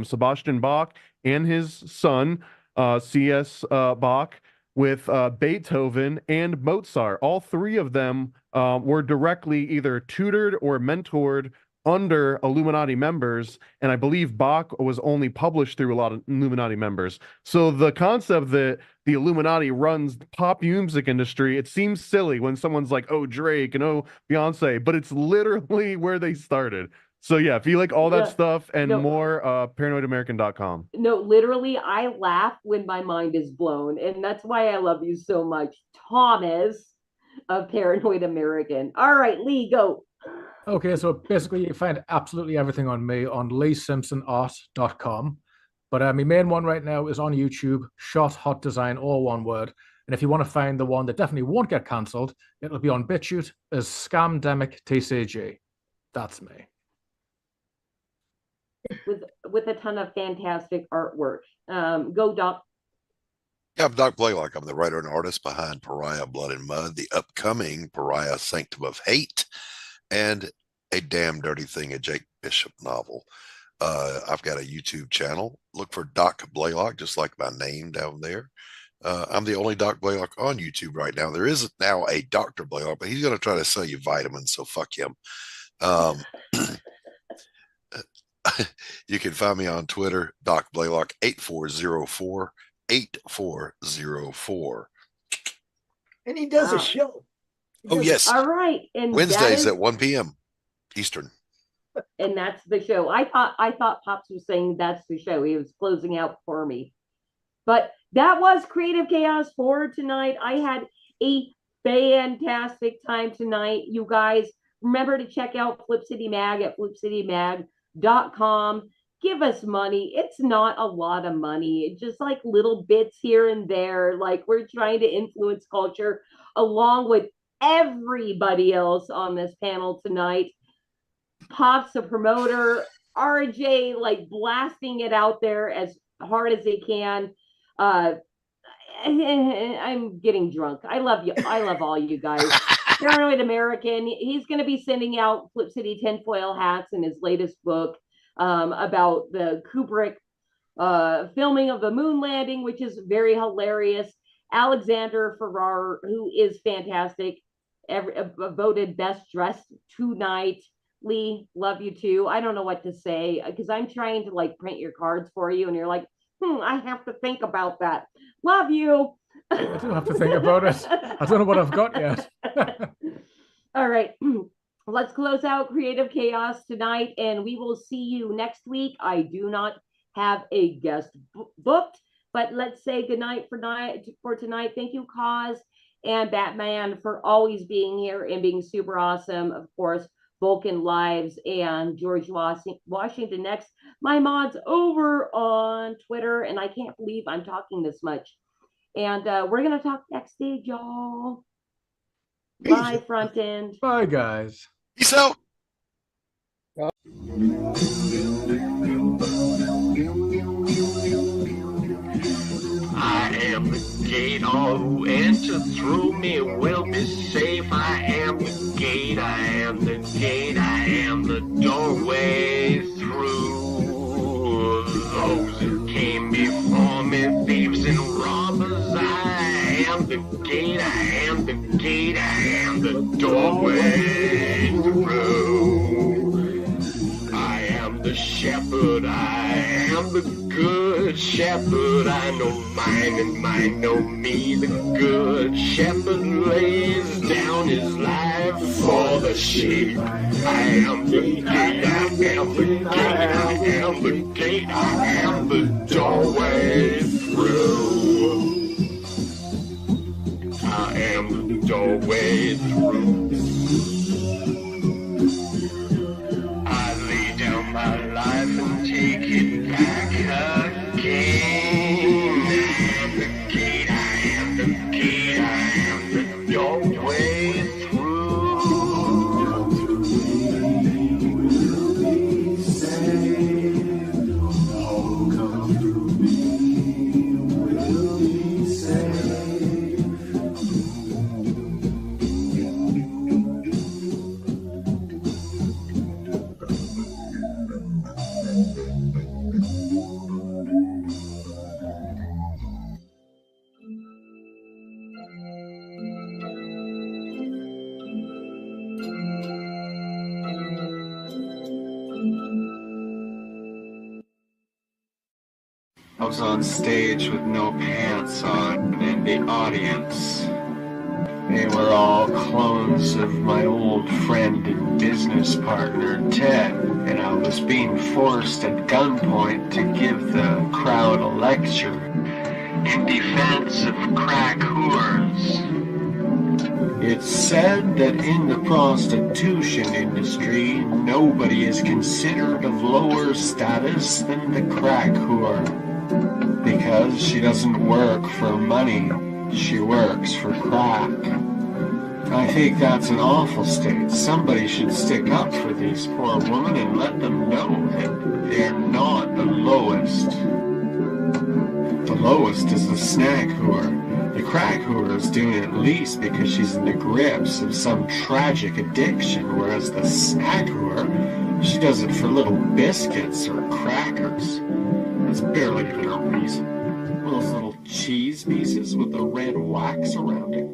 Sebastian Bach and his son, C.S. Bach, with Beethoven and Mozart. All three of them were directly either tutored or mentored under Illuminati members, and I believe Bach was only published through a lot of Illuminati members. So the concept that the Illuminati runs the pop music industry, it seems silly when someone's like, oh, Drake and oh, Beyonce, but it's literally where they started. So yeah, if you like all that stuff and more, paranoidamerican.com. No, literally, I laugh when my mind is blown, and that's why I love you so much, Thomas of Paranoid American. All right, Lee, go. Okay, so basically you find absolutely everything on me on leesimpsonart.com. But my main one right now is on YouTube, Shot Hot Design, all one word. And if you want to find the one that definitely won't get cancelled, it'll be on BitChute as Scamdemic TCG. That's me. With a ton of fantastic artwork. Go, Doc. Yeah, I'm Doc Blaylock. I'm the writer and artist behind Pariah Blood and Mud, the upcoming Pariah Sanctum of Hate, and A Damn Dirty Thing, a Jake Bishop novel. I've got a YouTube channel. Look for Doc Blaylock, just like my name down there. I'm the only Doc Blaylock on YouTube right now. There is now a Dr. Blaylock, but he's going to try to sell you vitamins, so fuck him. You can find me on Twitter, Doc Blaylock 8404 8404. And he does a show. Oh, yes. All right. And Wednesdays at 1 p.m. Eastern. And that's the show. I thought Pops was saying that's the show. He was closing out for me. But that was Creative Chaos for tonight. I had a fantastic time tonight. You guys, remember to check out Flip City Mag at flipcitymag.com. Give us money. It's not a lot of money. It's just like little bits here and there. Like, we're trying to influence culture along with everybody else on this panel tonight. Pop's a promoter. RJ, like, blasting it out there as hard as they can. I'm getting drunk. I love you. I love all you guys. Paranoid American. He's going to be sending out Flip City tinfoil hats in his latest book about the Kubrick filming of the moon landing, which is very hilarious. Alexander Ferrar, who is fantastic, voted best dressed tonight. Lee, love you too. I don't know what to say because I'm trying to like print your cards for you, and you're like, I have to think about that. Love you. I don't have to think about it. I don't know what I've got yet. All right. Let's close out Creative Chaos tonight, and we will see you next week. I do not have a guest booked, but let's say goodnight for tonight. Thank you, Cos and Batman, for always being here and being super awesome. Of course, Vulcan Lives and George Washington Next. My mod's over on Twitter, and I can't believe I'm talking this much. And we're going to talk backstage, y'all. Bye, front end. Bye, guys. Peace out. I am the gate, all who enter through me will be safe. I am the gate, I am the gate, I am the doorway through. Those who came before me, thieves and robbers, I am the gate, I am the gate, I am the doorway through. I am the shepherd, I am the good shepherd. I know mine and mine know me. The good shepherd lays down his life for the sheep. I am the gate, I am the gate, I am the gate, I am the doorway through. I am the doorway through. I lay down my life and take it back again. I am the gate, I am the gate, I am the doorway through. We'll be saved. Oh, come through me. We'll be saved. I was on stage with no pants on, and the audience, they were all clones of my old friend and business partner, Ted, and I was being forced at gunpoint to give the crowd a lecture in defense of crack whores. It's said that in the prostitution industry, nobody is considered of lower status than the crack whore. Because she doesn't work for money, she works for crack. I think that's an awful state. Somebody should stick up for these poor women and let them know that they're not the lowest. The lowest is the snack whore. The crack whore is doing it at least because she's in the grips of some tragic addiction, whereas the snack whore, she does it for little biscuits or crackers. That's barely even a reason. Those little cheese pieces with the red wax around it.